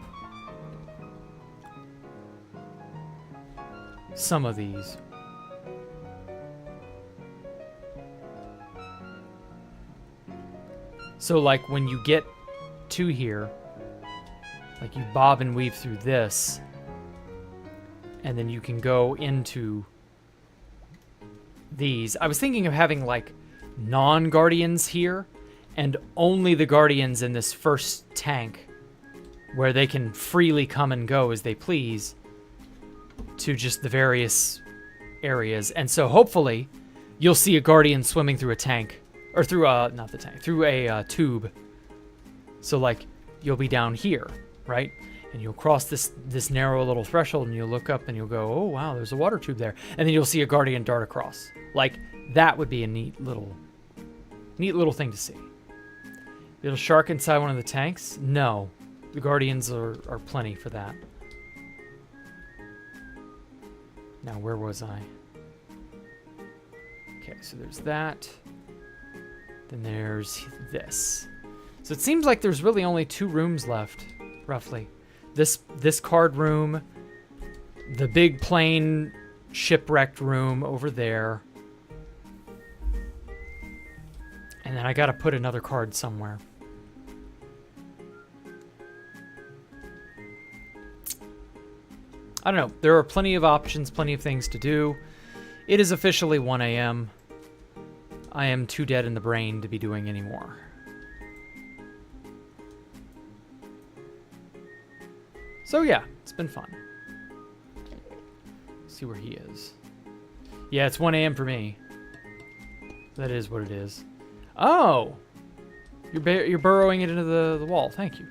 some of these. So, like, when you get to here, like, you bob and weave through this, and then you can go into these. I was thinking of having, like, non-guardians here, and only the guardians in this first tank, where they can freely come and go as they please to just the various areas. And so, hopefully, you'll see a guardian swimming through a tank. Or through not the tank, through a tube. So, like, you'll be down here, right? And you'll cross this narrow little threshold, and you'll look up, and you'll go, oh, wow, there's a water tube there. And then you'll see a guardian dart across. Like, that would be a neat little thing to see. Little shark inside one of the tanks? No. The guardians are plenty for that. Now, where was I? Okay, so there's that. Then there's this. So it seems like there's really only 2 rooms left, roughly. This card room, the big plane shipwrecked room over there. And then I gotta put another card somewhere. I don't know. There are plenty of options, plenty of things to do. It is officially 1 a.m. I am too dead in the brain to be doing any more. So yeah, it's been fun. Let's see where he is. Yeah, it's 1 a.m. for me. That is what it is. Oh! You're burrowing it into the wall. Thank you.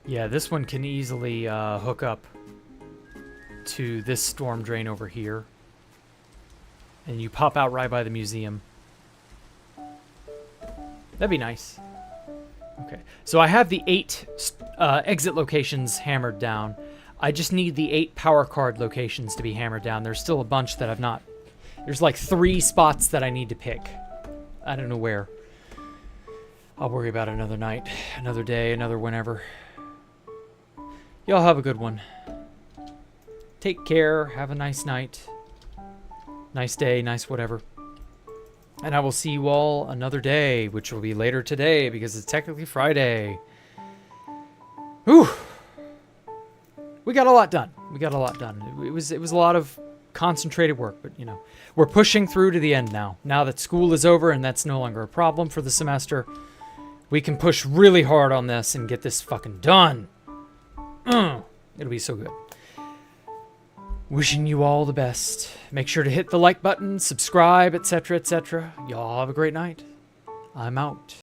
Yeah, this one can easily hook up to this storm drain over here, and you pop out right by the museum. That'd be nice. Okay, so I have the 8 exit locations hammered down. I just need the 8 power card locations to be hammered down. There's still a bunch that I've not. There's like 3 spots that I need to pick. I don't know where. I'll worry about it another night, another day, another whenever. Y'all have a good one. Take care. Have a nice night. Nice day. Nice whatever. And I will see you all another day, which will be later today because it's technically Friday. Whew. We got a lot done. was a lot of concentrated work, but you know, we're pushing through to the end now. Now that school is over and that's no longer a problem for the semester, we can push really hard on this and get this fucking done. It'll be so good. Wishing you all the best. Make sure to hit the like button, subscribe, etc., etc. Y'all have a great night. I'm out.